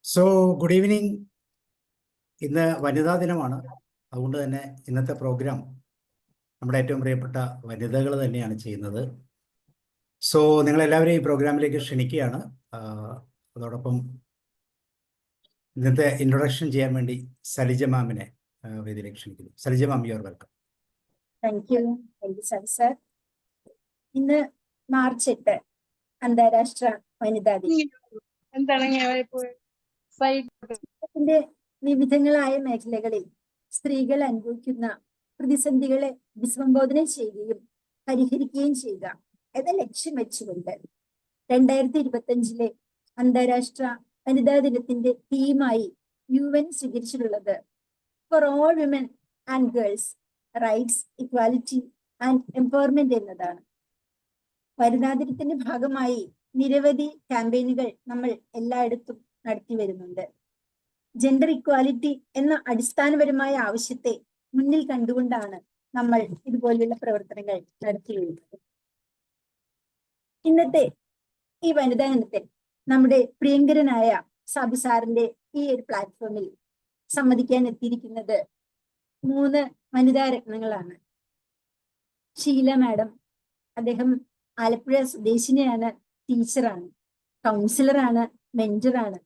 So good evening. ഇന്ന് വനിതാ ദിനമാണ്. അതുകൊണ്ട് തന്നെ ഇന്നത്തെ പ്രോഗ്രാം നമ്മുടെ ഏറ്റവും പ്രിയപ്പെട്ട വനിതകൾ തന്നെയാണ് ചെയ്യുന്നത്. സോ നിങ്ങളെല്ലാവരെയും ഈ പ്രോഗ്രാമിലേക്ക് ക്ഷണിക്കുകയാണ്. അതോടൊപ്പം ഇന്നത്തെ ഇൻട്രൊഡക്ഷൻ ചെയ്യാൻ വേണ്ടി സലിജ മാമിനെ വേദിയിലേക്ക് ക്ഷണിക്കുന്നു. Salija ma'am, your welcome. Thank you sir. ഇന്ന് മാർച്ച് 8 അന്താരാഷ്ട്ര വനിതാ ദിനം. സമൂഹത്തിന്റെ വിവിധങ്ങളായ മേഖലകളിൽ സ്ത്രീകൾ അനുഭവിക്കുന്ന പ്രതിസന്ധികളെ അഭിസംബോധന ചെയ്യുകയും പരിഹരിക്കുകയും ചെയ്യുക എന്ന ലക്ഷ്യം വെച്ചുകൊണ്ട് 2025 അന്താരാഷ്ട്ര വനിതാ ദിനത്തിന്റെ തീമായി UN സ്വീകരിച്ചിട്ടുള്ളത് for all women and girls rights, equality and empowerment എന്നതാണ്. വനിതാ ദിനത്തിന്റെ ഭാഗമായി നിരവധി ക്യാമ്പയിനുകൾ നമ്മൾ എല്ലായിടത്തും നടത്തി വരുന്നുണ്ട്. ജെൻഡർ ഇക്വാലിറ്റി എന്ന അടിസ്ഥാനപരമായ ആവശ്യത്തെ മുന്നിൽ കണ്ടുകൊണ്ടാണ് നമ്മൾ ഇതുപോലെയുള്ള പ്രവർത്തനങ്ങൾ നടത്തി വരുന്നത്. ഇന്നത്തെ ഈ വനിതാ ദിനത്തിൽ നമ്മുടെ പ്രിയങ്കരനായ സാബു സാറിന്റെ ഈ ഒരു പ്ലാറ്റ്ഫോമിൽ സംവദിക്കാൻ എത്തിയിരിക്കുന്നത് 3 വനിതാ രത്നങ്ങളാണ്. ഷീല മാഡം, അദ്ദേഹം ആലപ്പുഴ സ്വദേശിനിയാണ്, ടീച്ചറാണ്, കൗൺസിലറാണ്, മെന്ററാണ്,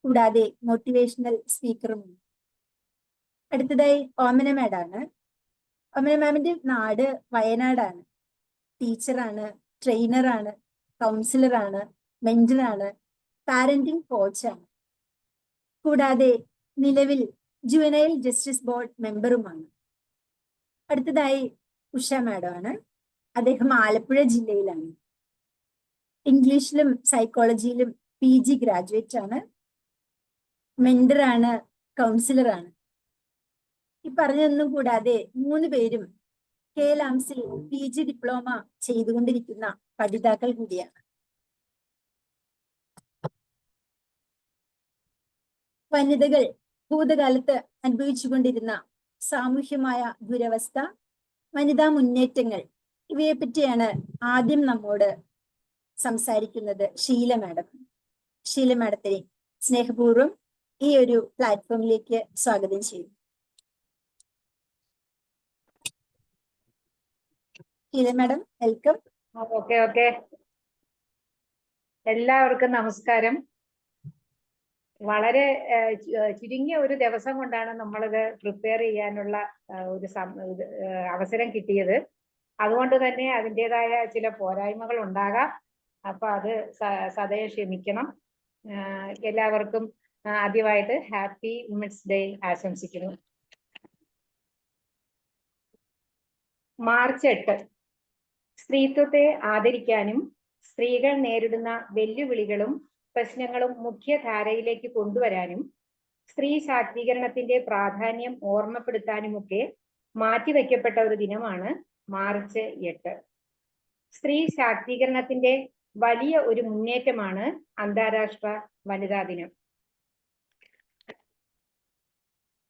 കൂടാതെ മോട്ടിവേഷണൽ സ്പീക്കറുമാണ്. അടുത്തതായി ഓമന മാഡാണ്. ഓമന മാമിന്റെ നാട് വയനാടാണ്. ടീച്ചറാണ്, ട്രെയിനറാണ്, കൗൺസിലറാണ്, മെന്ററാണ്, പാരന്റിംഗ് കോച്ചാണ്. കൂടാതെ നിലവിൽ ജുവനൈൽ ജസ്റ്റിസ് ബോർഡ് മെമ്പറുമാണ്. അടുത്തതായി ഉഷ മാഡമാണ്. അദ്ദേഹം ആലപ്പുഴ ജില്ലയിലാണ്. ഇംഗ്ലീഷിലും സൈക്കോളജിയിലും PG ഗ്രാജുവേറ്റ് ആണ്, മെന്ററാണ്, കൗൺസിലറാണ്. ഈ പറഞ്ഞതൊന്നും കൂടാതെ 3 പേരും KLAMSൽ PG ഡിപ്ലോമ ചെയ്തുകൊണ്ടിരിക്കുന്ന പഠിതാക്കൾ കൂടിയാണ്. വനിതകൾ ഭൂതകാലത്ത് അനുഭവിച്ചുകൊണ്ടിരുന്ന സാമൂഹ്യമായ ദുരവസ്ഥ, വനിതാ മുന്നേറ്റങ്ങൾ, ഇവയെ പറ്റിയാണ് ആദ്യം നമ്മോട് സംസാരിക്കുന്നത് ഷീല മാഡം. ഷീല മാഡത്തിനെ സ്നേഹപൂർവ്വം ഈ ഒരു പ്ലാറ്റ്ഫോമിലേക്ക് സ്വാഗതം ചെയ്യും. Sheela madam, welcome. ഓക്കെ. എല്ലാവർക്കും നമസ്കാരം. വളരെ ചുരുങ്ങിയ ഒരു ദിവസം കൊണ്ടാണ് നമ്മളിത് പ്രിപ്പയർ ചെയ്യാനുള്ള ഒരു അവസരം കിട്ടിയത്. അതുകൊണ്ട് തന്നെ അതിൻ്റെതായ ചില പോരായ്മകൾ ഉണ്ടാകാം. അപ്പൊ അത് സദയം ക്ഷമിക്കണം. എല്ലാവർക്കും ആദ്യമായിട്ട് ഹാപ്പി വുമൻസ് ഡേ ആശംസിക്കുന്നു. മാർച്ച് 8 സ്ത്രീത്വത്തെ ആദരിക്കാനും സ്ത്രീകൾ നേരിടുന്ന വെല്ലുവിളികളും പ്രശ്നങ്ങളും മുഖ്യധാരയിലേക്ക് കൊണ്ടുവരാനും സ്ത്രീ ശാക്തീകരണത്തിന്റെ പ്രാധാന്യം ഓർമ്മപ്പെടുത്താനുമൊക്കെ മാറ്റിവെക്കപ്പെട്ട ഒരു ദിനമാണ് മാർച്ച് 8. സ്ത്രീ ശാക്തീകരണത്തിന്റെ വലിയ ഒരു മുന്നേറ്റമാണ് അന്താരാഷ്ട്ര വനിതാ ദിനം.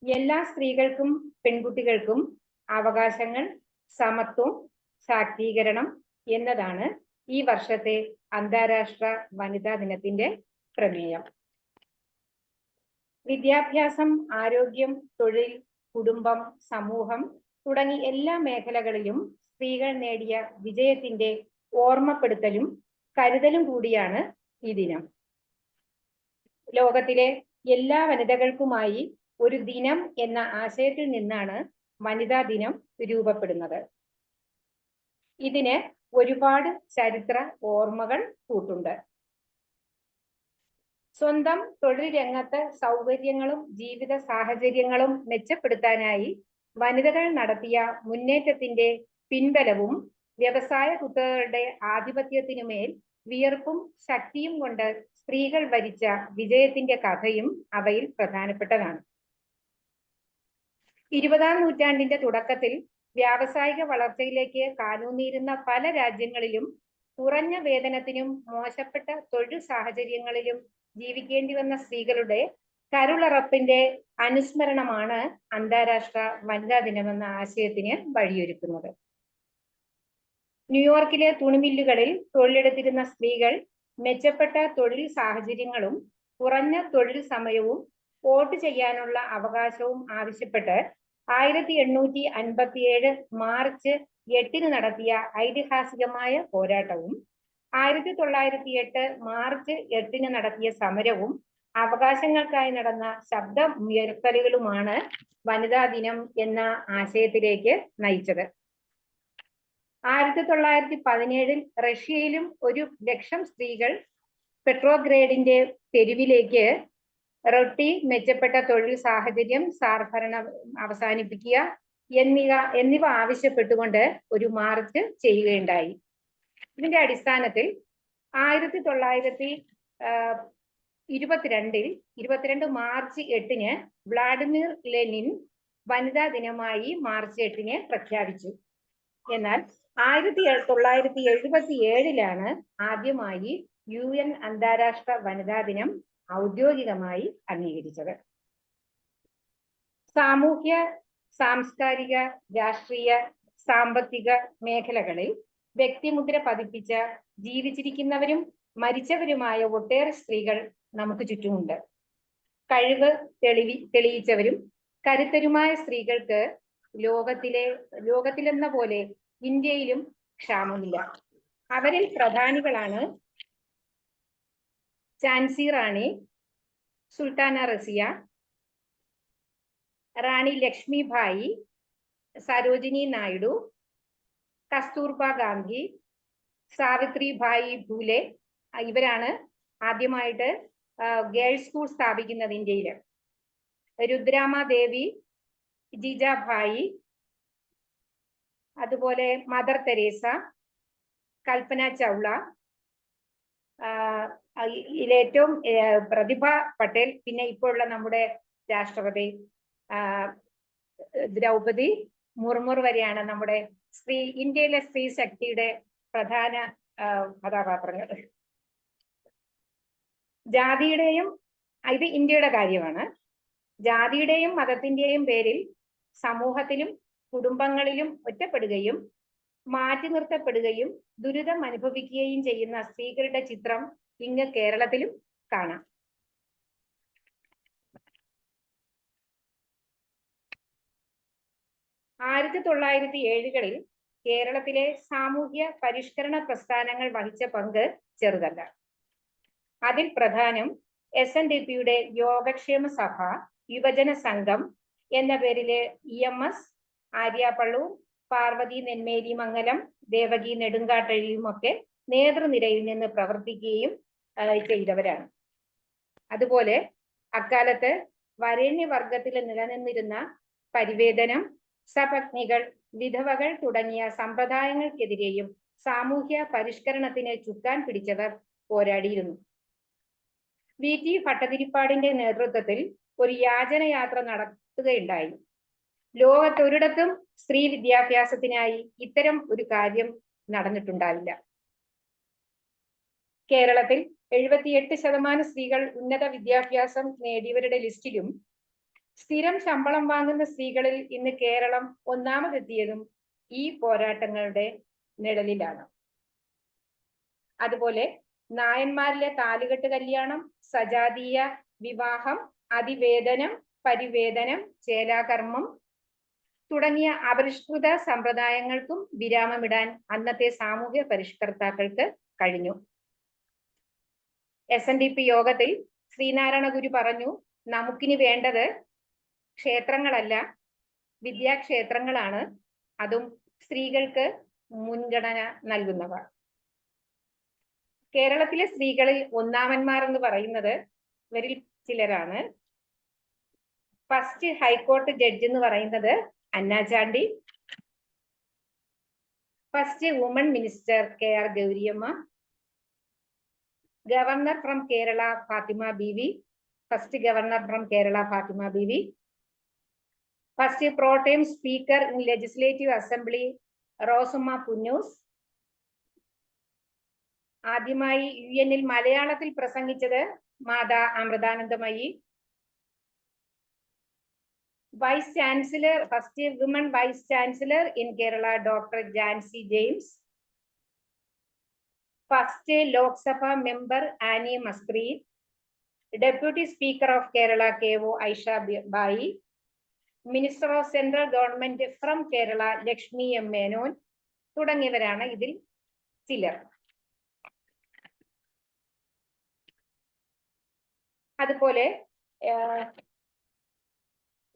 എല്ലാ സ്ത്രീകൾക്കും പെൺകുട്ടികൾക്കും അവകാശങ്ങൾ, സമത്വം, ശാക്തീകരണം എന്നതാണ് ഈ വർഷത്തെ അന്താരാഷ്ട്ര വനിതാ ദിനത്തിന്റെ പ്രമേയം. വിദ്യാഭ്യാസം, ആരോഗ്യം, തൊഴിൽ, കുടുംബം, സമൂഹം തുടങ്ങി എല്ലാ മേഖലകളിലും സ്ത്രീകൾ നേടിയ വിജയത്തിന്റെ ഓർമ്മപ്പെടുത്തലും കരുതലും കൂടിയാണ് ഈ ദിനം. ലോകത്തിലെ എല്ലാ വനിതകൾക്കുമായി ഒരു ദിനം എന്ന ആശയത്തിൽ നിന്നാണ് വനിതാ ദിനം രൂപപ്പെടുന്നത്. ഇതിന് ഒരുപാട് ചരിത്ര ഓർമ്മകൾ കൂട്ടുണ്ട്. സ്വന്തം തൊഴിൽ രംഗത്ത് സൗകര്യങ്ങളും ജീവിത സാഹചര്യങ്ങളും മെച്ചപ്പെടുത്താനായി വനിതകൾ നടത്തിയ മുന്നേറ്റത്തിന്റെ പിൻബലവും വ്യവസായ കുത്തകകളുടെ ആധിപത്യത്തിനുമേൽ വിയർപ്പും ശക്തിയും കൊണ്ട് സ്ത്രീകൾ വരിച്ച വിജയത്തിന്റെ കഥയും അവയിൽ പ്രധാനപ്പെട്ടതാണ്. 20-ാം നൂറ്റാണ്ടിന്റെ തുടക്കത്തിൽ വ്യാവസായിക വളർച്ചയിലേക്ക് കാലൂന്നിയിരുന്ന പല രാജ്യങ്ങളിലും കുറഞ്ഞ വേതനത്തിനും മോശപ്പെട്ട തൊഴിൽ സാഹചര്യങ്ങളിലും ജീവിക്കേണ്ടി വന്ന സ്ത്രീകളുടെ കരുളറപ്പിന്റെ അനുസ്മരണമാണ് അന്താരാഷ്ട്ര വനിതാ ദിനമെന്ന ആശയത്തിന് വഴിയൊരുക്കുന്നത്. ന്യൂയോർക്കിലെ തുണിമില്ലുകളിൽ തൊഴിലെടുത്തിരുന്ന സ്ത്രീകൾ മെച്ചപ്പെട്ട തൊഴിൽ സാഹചര്യങ്ങളും കുറഞ്ഞ തൊഴിൽ സമയവും വോട്ട് ചെയ്യാനുള്ള അവകാശവും ആവശ്യപ്പെട്ട് 1857 മാർച്ച് 8 നടത്തിയ ഐതിഹാസികമായ പോരാട്ടവും 1908 മാർച്ച് 8 നടത്തിയ സമരവും അവകാശങ്ങൾക്കായി നടന്ന ശബ്ദമുയർത്തലുകളുമാണ് വനിതാ ദിനം എന്ന ആശയത്തിലേക്ക് നയിച്ചത്. 1917 റഷ്യയിലും 100,000 സ്ത്രീകൾ പെട്രോഗ്രേഡിന്റെ തെരുവിലേക്ക് റൊട്ടി, മെച്ചപ്പെട്ട തൊഴിൽ സാഹചര്യം, സാർ ഭരണം അവസാനിപ്പിക്കുക എന്നിവ ആവശ്യപ്പെട്ടുകൊണ്ട് ഒരു മാർച്ച് ചെയ്യുകയുണ്ടായി. ഇതിന്റെ അടിസ്ഥാനത്തിൽ 1922 മാർച്ച് 8 വ്ളാഡിമിർ ലെനിൻ വനിതാ ദിനമായി മാർച്ച് 8 പ്രഖ്യാപിച്ചു. എന്നാൽ 1977 ആദ്യമായി UN അന്താരാഷ്ട്ര വനിതാ ദിനം ഔദ്യോഗികമായി അംഗീകരിച്ചത്. സാമൂഹ്യ, സാംസ്കാരിക, രാഷ്ട്രീയ, സാമ്പത്തിക മേഖലകളിൽ വ്യക്തിമുദ്ര പതിപ്പിച്ച ജീവിച്ചിരിക്കുന്നവരും മരിച്ചവരുമായ ഒട്ടേറെ സ്ത്രീകൾ നമുക്ക് ചുറ്റുമുണ്ട്. കഴിവ് തെളിയിച്ചവരും കരുത്തരുമായ സ്ത്രീകൾക്ക് ലോകത്തിലെന്ന പോലെ ഇന്ത്യയിലും ക്ഷാമമില്ല. അവരിൽ പ്രധാനികളാണ് ഝാൻസി റാണി, സുൽത്താന റസിയ, റാണി ലക്ഷ്മിഭായി, സരോജിനി നായിഡു, കസ്തൂർബ ഗാന്ധി, സാവിത്രിഭായി ഫൂലെ. ഇവരാണ് ആദ്യമായിട്ട് ഗേൾസ് സ്കൂൾ സ്ഥാപിക്കുന്നത് ഇന്ത്യയിൽ. രുദ്രാമ ദേവി, ജിജാഭായി, അതുപോലെ മദർ തെരേസ, കൽപ്പന ചൗള, ഇതിലേറ്റവും പ്രതിഭ പട്ടേൽ, പിന്നെ ഇപ്പോഴുള്ള നമ്മുടെ രാഷ്ട്രപതി ദ്രൗപദി മുർമു വരെയാണ് നമ്മുടെ ഇന്ത്യയിലെ സ്ത്രീ ശക്തിയുടെ പ്രധാന കഥാപാത്രങ്ങൾ. ജാതിയുടെയും, ഇത് ഇന്ത്യയുടെ കാര്യമാണ്, ജാതിയുടെയും മതത്തിന്റെയും പേരിൽ സമൂഹത്തിലും കുടുംബങ്ങളിലും ഒറ്റപ്പെടുകയും മാറ്റി നിർത്തപ്പെടുകയും ദുരിതം അനുഭവിക്കുകയും ചെയ്യുന്ന സ്ത്രീകളുടെ ചിത്രം ഇങ്ങ് കേരളത്തിലും കാണാം. ആയിരത്തി 1970 കേരളത്തിലെ സാമൂഹ്യ പരിഷ്കരണ പ്രസ്ഥാനങ്ങൾ വഹിച്ച പങ്ക് ചെറുതല്ല. അതിൽ പ്രധാനം SNDPയുടെ യോഗക്ഷേമ സഭ, യുവജന സംഘം എന്ന പേരില് EMS, ആര്യാപ്പള്ളൂർ, പാർവതി നെന്മേരി മംഗലം, ദേവകി നെടുങ്കാട്ടഴിയും ഒക്കെ നേതൃനിരയിൽ നിന്ന് പ്രവർത്തിക്കുകയും ചെയ്തവരാണ്. അതുപോലെ അക്കാലത്ത് വരേണ്യവർഗത്തിൽ നിലനിന്നിരുന്ന പരിവേദനം, സപത്നികൾ, വിധവകൾ തുടങ്ങിയ സമ്പ്രദായങ്ങൾക്കെതിരെയും സാമൂഹ്യ പരിഷ്കരണത്തിന് ചുക്കാൻ പിടിച്ചവർ പോരാടിയിരുന്നു. VT ഭട്ടതിരിപ്പാടിന്റെ നേതൃത്വത്തിൽ ഒരു യാചനയാത്ര നടത്തുകയുണ്ടായി. ലോകത്തൊരിടത്തും സ്ത്രീ വിദ്യാഭ്യാസത്തിനായി ഇത്തരം ഒരു കാര്യം നടന്നിട്ടുണ്ടാവില്ല. കേരളത്തിൽ 78% സ്ത്രീകൾ ഉന്നത വിദ്യാഭ്യാസം നേടിയവരുടെ ലിസ്റ്റിലും സ്ഥിരം ശമ്പളം വാങ്ങുന്ന സ്ത്രീകളിൽ ഇന്ന് കേരളം ഒന്നാമതെത്തിയതും ഈ പോരാട്ടങ്ങളുടെ നിഴലിലാണ്. അതുപോലെ നായന്മാരിലെ താലികെട്ട് കല്യാണം, സജാതീയ വിവാഹം, അതിവേദനം, പരിവേദനം, ചേലാകർമ്മം തുടങ്ങിയ അപരിഷ്കൃത സമ്പ്രദായങ്ങൾക്കും വിരാമമിടാൻ അന്നത്തെ സാമൂഹ്യ പരിഷ്കർത്താക്കൾക്ക് കഴിഞ്ഞു. SNDP യോഗത്തിൽ ശ്രീനാരായണ ഗുരു പറഞ്ഞു, നമുക്കിനി വേണ്ടത് ക്ഷേത്രങ്ങളല്ല, വിദ്യാക്ഷേത്രങ്ങളാണ്, അതും സ്ത്രീകൾക്ക് മുൻഗണന നൽകുന്നവ. കേരളത്തിലെ സ്ത്രീകളിൽ ഒന്നാമന്മാർ എന്ന് പറയുന്നത് ഇവരിൽ ചിലരാണ്. ഫസ്റ്റ് ഹൈക്കോടതി ജഡ്ജ് എന്ന് പറയുന്നത് Anna Chandy, first woman minister KR Gouriamma, governor from Kerala Fathima Beevi, first governor from Kerala Fathima Beevi, first protem speaker in legislative assembly Rosamma Punnoose, ആദ്യമായി UN മലയാളത്തിൽ പ്രസംഗിച്ചത് Mata Amritanandamayi, vice chancellor, first woman vice chancellor in Kerala doctor Jancy James, first Lok Sabha member Annie Mascarene, Deputy Speaker of Kerala K.O. Aisha Bai, Minister of Central Government from Kerala Lakshmi M. Menon തുടങ്ങിയവരാണ് ഇതിൽ ചിലർ. അതുപോലെ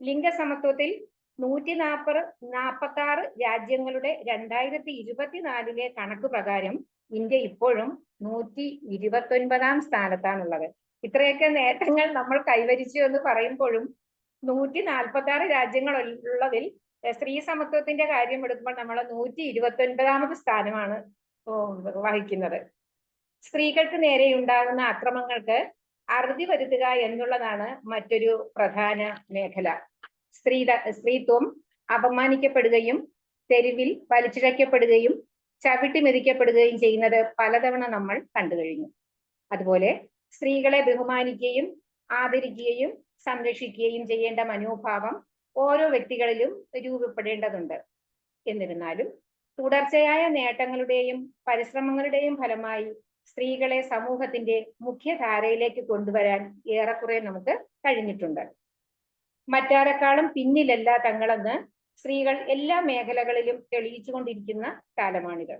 ലിംഗസമത്വത്തിൽ 146 രാജ്യങ്ങളുടെ 2024 കണക്ക് പ്രകാരം ഇന്ത്യ ഇപ്പോഴും 129 സ്ഥാനത്താണുള്ളത്. ഇത്രയൊക്കെ നേട്ടങ്ങൾ നമ്മൾ കൈവരിച്ചു എന്ന് പറയുമ്പോഴും 146 രാജ്യങ്ങൾ ഉള്ളതിൽ സ്ത്രീ സമത്വത്തിന്റെ കാര്യം എടുക്കുമ്പോൾ നമ്മൾ 129 സ്ഥാനമാണ് വഹിക്കുന്നത്. സ്ത്രീകൾക്ക് നേരെയുണ്ടാകുന്ന അക്രമങ്ങൾക്ക് അറുതി വരുത്തുക എന്നുള്ളതാണ് മറ്റൊരു പ്രധാന മേഖല. സ്ത്രീത്വം അപമാനിക്കപ്പെടുകയും തെരുവിൽ വലിച്ചിഴക്കപ്പെടുകയും ചവിട്ടി മെതിക്കപ്പെടുകയും ചെയ്യുന്നത് പലതവണ നമ്മൾ കണ്ടു കഴിഞ്ഞു. അതുപോലെ സ്ത്രീകളെ ബഹുമാനിക്കുകയും ആദരിക്കുകയും സംരക്ഷിക്കുകയും ചെയ്യേണ്ട മനോഭാവം ഓരോ വ്യക്തികളിലും രൂപപ്പെടേണ്ടതുണ്ട്. എന്നിരുന്നാലും തുടർച്ചയായ നേട്ടങ്ങളുടെയും പരിശ്രമങ്ങളുടെയും ഫലമായി സ്ത്രീകളെ സമൂഹത്തിന്റെ മുഖ്യധാരയിലേക്ക് കൊണ്ടുവരാൻ ഏറെക്കുറെ നമുക്ക് കഴിഞ്ഞിട്ടുണ്ട്. മറ്റാരെക്കാളും പിന്നിലല്ല തങ്ങളെന്ന് സ്ത്രീകൾ എല്ലാ മേഖലകളിലും തെളിയിച്ചുകൊണ്ടിരിക്കുന്ന കാലമാണിത്.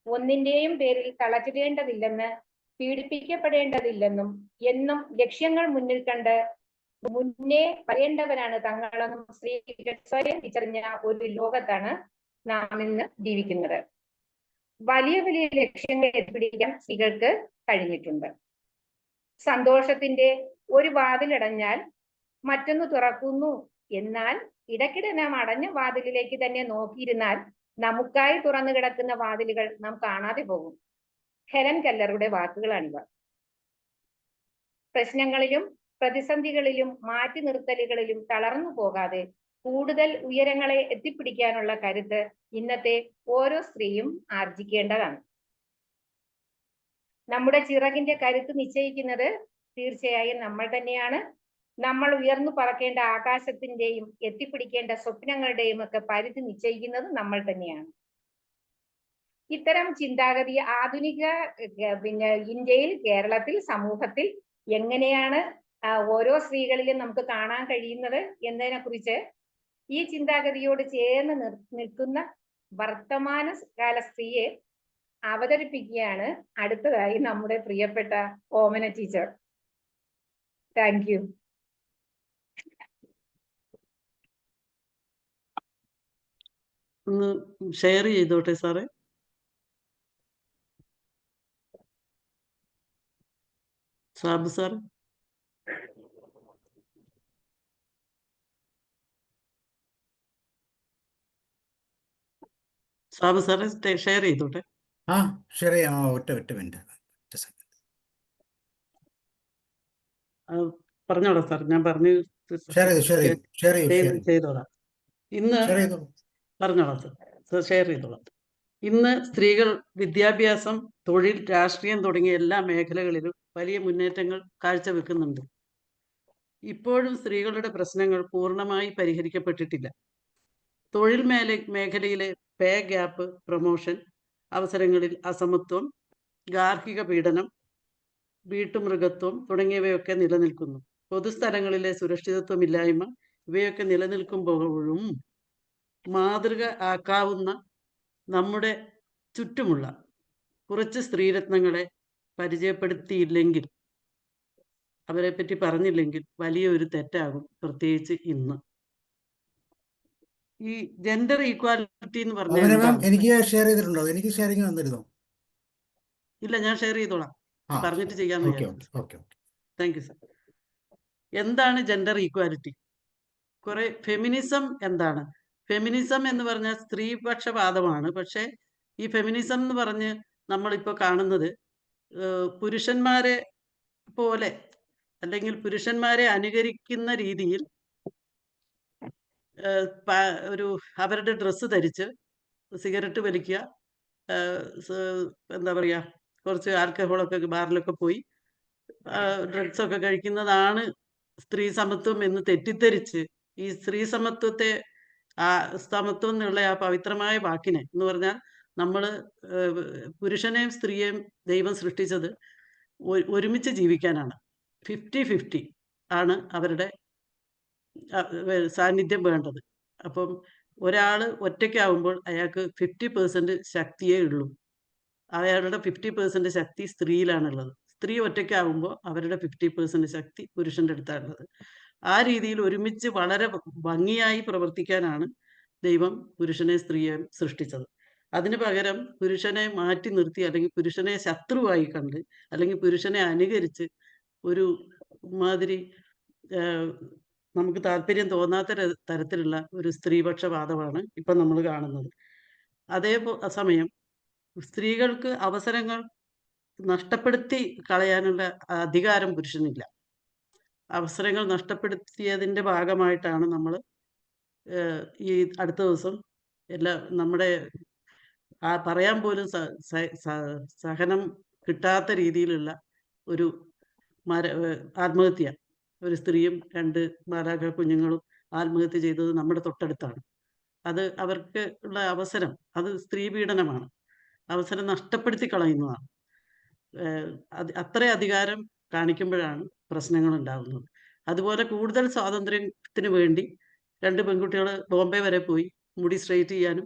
ഒന്നിന്റെയും പേരിൽ തളച്ചിടേണ്ടതില്ലെന്ന്, പീഡിപ്പിക്കപ്പെടേണ്ടതില്ലെന്നും എന്നും ലക്ഷ്യങ്ങൾ മുന്നിൽ കണ്ട് മുന്നേ പറയേണ്ടവരാണ് തങ്ങളെന്നും സ്ത്രീകൾ സ്വയം തിരിച്ചറിഞ്ഞ ഒരു ലോകത്താണ് നാം ഇന്ന് ജീവിക്കുന്നത്. വലിയ വലിയ ലക്ഷ്യങ്ങൾ എത്തിപ്പിടിക്കാൻ സ്ത്രീകൾക്ക് കഴിഞ്ഞിട്ടുണ്ട്. സന്തോഷത്തിന്റെ ഒരു വാതിലടഞ്ഞാൽ മറ്റൊന്ന് തുറക്കുന്നു. എന്നാൽ ഇടയ്ക്കിടെ നാം അടഞ്ഞ വാതിലിലേക്ക് തന്നെ നോക്കിയിരുന്നാൽ നമുക്കായി തുറന്നു കിടക്കുന്ന വാതിലുകൾ നാം കാണാതെ പോകും. ഹെലൻ കെല്ലറുടെ വാക്കുകളാണിവ. പ്രശ്നങ്ങളിലും പ്രതിസന്ധികളിലും മാറ്റി നിർത്തലുകളിലും തളർന്നു പോകാതെ കൂടുതൽ ഉയരങ്ങളെ എത്തിപ്പിടിക്കാനുള്ള കരുത്ത് ഇന്നത്തെ ഓരോ സ്ത്രീയും ആർജിക്കേണ്ടതാണ്. നമ്മുടെ ചിറകിന്റെ കരുത്ത് നിശ്ചയിക്കുന്നത് തീർച്ചയായും നമ്മൾ തന്നെയാണ്. നമ്മൾ ഉയർന്നു പറക്കേണ്ട ആകാശത്തിന്റെയും എത്തിപ്പിടിക്കേണ്ട സ്വപ്നങ്ങളുടെയും ഒക്കെ പരിധി നിശ്ചയിക്കുന്നത് നമ്മൾ തന്നെയാണ്. ഇത്തരം ചിന്താഗതി ആധുനിക ഇന്ത്യയിൽ, കേരളത്തിൽ, സമൂഹത്തിൽ എങ്ങനെയാണ് ഓരോ സ്ത്രീകളിലും നമുക്ക് കാണാൻ കഴിയുന്നത് എന്നതിനെ കുറിച്ച് ഈ ചിന്താഗതിയോട് ചേർന്ന് നിൽക്കുന്ന വർത്തമാന കാല സ്ത്രീയെ അവതരിപ്പിക്കുകയാണ് അടുത്തതായി നമ്മുടെ പ്രിയപ്പെട്ട ഓമന ടീച്ചർ. Thank you. ഒന്ന് ഷെയർ ചെയ്തോട്ടെ സാറേ. സാബു സാർ. സാബു സാറെ ഷെയർ ചെയ്തോട്ടെ. ഷെയർ ചെയ്യാം. ഒറ്റ മിനിറ്റ് പറഞ്ഞോളാം സാർ. ഞാൻ പറഞ്ഞു ചെയ്തോളാം. ഇന്ന് പറഞ്ഞോളാം സാർ, ഷെയർ ചെയ്തോളാം. ഇന്ന് സ്ത്രീകൾ വിദ്യാഭ്യാസം, തൊഴിൽ, രാഷ്ട്രീയം തുടങ്ങിയ എല്ലാ മേഖലകളിലും വലിയ മുന്നേറ്റങ്ങൾ കാഴ്ചവെക്കുന്നുണ്ട്. ഇപ്പോഴും സ്ത്രീകളുടെ പ്രശ്നങ്ങൾ പൂർണ്ണമായി പരിഹരിക്കപ്പെട്ടിട്ടില്ല. തൊഴിൽ മേഖലയിലെ പേ ഗ്യാപ്പ്, പ്രൊമോഷൻ, അവസരങ്ങളിൽ അസമത്വം, ഗാർഹിക പീഡനം, വീട്ടുമൃഗത്വം തുടങ്ങിയവയൊക്കെ നിലനിൽക്കുന്നു. പൊതുസ്ഥലങ്ങളിലെ സുരക്ഷിതത്വമില്ലായ്മ ഇവയൊക്കെ നിലനിൽക്കുമ്പോഴും മാതൃക ആക്കാവുന്ന നമ്മുടെ ചുറ്റുമുള്ള കുറച്ച് സ്ത്രീരത്നങ്ങളെ പരിചയപ്പെടുത്തിയില്ലെങ്കിൽ, അവരെ പറ്റി പറഞ്ഞില്ലെങ്കിൽ വലിയൊരു തെറ്റാകും. പ്രത്യേകിച്ച് ഇന്ന് ഈ ജെൻഡർ ഈക്വാലിറ്റി എന്ന് പറഞ്ഞാൽ എനിക്ക് ഷെയർ ചെയ്തിട്ടുണ്ടോ? എനിക്ക് ഷെയറിങ് വന്നിരുന്നോ? ഇല്ല, ഞാൻ ഷെയർ ചെയ്തോളാം. പറഞ്ഞിട്ട് ചെയ്യാന്ന് വിചാരിച്ചു. Thank you sir. എന്താണ് ജെൻഡർ ഈക്വാലിറ്റി? കുറെ ഫെമിനിസം എന്താണ്? ഫെമിനിസം എന്ന് പറഞ്ഞാൽ സ്ത്രീപക്ഷപാതമാണ്. പക്ഷെ ഈ ഫെമിനിസം എന്ന് പറഞ്ഞ് നമ്മളിപ്പോൾ കാണുന്നത് പുരുഷന്മാരെ പോലെ അല്ലെങ്കിൽ പുരുഷന്മാരെ അനുകരിക്കുന്ന രീതിയിൽ ഒരു അവരുടെ ഡ്രസ്സ് ധരിച്ച് സിഗരറ്റ് വലിക്കുക, എന്താ പറയുക, കുറച്ച് ആൽക്കഹോളൊക്കെ ബാറിലൊക്കെ പോയി ഡ്രഗ്സൊക്കെ കഴിക്കുന്നതാണ് സ്ത്രീ സമത്വം എന്ന് തെറ്റിദ്ധരിച്ച് ഈ സ്ത്രീ സമത്വത്തെ സമത്വം എന്നുള്ള ആ പവിത്രമായ വാക്കിനെ എന്ന് പറഞ്ഞാൽ നമ്മൾ പുരുഷനെയും സ്ത്രീയെയും ദൈവം സൃഷ്ടിച്ചത് ഒരുമിച്ച് ജീവിക്കാനാണ്. 50-50 ആണ് അവരുടെ സാന്നിധ്യം വേണ്ടത്. അപ്പം ഒരാൾ ഒറ്റയ്ക്കാവുമ്പോൾ അയാൾക്ക് 50% ശക്തിയേ ഉള്ളൂ. അയാളുടെ 50% ശക്തി സ്ത്രീയിലാണുള്ളത്. സ്ത്രീ ഒറ്റയ്ക്കാവുമ്പോൾ അവരുടെ 50% ശക്തി പുരുഷന്റെ അടുത്താണുള്ളത്. ആ രീതിയിൽ ഒരുമിച്ച് വളരെ ഭംഗിയായി പ്രവർത്തിക്കാനാണ് ദൈവം പുരുഷനെ സ്ത്രീയെയും സൃഷ്ടിച്ചത്. അതിന് പകരം പുരുഷനെ മാറ്റി നിർത്തി, അല്ലെങ്കിൽ പുരുഷനെ ശത്രുവായി കണ്ട്, അല്ലെങ്കിൽ പുരുഷനെ അനുകരിച്ച് ഒരു മാതിരി നമുക്ക് താല്പര്യം തോന്നാത്ത തരത്തിലുള്ള ഒരു സ്ത്രീപക്ഷവാദമാണ് ഇപ്പം നമ്മൾ കാണുന്നത്. അതേ സമയം സ്ത്രീകൾക്ക് അവസരങ്ങൾ നഷ്ടപ്പെടുത്തി കളയാനുള്ള അധികാരം പുരുഷനില്ല. അവസരങ്ങൾ നഷ്ടപ്പെടുത്തിയതിൻ്റെ ഭാഗമായിട്ടാണ് നമ്മൾ ഈ അടുത്ത ദിവസം നമ്മുടെ പറയാൻ പോലും സഹനം കിട്ടാത്ത രീതിയിലുള്ള ഒരു ആത്മഹത്യ, ഒരു സ്ത്രീയും 2 മാലാഖ കുഞ്ഞുങ്ങളും ആത്മഹത്യ ചെയ്തത് നമ്മുടെ തൊട്ടടുത്താണ്. അത് അവർക്ക് ഉള്ള അവസരം, അത് സ്ത്രീ പീഡനമാണ്, അവസരം നഷ്ടപ്പെടുത്തി കളയുന്നതാണ്. അത്ര അധികാരം കാണിക്കുമ്പോഴാണ് പ്രശ്നങ്ങൾ ഉണ്ടാകുന്നത്. അതുപോലെ കൂടുതൽ സ്വാതന്ത്ര്യത്തിന് വേണ്ടി 2 പെൺകുട്ടികൾ ബോംബെ വരെ പോയി മുടി സ്ട്രെയിറ്റ് ചെയ്യാനും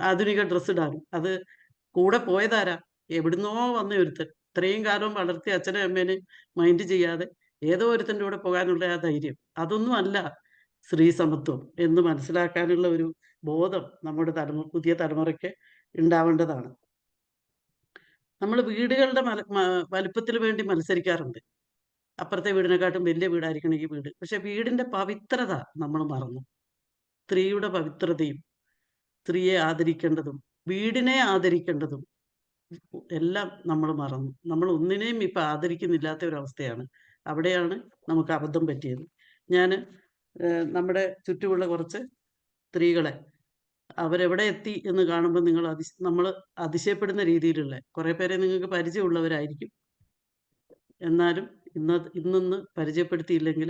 ആധുനിക ഡ്രസ്സ് ഇടാനും. അത് കൂടെ പോയതാരാ? എവിടുന്നോ വന്ന ഒരുത്തൻ. ഇത്രയും കാലം വളർത്തി അച്ഛനെ അമ്മേനെ മൈൻഡ് ചെയ്യാതെ ഏതോ ഒരുത്തൻ്റെ കൂടെ പോകാനുള്ള ആ ധൈര്യം, അതൊന്നും അല്ല സ്ത്രീ സമത്വം എന്ന് മനസ്സിലാക്കാനുള്ള ഒരു ബോധം നമ്മുടെ പുതിയ തലമുറയ്ക്ക് ഉണ്ടാവേണ്ടതാണ്. നമ്മൾ വീടുകളുടെ വലുപ്പത്തിന് വേണ്ടി മത്സരിക്കാറുണ്ട്. അപ്പുറത്തെ വീടിനെക്കാട്ടും വലിയ വീടായിരിക്കണം ഈ വീട്. പക്ഷെ വീടിന്റെ പവിത്രത നമ്മൾ മറന്നു. സ്ത്രീയുടെ പവിത്രതയും സ്ത്രീയെ ആദരിക്കേണ്ടതും വീടിനെ ആദരിക്കേണ്ടതും എല്ലാം നമ്മൾ മറന്നു. നമ്മൾ ഒന്നിനെയും ഇപ്പം ആദരിക്കുന്നില്ലാത്ത ഒരവസ്ഥയാണ്. അവിടെയാണ് നമുക്ക് അബദ്ധം പറ്റിയത്. ഞാൻ നമ്മുടെ ചുറ്റുമുള്ള കുറച്ച് സ്ത്രീകളെ അവരെവിടെ എത്തി എന്ന് കാണുമ്പോൾ നമ്മൾ അതിശയപ്പെടുന്ന രീതിയിലുള്ള കുറേ പേരെ നിങ്ങൾക്ക് പരിചയമുള്ളവരായിരിക്കും. എന്നാലും ഇന്നൊന്ന് പരിചയപ്പെടുത്തിയില്ലെങ്കിൽ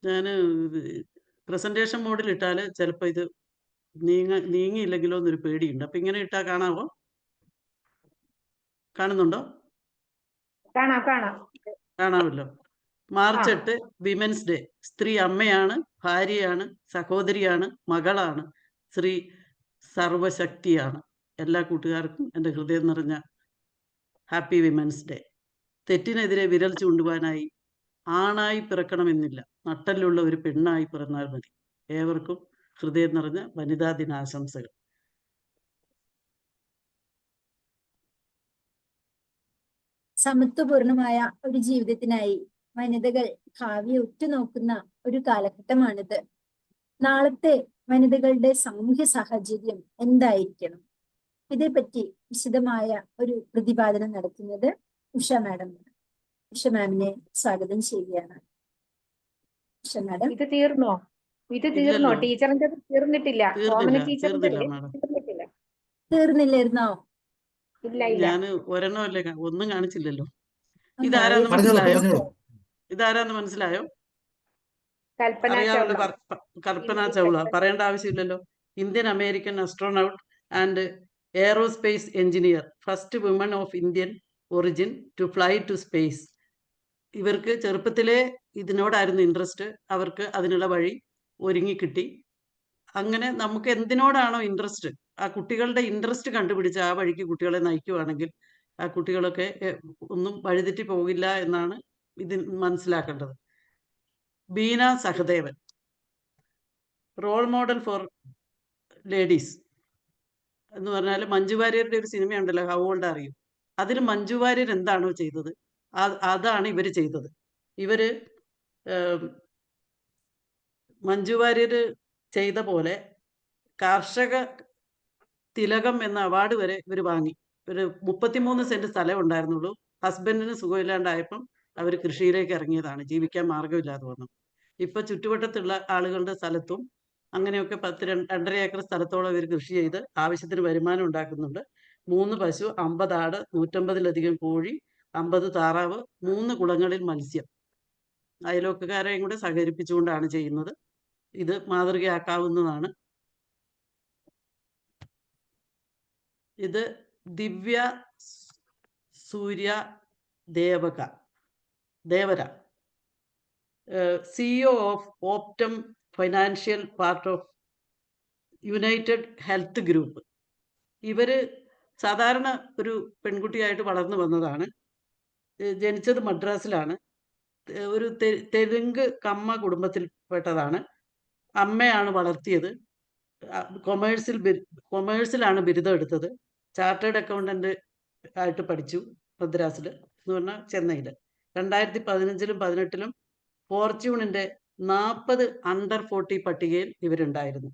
ഞാൻ പ്രസന്റേഷൻ മോഡിൽ ഇട്ടാൽ ചിലപ്പോൾ ഇത് നീങ്ങിയില്ലെങ്കിലോ എന്നൊരു പേടിയുണ്ട്. അപ്പം ഇങ്ങനെ ഇട്ടാൽ കാണാമോ? കാണുന്നുണ്ടോ? കാണാമല്ലോ. March 8 women's day. സ്ത്രീ അമ്മയാണ്, ഭാര്യയാണ്, സഹോദരിയാണ്, മകളാണ്, സ്ത്രീ സർവശക്തിയാണ്. എല്ലാ കൂട്ടുകാർക്കും എൻ്റെ ഹൃദയം നിറഞ്ഞ ഹാപ്പി വിമൻസ് ഡേ. തെറ്റിനെതിരെ വിരൽ ചൂണ്ടുവാനായി ആണായി പിറക്കണമെന്നില്ല, നട്ടലുള്ള ഒരു പെണ്ണായി പിറന്നാൽ മതി. ഏവർക്കും ഹൃദയം നിറഞ്ഞ വനിതാ ദിനാശംസകൾ. സമത്വപൂർണമായ ഒരു ജീവിതത്തിനായി വനിതകൾ ഭാവിയെ ഉറ്റുനോക്കുന്ന ഒരു കാലഘട്ടമാണിത്. നാളത്തെ വനിതകളുടെ സാമൂഹ്യ സാഹചര്യം എന്തായിരിക്കണം? ഇതേപ്പറ്റി വിശദമായ ഒരു പ്രതിപാദനം നടത്തുന്നത് ഉഷ മാഡം. ഉഷ മാമിനെ സ്വാഗതം ചെയ്യുകയാണ്. ഉഷ മാഡം. ഇത് തീർന്നോ? ടീച്ചറിന്റെ തീർന്നിട്ടില്ല. തീർന്നില്ലായിരുന്നോ? ഞാൻ ഒരെണ്ണമല്ലേ, ഒന്നും കാണിച്ചില്ലല്ലോ. ഇതാരാന്ന് മനസ്സിലായോ? അറിയാമല്ലോ, കൽപ്പന ചൗള. പറയേണ്ട ആവശ്യമില്ലല്ലോ. Indian American astronaut and aerospace engineer, first woman of Indian origin to fly to space. ഇവർക്ക് ചെറുപ്പത്തിലേ ഇതിനോടായിരുന്നു ഇൻട്രസ്റ്റ്. അവർക്ക് അതിനുള്ള വഴി ഒരുങ്ങിക്കിട്ടി. അങ്ങനെ നമുക്ക് എന്തിനോടാണോ ഇൻട്രസ്റ്റ്, ആ കുട്ടികളുടെ ഇൻട്രസ്റ്റ് കണ്ടുപിടിച്ച് ആ വഴിക്ക് കുട്ടികളെ നയിക്കുവാണെങ്കിൽ ആ കുട്ടികളൊക്കെ ഒന്നും വഴിതെറ്റി പോകില്ല എന്നാണ് ഇതിൽ മനസ്സിലാക്കേണ്ടത്. Beena Sahadevan, role model for ladies എന്ന് പറഞ്ഞാൽ മഞ്ജു വാര്യരുടെ ഒരു സിനിമയുണ്ടല്ലോ, ഹൗ ഓൾഡ് ആർ യു. അതിൽ മഞ്ജു വാര്യർ എന്താണോ ചെയ്തത് അതാണ് ഇവർ ചെയ്തത്. ഇവര് മഞ്ജു വാര്യർ ചെയ്ത പോലെ കാർഷക തിലകം എന്ന അവാർഡ് വരെ ഇവർ വാങ്ങി. ഒരു 33 സെന്റ് സ്ഥലം ഉണ്ടായിരുന്നുള്ളൂ. ഹസ്ബൻഡിന് സുഖമില്ലാണ്ടായപ്പം അവർ കൃഷിയിലേക്ക് ഇറങ്ങിയതാണ്, ജീവിക്കാൻ മാർഗമില്ലാതെ വന്നു. ഇപ്പൊ ചുറ്റുവട്ടത്തുള്ള ആളുകളുടെ സ്ഥലത്തും അങ്ങനെയൊക്കെ 2.5 ഏക്കർ സ്ഥലത്തോളം ഇവർ കൃഷി ചെയ്ത് ആവശ്യത്തിന് വരുമാനം ഉണ്ടാക്കുന്നുണ്ട്. 3 പശു, 50 ആട്, 150-ലധികം കോഴി, 50 താറാവ്, 3 കുളങ്ങളിൽ മത്സ്യം. അയൽവക്കക്കാരെയും കൂടെ സഹകരിപ്പിച്ചുകൊണ്ടാണ് ചെയ്യുന്നത്. ഇത് മാതൃകയാക്കാവുന്നതാണ്. ഇത് Divya Suryadevara, CEO of Optum financial part of United health group. ഇവര് സാധാരണ ഒരു പെൺകുട്ടിയായിട്ട് വളർന്നു വന്നതാണ്. ജനിച്ചത് മദ്രാസിലാണ്. ഒരു തെലുങ്ക് കമ്മ കുടുംബത്തിൽപ്പെട്ടതാണ്. അമ്മയാണ് വളർത്തിയത്. കൊമേഴ്സിലാണ് ബിരുദം എടുത്തത്. ചാർട്ടേഡ് അക്കൗണ്ടന്റ് ആയിട്ട് പഠിച്ചു മദ്രാസിൽ എന്ന് പറഞ്ഞാൽ ചെന്നൈയിൽ. 2015-ലും 2018-ലും ഫോർച്യൂണിന്റെ 40 അണ്ടർ 40 പട്ടികയിൽ ഇവരുണ്ടായിരുന്നു.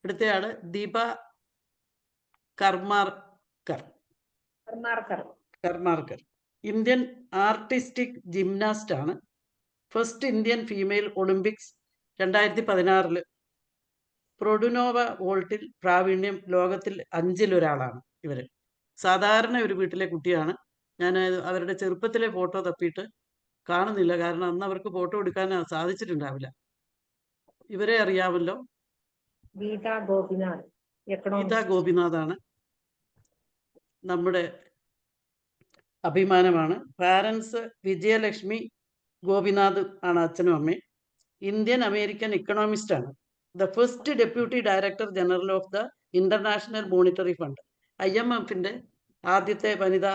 അടുത്തയാള് Deepa Karmakar. Indian artistic gymnast ആണ്. ഫസ്റ്റ് ഇന്ത്യൻ ഫീമെയിൽ ഒളിമ്പിക്സ് 2016-ല്. പ്രൊഡുനോവ വോൾട്ടിൽ പ്രാവീണ്യം ലോകത്തിൽ 5-ൽ-ഒരാളാണ് ഇവര്. സാധാരണ ഒരു വീട്ടിലെ കുട്ടിയാണ്. ഞാൻ അവരുടെ ചെറുപ്പത്തിലെ ഫോട്ടോ തപ്പിയിട്ട് കാണുന്നില്ല, കാരണം അന്ന് അവർക്ക് ഫോട്ടോ എടുക്കാൻ സാധിച്ചിട്ടുണ്ടാവില്ല. ഇവരെ അറിയാമല്ലോ, ഗീതാ ഗോപിനാഥാണ് നമ്മുടെ അഭിമാനമാണ്. പാരൻസ് വിജയലക്ഷ്മി ഗോപിനാഥ് ആണ് അച്ഛനും അമ്മയും. ഇന്ത്യൻ അമേരിക്കൻ ഇക്കണോമിസ്റ്റ് ആണ്. The first deputy director general of the international monetary fund. IMF-ന്റെ ആദ്യത്തെ വനിതാ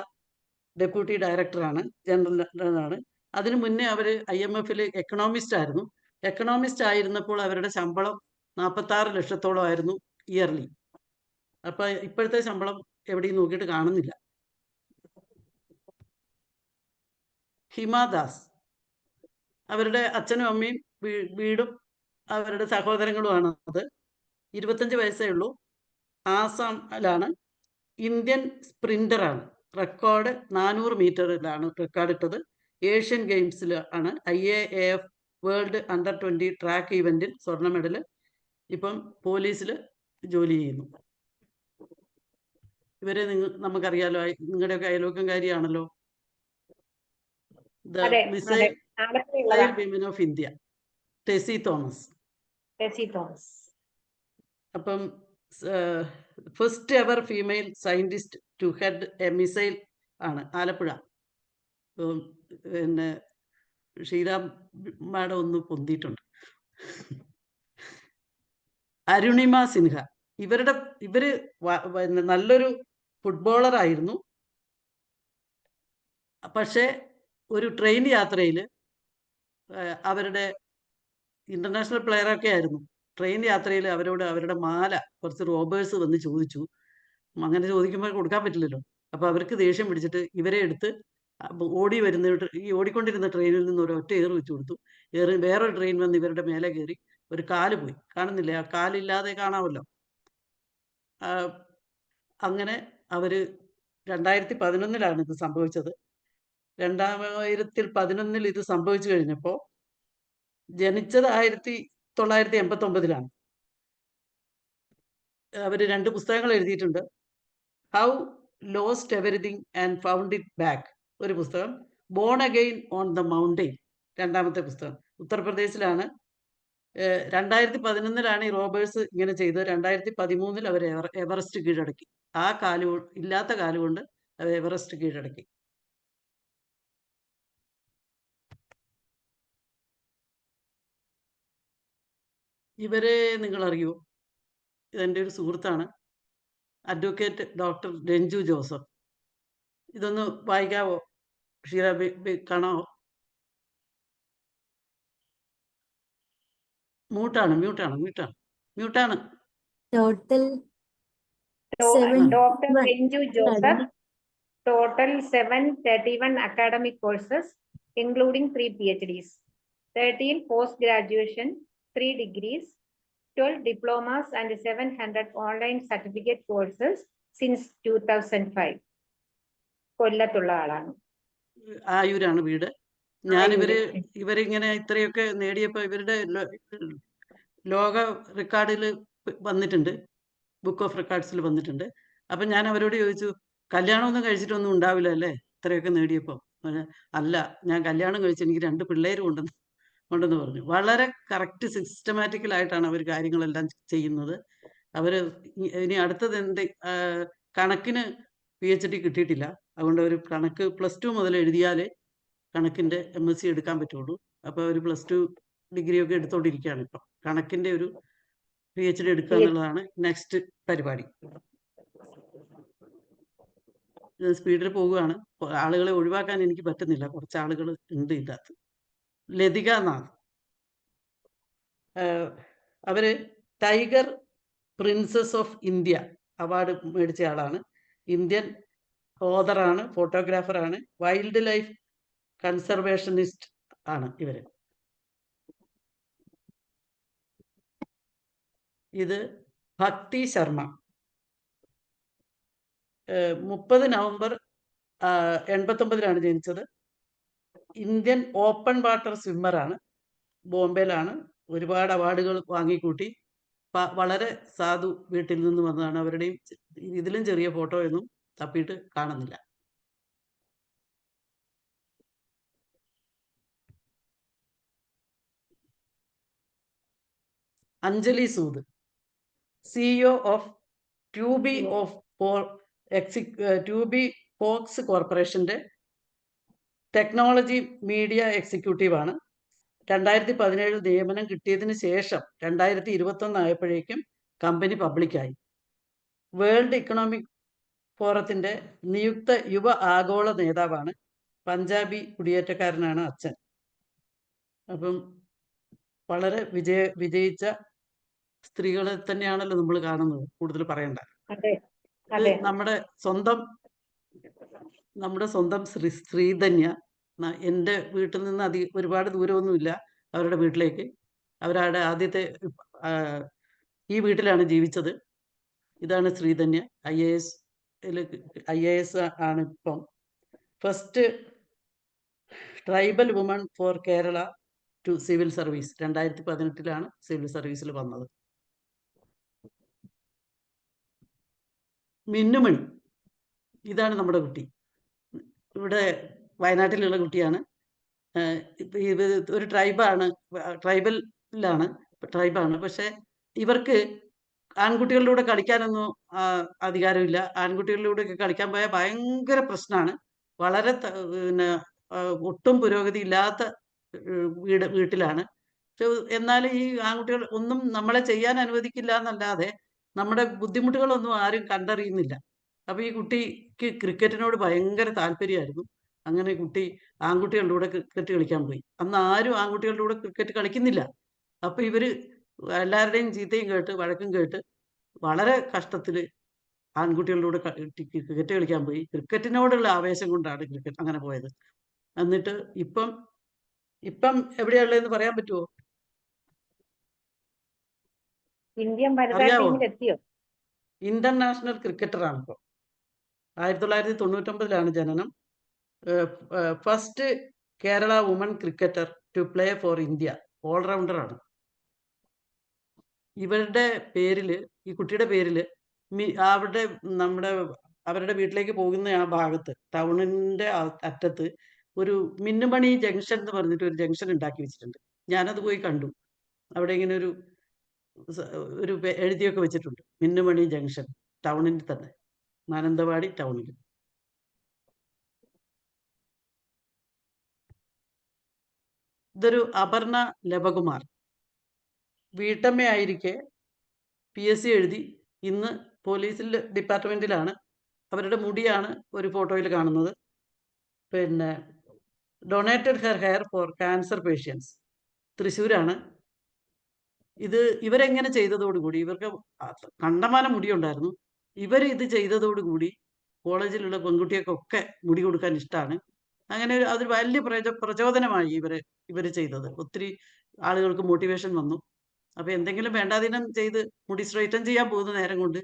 ഡെപ്യൂട്ടി ഡയറക്ടറാണ്, ജനറലാണ്. അതിനു മുന്നേ അവർ IMF-ൽ എക്കണോമിസ്റ്റ് ആയിരുന്നു. എക്കണോമിസ്റ്റ് ആയിരുന്നപ്പോൾ അവരുടെ ശമ്പളം 46 ലക്ഷത്തോളം ആയിരുന്നു ഇയർലി. അപ്പൊ ഇപ്പോഴത്തെ ശമ്പളം എവിടെയും നോക്കിയിട്ട് കാണുന്നില്ല. ഹിമാദാസ്, അവരുടെ അച്ഛനും അമ്മയും വീടും അവരുടെ സഹോദരങ്ങളുമാണ് അത്. 25 വയസ്സേ ഉള്ളൂ. ആസാമിലാണ്. ഇന്ത്യൻ സ്പ്രിന്ററാണ്. റെക്കോർഡ് 400 മീറ്ററിലാണ് റെക്കോർഡിട്ടത്. ഏഷ്യൻ ഗെയിംസിൽ ആണ്. IAAF വേൾഡ് അണ്ടർ 20 ട്രാക്ക് ഇവന്റിൽ സ്വർണ്ണ മെഡൽ. ഇപ്പം പോലീസിൽ ജോലി ചെയ്യുന്നു. ഇവരെ നമുക്കറിയാലോ, നിങ്ങളുടെയൊക്കെ അയൽവക്കംകാരിയാണല്ലോ. Missile women of India, Tessy Thomas. അപ്പം first ever female scientist to head a missile ആണ്. ആലപ്പുഴ. പിന്നെ ശ്രീരാം മാഡം ഒന്ന് പൊന്തിയിട്ടുണ്ട്. അരുണിമ സിൻഹ, ഇവര് നല്ലൊരു ഫുട്ബോളർ ആയിരുന്നു. പക്ഷേ ഒരു ട്രെയിൻ യാത്രയിൽ അവരുടെ ഇന്റർനാഷണൽ പ്ലെയറൊക്കെ ആയിരുന്നു. ട്രെയിൻ യാത്രയിൽ അവരുടെ മാല കുറച്ച് റോബേഴ്സ് വന്ന് ചോദിച്ചു. അങ്ങനെ ചോദിക്കുമ്പോൾ കൊടുക്കാൻ പറ്റില്ലല്ലോ. അപ്പൊ അവർക്ക് ദേഷ്യം പിടിച്ചിട്ട് ഇവരെ എടുത്ത് ഈ ഓടിക്കൊണ്ടിരുന്ന ട്രെയിനിൽ നിന്ന് ഒരു ഒറ്റ ഏറ് വെച്ച് കൊടുത്തു. വേറൊരു ട്രെയിൻ വന്ന് ഇവരുടെ മേലെ കയറി. ഒരു കാല് പോയി, കാണുന്നില്ലേ? ആ കാലില്ലാതെ കാണാമല്ലോ. അങ്ങനെ അവര് 2011-ലാണ് ഇത് സംഭവിച്ചത്. 2011-ൽ ഇത് സംഭവിച്ചു കഴിഞ്ഞപ്പോൾ, ജനിച്ചത് 1989-ലാണ്. അവര് 2 പുസ്തകങ്ങൾ എഴുതിയിട്ടുണ്ട്. How lost everything and found it back ഒരു പുസ്തകം. Born again on the mountain രണ്ടാമത്തെ പുസ്തകം. ഉത്തർപ്രദേശിലാണ്. 2011-ലാണ് ഈ റോബേഴ്സ് ഇങ്ങനെ ചെയ്തത്. 2013-ൽ അവർ എവറസ്റ്റ് കീഴടക്കി. ആ ഇല്ലാത്ത കാലുകൊണ്ട് അവർ എവറസ്റ്റ് കീഴടക്കി. ഇവരെ നിങ്ങൾ അറിയുമോ? ഇതെൻ്റെ ഒരു സുഹൃത്താണ്, അഡ്വക്കേറ്റ് ഡോക്ടർ രഞ്ജു ജോസഫ്. ഇതൊന്ന് വായിക്കാവോ ഷീല? കാണാവോ? മ്യൂട്ടാണ്. Total doctor Ranju Joseph. Total 731 academic courses, including 3 PhDs, 13 post-graduation, 3 degrees, 12 diplomas, and 700 online certificate courses since 2005. കൊല്ലത്തുള്ള ആളാണ്. ആയൂരാണ് വീട്. ഞാൻ ഇവരിങ്ങനെ ഇത്രയൊക്കെ നേടിയപ്പോൾ ഇവരുടെ ലോക റെക്കോർഡിൽ വന്നിട്ടുണ്ട്, ബുക്ക് ഓഫ് റെക്കോർഡ്സിൽ വന്നിട്ടുണ്ട്. അപ്പം ഞാൻ അവരോട് ചോദിച്ചു, കല്യാണമൊന്നും കഴിച്ചിട്ടൊന്നും ഉണ്ടാവില്ല അല്ലേ ഇത്രയൊക്കെ നേടിയപ്പോൾ? അല്ല, ഞാൻ കല്യാണം കഴിച്ച് എനിക്ക് 2 പിള്ളേരും ഉണ്ടെന്ന് പറഞ്ഞു. വളരെ കറക്റ്റ് സിസ്റ്റമാറ്റിക്കലായിട്ടാണ് അവർ കാര്യങ്ങളെല്ലാം ചെയ്യുന്നത്. അവർ ഇനി അടുത്തത് കണക്കിന് PhD കിട്ടിയിട്ടില്ല. അതുകൊണ്ട് അവർ കണക്ക് +2 മുതൽ എഴുതിയാലേ കണക്കിൻ്റെ MSc എടുക്കാൻ പറ്റുള്ളൂ. അപ്പോൾ അവർ +2 ഡിഗ്രിയൊക്കെ എടുത്തുകൊണ്ടിരിക്കുകയാണ് ഇപ്പം. കണക്കിൻ്റെ ഒരു PhD എടുക്കുക എന്നുള്ളതാണ് നെക്സ്റ്റ് പരിപാടി. സ്പീഡിൽ പോവുകയാണ്. ആളുകളെ ഒഴിവാക്കാൻ എനിക്ക് പറ്റുന്നില്ല. കുറച്ച് ആളുകൾ ഉണ്ട് ഇതിനകത്ത്. ലതിക നാഥ്, അവര് tiger princess of India award മേടിച്ച ആളാണ്. ഇന്ത്യൻ ഓതറാണ്, ഫോട്ടോഗ്രാഫറാണ്, വൈൽഡ് ലൈഫ് കൺസർവേഷനിസ്റ്റ് ആണ് ഇവര്. ഇത് ഭക്തി ശർമ്മ, 30 നവംബർ 89-ലാണ് ജനിച്ചത്. ഇന്ത്യൻ ഓപ്പൺ വാട്ടർ സ്വിമ്മറാണ്. ബോംബെയിലാണ്. ഒരുപാട് അവാർഡുകൾ വാങ്ങിക്കൂട്ടി. വളരെ സാധു വീട്ടിൽ നിന്ന് വന്നതാണ്. അവരുടെയും ഇതിലും ചെറിയ ഫോട്ടോ ഒന്നും തപ്പിയിട്ട് കാണുന്നില്ല. Anjali Sood, CEO of Tubi Fox കോർപ്പറേഷന്റെ ടെക്നോളജി മീഡിയ എക്സിക്യൂട്ടീവാണ്. 2017 നിയമനം കിട്ടിയതിന് ശേഷം 2021 ആയപ്പോഴേക്കും കമ്പനി പബ്ലിക്കായി. വേൾഡ് ഇക്കണോമിക് ഫോറത്തിന്റെ നിയുക്ത യുവ ആഗോള നേതാവാണ്. പഞ്ചാബി കുടിയേറ്റക്കാരനാണ് അച്ഛൻ. അപ്പം വളരെ വിജയിച്ച സ്ത്രീകളെ തന്നെയാണല്ലോ നമ്മൾ കാണുന്നത്. കൂടുതൽ പറയണ്ട. നമ്മുടെ സ്വന്തം ശ്രീധന്യ, എൻ്റെ വീട്ടിൽ നിന്ന് ഒരുപാട് ദൂരമൊന്നുമില്ല അവരുടെ വീട്ടിലേക്ക്. അവരുടെ ആദ്യത്തെ ഈ വീട്ടിലാണ് ജീവിച്ചത്. ഇതാണ് ശ്രീധന്യ. IAS ആണ് ഇപ്പം. First tribal woman for Kerala to civil service 2018-ലാണ് സിവിൽ സർവീസിൽ വന്നത്. മിന്നുമണി, ഇതാണ് നമ്മുടെ കുട്ടി. ഇവിടെ വയനാട്ടിലുള്ള കുട്ടിയാണ്. ഇത് ഒരു ട്രൈബാണ്. പക്ഷെ ഇവർക്ക് ആൺകുട്ടികളുടെ കൂടെ കളിക്കാനൊന്നും അധികാരമില്ല. ആൺകുട്ടികളുടെ കൂടെ കളിക്കാൻ പോയാൽ ഭയങ്കര പ്രശ്നമാണ്. വളരെ ഒട്ടും പുരോഗതി ഇല്ലാത്ത വീട്ടിലാണ്. എന്നാൽ ഈ ആൺകുട്ടികൾ ഒന്നും നമ്മളെ ചെയ്യാൻ അനുവദിക്കില്ല എന്നല്ലാതെ നമ്മുടെ ബുദ്ധിമുട്ടുകളൊന്നും ആരും കണ്ടറിയുന്നില്ല. അപ്പോൾ ഈ കുട്ടിക്ക് ക്രിക്കറ്റിനോട് ഭയങ്കര താല്പര്യമായിരുന്നു. അങ്ങനെ കുട്ടി ആൺകുട്ടികളുടെ കൂടെ ക്രിക്കറ്റ് കളിക്കാൻ പോയി. അന്ന് ആരും ആൺകുട്ടികളുടെ കൂടെ ക്രിക്കറ്റ് കളിക്കുന്നില്ല. അപ്പോൾ ഇവർ എല്ലാവരുടെയും ചീത്തയും കേട്ട് വഴക്കും കേട്ട് വളരെ കഷ്ടത്തിൽ ആൺകുട്ടികളുടെ കൂടെ ക്രിക്കറ്റ് കളിക്കാൻ പോയി. ക്രിക്കറ്റിനോടുള്ള ആവേശം കൊണ്ടാണ് ക്രിക്കറ്റ് അങ്ങനെ പോയത്. എന്നിട്ട് ഇപ്പം എവിടെയുള്ളതെന്ന് പറയാൻ പറ്റുമോ? ഇന്ത്യൻ വനിതാ ടീമിൽ എത്തിയോ? ഇന്റർനാഷണൽ ക്രിക്കറ്ററാണ് ഇപ്പോൾ. 1999-ലാണ് ജനനം. First Kerala woman cricketer to play for India. ഓൾറൗണ്ടറാണ്. ഇവരുടെ പേരിൽ, ഈ കുട്ടിയുടെ പേരിൽ അവരുടെ വീട്ടിലേക്ക് പോകുന്ന ആ ഭാഗത്ത്, ടൗണിന്റെ അറ്റത്ത് ഒരു മിന്നുമണി ജംഗ്ഷൻ എന്ന് പറഞ്ഞിട്ട് ഒരു ജംഗ്ഷൻ ഉണ്ടാക്കി വെച്ചിട്ടുണ്ട്. ഞാനത് പോയി കണ്ടു. അവിടെ ഇങ്ങനെ ഒരു എഴുതിയൊക്കെ വെച്ചിട്ടുണ്ട്, മിന്നുമണി ജംഗ്ഷൻ, ടൗണിൽ തന്നെ, മാനന്തവാടി ടൗണിൽ. ഇതൊരു അപർണ ലവകുമാർ, വീട്ടമ്മയായിരിക്കെ PSC എഴുതി ഇന്ന് പോലീസിൽ ഡിപ്പാർട്ട്മെന്റിലാണ്. അവരുടെ മുടിയാണ് ഒരു ഫോട്ടോയിൽ കാണുന്നത്. പിന്നെ donated her hair for cancer patients, തൃശ്ശൂരാണ്. ഇവരെങ്ങനെ ചെയ്തതോടുകൂടി, ഇവർക്ക് കണ്ടമാനം മുടിയുണ്ടായിരുന്നു. ഇത് ചെയ്തതോടുകൂടി കോളേജിലുള്ള പെൺകുട്ടികൾക്കൊക്കെ മുടി കൊടുക്കാൻ ഇഷ്ടമാണ്. അങ്ങനെ അതൊരു വലിയ പ്രചോദനമായി ഇവർ ചെയ്തത്. ഒത്തിരി ആളുകൾക്ക് മോട്ടിവേഷൻ വന്നു. അപ്പോൾ എന്തെങ്കിലും വേണ്ടാതീനം ചെയ്ത് മുടി സ്ട്രൈറ്റൻ ചെയ്യാൻ പോകുന്ന നേരം കൊണ്ട്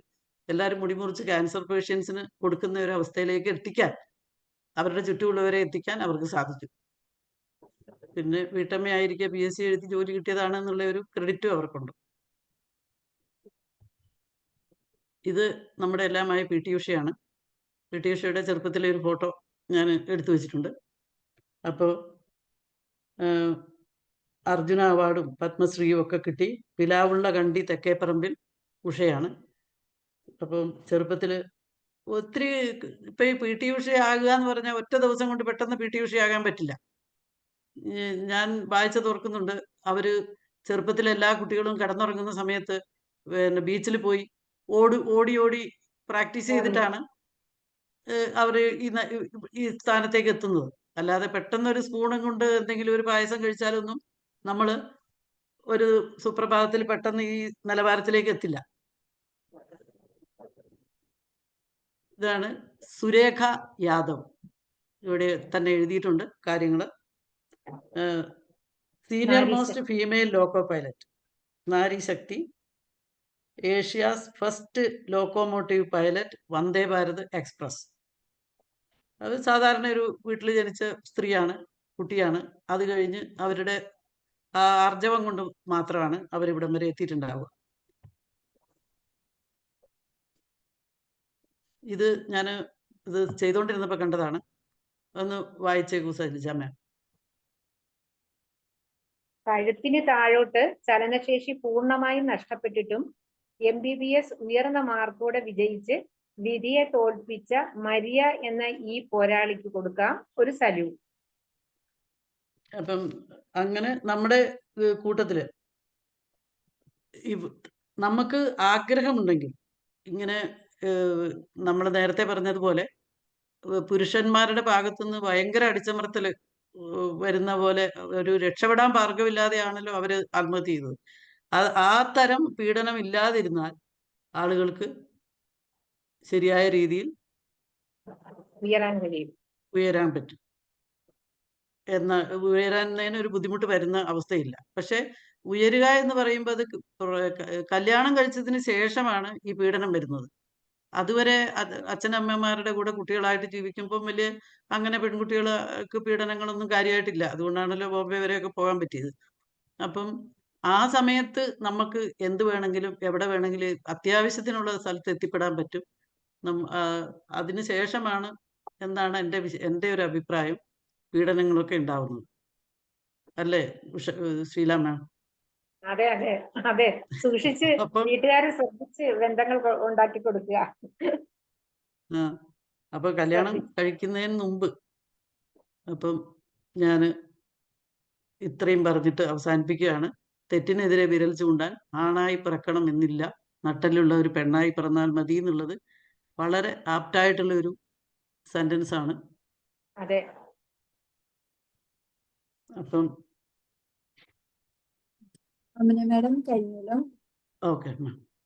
എല്ലാവരും മുടി മുറിച്ച് ക്യാൻസർ പേഷ്യൻസിന് കൊടുക്കുന്ന ഒരു അവസ്ഥയിലേക്ക് എത്തിക്കാൻ, അവരുടെ ചുറ്റുമുള്ളവരെ എത്തിക്കാൻ അവർക്ക് സാധിച്ചു. പിന്നെ വീട്ടമ്മയായിരിക്കെ PSC എഴുതി ജോലി കിട്ടിയതാണ് എന്നുള്ള ഒരു ക്രെഡിറ്റും അവർക്കുണ്ട്. ഇത് നമ്മുടെ എല്ലാമായ PT ഉഷയാണ്. PT ഉഷയുടെ ചെറുപ്പത്തിലെ ഒരു ഫോട്ടോ ഞാൻ എടുത്തു വെച്ചിട്ടുണ്ട്. അപ്പോൾ അർജുന അവാർഡും പത്മശ്രീയും ഒക്കെ കിട്ടി. പിലാവുള്ള കണ്ടി തെക്കേപ്പറമ്പിൽ ഉഷയാണ്. അപ്പം ചെറുപ്പത്തിൽ ഒത്തിരി ഇപ്പൊ ഈ പി ടി ഉഷയാകുക എന്ന് പറഞ്ഞാൽ ഒറ്റ ദിവസം കൊണ്ട് പെട്ടെന്ന് പി ടി ഉഷയാകാൻ പറ്റില്ല. ഞാൻ വായിച്ചത് ഓർക്കുന്നുണ്ട്, അവര് ചെറുപ്പത്തിൽ എല്ലാ കുട്ടികളും കിടന്നുറങ്ങുന്ന സമയത്ത് പിന്നെ ബീച്ചിൽ പോയി ഓടി ഓടി പ്രാക്ടീസ് ചെയ്തിട്ടാണ് അവര് ഈ സ്ഥാനത്തേക്ക് എത്തുന്നത്. അല്ലാതെ പെട്ടെന്ന് ഒരു സ്പൂണും കൊണ്ട് എന്തെങ്കിലും ഒരു പായസം കഴിച്ചാലൊന്നും നമ്മൾ ഒരു സുപ്രഭാതത്തിൽ പെട്ടെന്ന് ഈ നിലവാരത്തിലേക്ക് എത്തില്ല. ഇതാണ് സുരേഖ യാദവ്, ഇവിടെ തന്നെ എഴുതിയിട്ടുണ്ട് കാര്യങ്ങൾ. Senior most female loco pilot, Nari Shakti, Asia's first locomotive pilot, Vande Bharat express. അത് സാധാരണ ഒരു വീട്ടിൽ ജനിച്ച സ്ത്രീയാണ്, കുട്ടിയാണ്. അത് കഴിഞ്ഞ് അവരുടെ ആ ആർജവം കൊണ്ട് മാത്രമാണ് അവരിവിടം വരെ എത്തിയിട്ടുണ്ടാവുക. ഇത് ഞാൻ ഇത് ചെയ്തുകൊണ്ടിരുന്നപ്പോൾ കണ്ടതാണ്. ഒന്ന് വായിച്ചേക്കൂ സജിജ മാം. കഴുത്തിന് താഴോട്ട് ചലനശേഷി പൂർണ്ണമായും നഷ്ടപ്പെട്ടിട്ടും MBBS ഉയർന്ന മാർക്കോടെ വിജയിച്ച് വിധിയെ തോൽപ്പിച്ച മരിയ എന്ന ഈ പോരാളിക്ക് കൊടുക്കാം ഒരു സല്യൂട്ട്. അപ്പം അങ്ങനെ നമ്മുടെ കൂട്ടത്തില് നമുക്ക് ആഗ്രഹമുണ്ടെങ്കിൽ ഇങ്ങനെ നമ്മൾ നേരത്തെ പറഞ്ഞതുപോലെ പുരുഷന്മാരുടെ ഭാഗത്തുനിന്ന് ഭയങ്കര അടിച്ചമർത്തൽ വരുന്ന പോലെ ഒരു രക്ഷപ്പെടാൻ മാർഗമില്ലാതെയാണല്ലോ അവര് ആത്മഹത്യ ചെയ്തത്. ആ തരം പീഡനം ഇല്ലാതിരുന്നാൽ ആളുകൾക്ക് ശരിയായ രീതിയിൽ ഉയരാൻ പറ്റും. ഉയരാൻ ഒരു ബുദ്ധിമുട്ട് വരുന്ന അവസ്ഥയില്ല. പക്ഷെ ഉയരുക എന്ന് പറയുമ്പോൾ അത് കല്യാണം കഴിച്ചതിന് ശേഷമാണ് ഈ പീഡനം വരുന്നത്. അതുവരെ അച്ഛനമ്മമാരുടെ കൂടെ കുട്ടികളായിട്ട് ജീവിക്കുമ്പോൾ വലിയ അങ്ങനെ പെൺകുട്ടികൾക്ക് പീഡനങ്ങളൊന്നും കാര്യമായിട്ടില്ല. അതുകൊണ്ടാണല്ലോ ബോംബെ വരെയൊക്കെ പോകാൻ പറ്റിയത്. അപ്പം ആ സമയത്ത് നമുക്ക് എന്ത് വേണമെങ്കിലും എവിടെ വേണമെങ്കിലും അത്യാവശ്യത്തിനുള്ള സ്ഥലത്ത് എത്തിപ്പെടാൻ പറ്റും. അതിന് ശേഷമാണ് എന്നാണ് എൻ്റെ ഒരു അഭിപ്രായം, പീഡനങ്ങളൊക്കെ ഉണ്ടാവുന്നത്. അല്ലേ ശ്രീല മാം? അതെ അതെ അതെ, സൂക്ഷിച്ച് വീട്ടുകാരെ ശ്രദ്ധിച്ച് ബന്ധങ്ങൾ ഉണ്ടാക്കി കൊടുക്കുക. അപ്പൊ കല്യാണം കഴിക്കുന്നതിന് മുമ്പ് അപ്പം ഞാൻ ഇത്രയും പറഞ്ഞിട്ട് അവസാനിപ്പിക്കുകയാണ്. തെറ്റിനെതിരെ വിരൽ ചൂണ്ടാൻ ആണായി പിറക്കണം എന്നില്ല, നട്ടലുള്ള ഒരു പെണ്ണായി പിറന്നാൽ മതി എന്നുള്ളത് വളരെ ആപ്റ്റായിട്ടുള്ള ഒരു സെന്റൻസ് ആണ്. അതെ. അപ്പം മാഡം കഴിഞ്ഞല്ലോ. ഓക്കെ.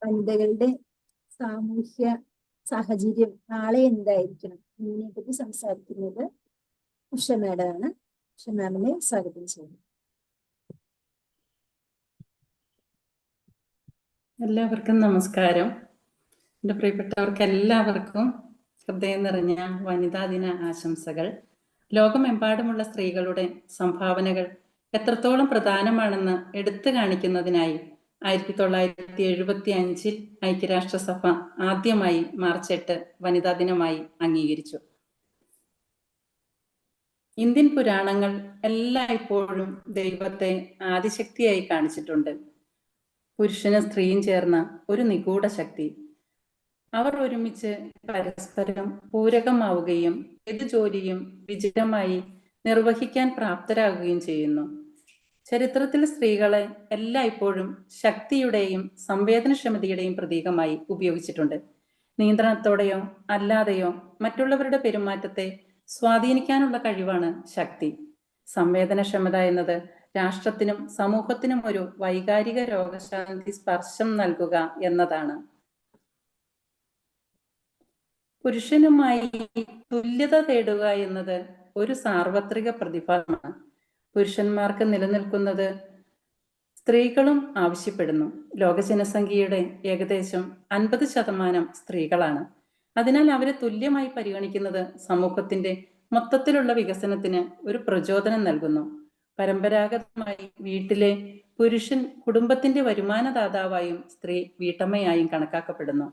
വനിതകളുടെ സാമൂഹ്യ സാഹചര്യം നാളെ എന്തായിരിക്കണം ഇതിനെ പറ്റി സംസാരിക്കുന്നത് ഉഷ മാഡമാണ്. ഉഷ മാമിനെ സ്വാഗതം ചെയ്യുന്നു. എല്ലാവർക്കും നമസ്കാരം. എൻ്റെ പ്രിയപ്പെട്ടവർക്ക് എല്ലാവർക്കും ഹൃദയം നിറഞ്ഞ വനിതാ ദിന ആശംസകൾ. ലോകമെമ്പാടുമുള്ള സ്ത്രീകളുടെ സംഭാവനകൾ എത്രത്തോളം പ്രധാനമാണെന്ന് എടുത്തു കാണിക്കുന്നതിനായി 1975 ഐക്യരാഷ്ട്രസഭ ആദ്യമായി മാർച്ച് 8 വനിതാ ദിനമായി അംഗീകരിച്ചു. ഇന്ത്യൻ പുരാണങ്ങൾ എല്ലായ്പ്പോഴും ദൈവത്തെ ആദിശക്തിയായി കാണിച്ചിട്ടുണ്ട്. പുരുഷനും സ്ത്രീയും ചേർന്ന ഒരു നിഗൂഢ ശക്തി. അവർ ഒരുമിച്ച് പരസ്പരം പൂരകമാവുകയും ഏത് ജോലിയും വിജയമായി നിർവഹിക്കാൻ പ്രാപ്തരാകുകയും ചെയ്യുന്നു. ചരിത്രത്തിൽ സ്ത്രീകളെ എല്ലായ്പ്പോഴും ശക്തിയുടെയും സംവേദനക്ഷമതയുടെയും പ്രതീകമായി ഉപയോഗിച്ചിട്ടുണ്ട്. നിയന്ത്രണത്തോടെയോ അല്ലാതെയോ മറ്റുള്ളവരുടെ പെരുമാറ്റത്തെ സ്വാധീനിക്കാനുള്ള കഴിവാണ് ശക്തി. സംവേദനക്ഷമത എന്നത് രാഷ്ട്രത്തിനും സമൂഹത്തിനും ഒരു വൈകാരിക രോഗശാന്തി സ്പർശം നൽകുക എന്നതാണ്. പുരുഷനുമായി തുല്യത തേടുക എന്നത് ഒരു സാർവത്രിക പ്രതിഫലമാണ്. പുരുഷന്മാർക്ക് നിലനിൽക്കുന്നത് സ്ത്രീകളും ആവശ്യപ്പെടുന്നു. ലോക ജനസംഖ്യയുടെ ഏകദേശം 50% സ്ത്രീകളാണ്. അതിനാൽ അവരെ തുല്യമായി പരിഗണിക്കുന്നത് സമൂഹത്തിന്റെ മൊത്തത്തിലുള്ള വികസനത്തിന് ഒരു പ്രചോദനം നൽകുന്നു. പരമ്പരാഗതമായി വീട്ടിലെ പുരുഷൻ കുടുംബത്തിന്റെ വരുമാനദാതാവായും സ്ത്രീ വീട്ടമ്മയായും കണക്കാക്കപ്പെടുന്നു.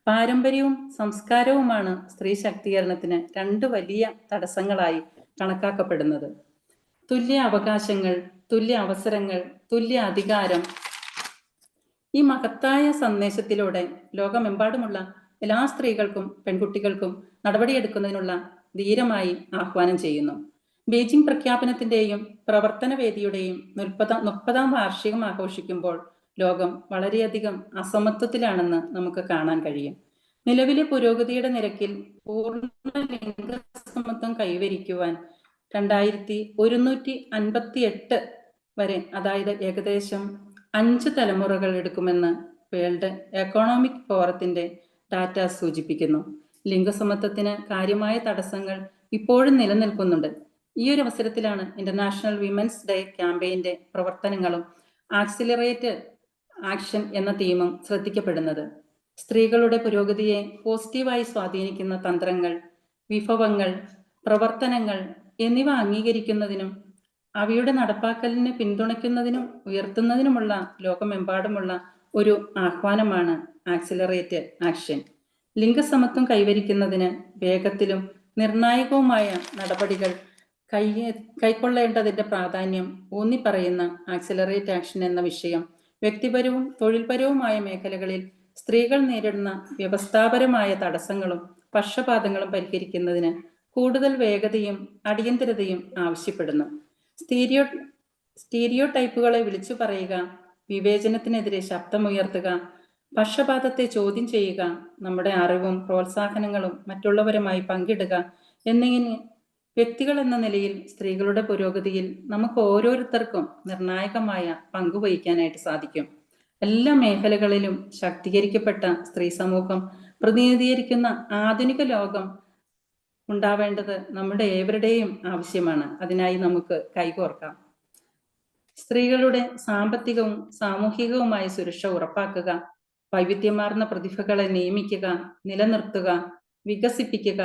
പാരമ്പര്യവും സംസ്കാരവുമാണ് സ്ത്രീ ശാക്തീകരണത്തിന് 2 വലിയ തടസ്സങ്ങളായി കണക്കാക്കപ്പെടുന്നത്. തുല്യ അവകാശങ്ങൾ, തുല്യ അവസരങ്ങൾ, തുല്യ അധികാരം. ഈ മഹത്തായ സന്ദേശത്തിലൂടെ ലോകമെമ്പാടുമുള്ള എല്ലാ സ്ത്രീകൾക്കും പെൺകുട്ടികൾക്കും നടപടിയെടുക്കുന്നതിനുള്ള ധീരമായി ആഹ്വാനം ചെയ്യുന്നു. ബീജിംഗ് പ്രഖ്യാപനത്തിന്റെയും പ്രവർത്തന വേദിയുടെയും 30-ാം വാർഷികം ആഘോഷിക്കുമ്പോൾ ലോകം വളരെയധികം അസമത്വത്തിലാണെന്ന് നമുക്ക് കാണാൻ കഴിയും. നിലവിലെ പുരോഗതിയുടെ നിരക്കിൽ പൂർണ്ണ ലിംഗസമത്വം കൈവരിക്കുവാൻ 2158 വരെ, അതായത് ഏകദേശം 5 തലമുറകൾ എടുക്കുമെന്ന് വേൾഡ് എക്കണോമിക് ഫോറത്തിന്റെ ഡാറ്റ സൂചിപ്പിക്കുന്നു. ലിംഗസമത്വത്തിന് കാര്യമായ തടസ്സങ്ങൾ ഇപ്പോഴും നിലനിൽക്കുന്നുണ്ട്. ഈ ഒരു അവസരത്തിലാണ് ഇന്റർനാഷണൽ വിമൻസ് ഡേ ക്യാമ്പയിന്റെ പ്രവർത്തനങ്ങളും ആക്സിലറേറ്റ് ആക്ഷൻ എന്ന തീമും ശ്രദ്ധിക്കപ്പെടുന്നത്. സ്ത്രീകളുടെ പുരോഗതിയെ പോസിറ്റീവായി സ്വാധീനിക്കുന്ന തന്ത്രങ്ങൾ, വിഭവങ്ങൾ, പ്രവർത്തനങ്ങൾ എന്നിവ അംഗീകരിക്കുന്നതിനും അവയുടെ നടപ്പാക്കലിനെ പിന്തുണയ്ക്കുന്നതിനും ഉയർത്തുന്നതിനുമുള്ള ലോകമെമ്പാടുമുള്ള ഒരു ആഹ്വാനമാണ് ആക്സിലറേറ്റ് ആക്ഷൻ. ലിംഗസമത്വം കൈവരിക്കുന്നതിന് വേഗത്തിലും നിർണായകവുമായ നടപടികൾ കൈക്കൊള്ളേണ്ടതിന്റെ പ്രാധാന്യം ഊന്നിപ്പറയുന്ന ആക്സിലറേറ്റ് ആക്ഷൻ എന്ന വിഷയം വ്യക്തിപരവും തൊഴിൽപരവുമായ മേഖലകളിൽ സ്ത്രീകൾ നേരിടുന്ന വ്യവസ്ഥാപരമായ തടസ്സങ്ങളും പക്ഷപാതങ്ങളും പരിഹരിക്കുന്നതിന് കൂടുതൽ വേഗതയും അടിയന്തരതയും ആവശ്യപ്പെടുന്നു. സ്റ്റീരിയോ ടൈപ്പുകളെ വിളിച്ചു പറയുക, വിവേചനത്തിനെതിരെ ശബ്ദമുയർത്തുക, പക്ഷപാതത്തെ ചോദ്യം ചെയ്യുക, നമ്മുടെ അറിവും പ്രോത്സാഹനങ്ങളും മറ്റുള്ളവരുമായി പങ്കിടുക എന്നിങ്ങനെ വ്യക്തികൾ എന്ന നിലയിൽ സ്ത്രീകളുടെ പുരോഗതിയിൽ നമുക്ക് ഓരോരുത്തർക്കും നിർണായകമായ പങ്കുവഹിക്കാനായിട്ട് സാധിക്കും. എല്ലാ മേഖലകളിലും ശാക്തീകരിക്കപ്പെട്ട സ്ത്രീ സമൂഹം പ്രതിനിധീകരിക്കുന്ന ആധുനിക ലോകം ഉണ്ടാവേണ്ടത് നമ്മുടെ ഏവരുടെയും ആവശ്യമാണ്. അതിനായി നമുക്ക് കൈകോർക്കാം. സ്ത്രീകളുടെ സാമ്പത്തികവും സാമൂഹികവുമായ സുരക്ഷ ഉറപ്പാക്കുക, വൈവിധ്യമാർന്ന പ്രതിഭകളെ നിയമിക്കുക, നിലനിർത്തുക, വികസിപ്പിക്കുക,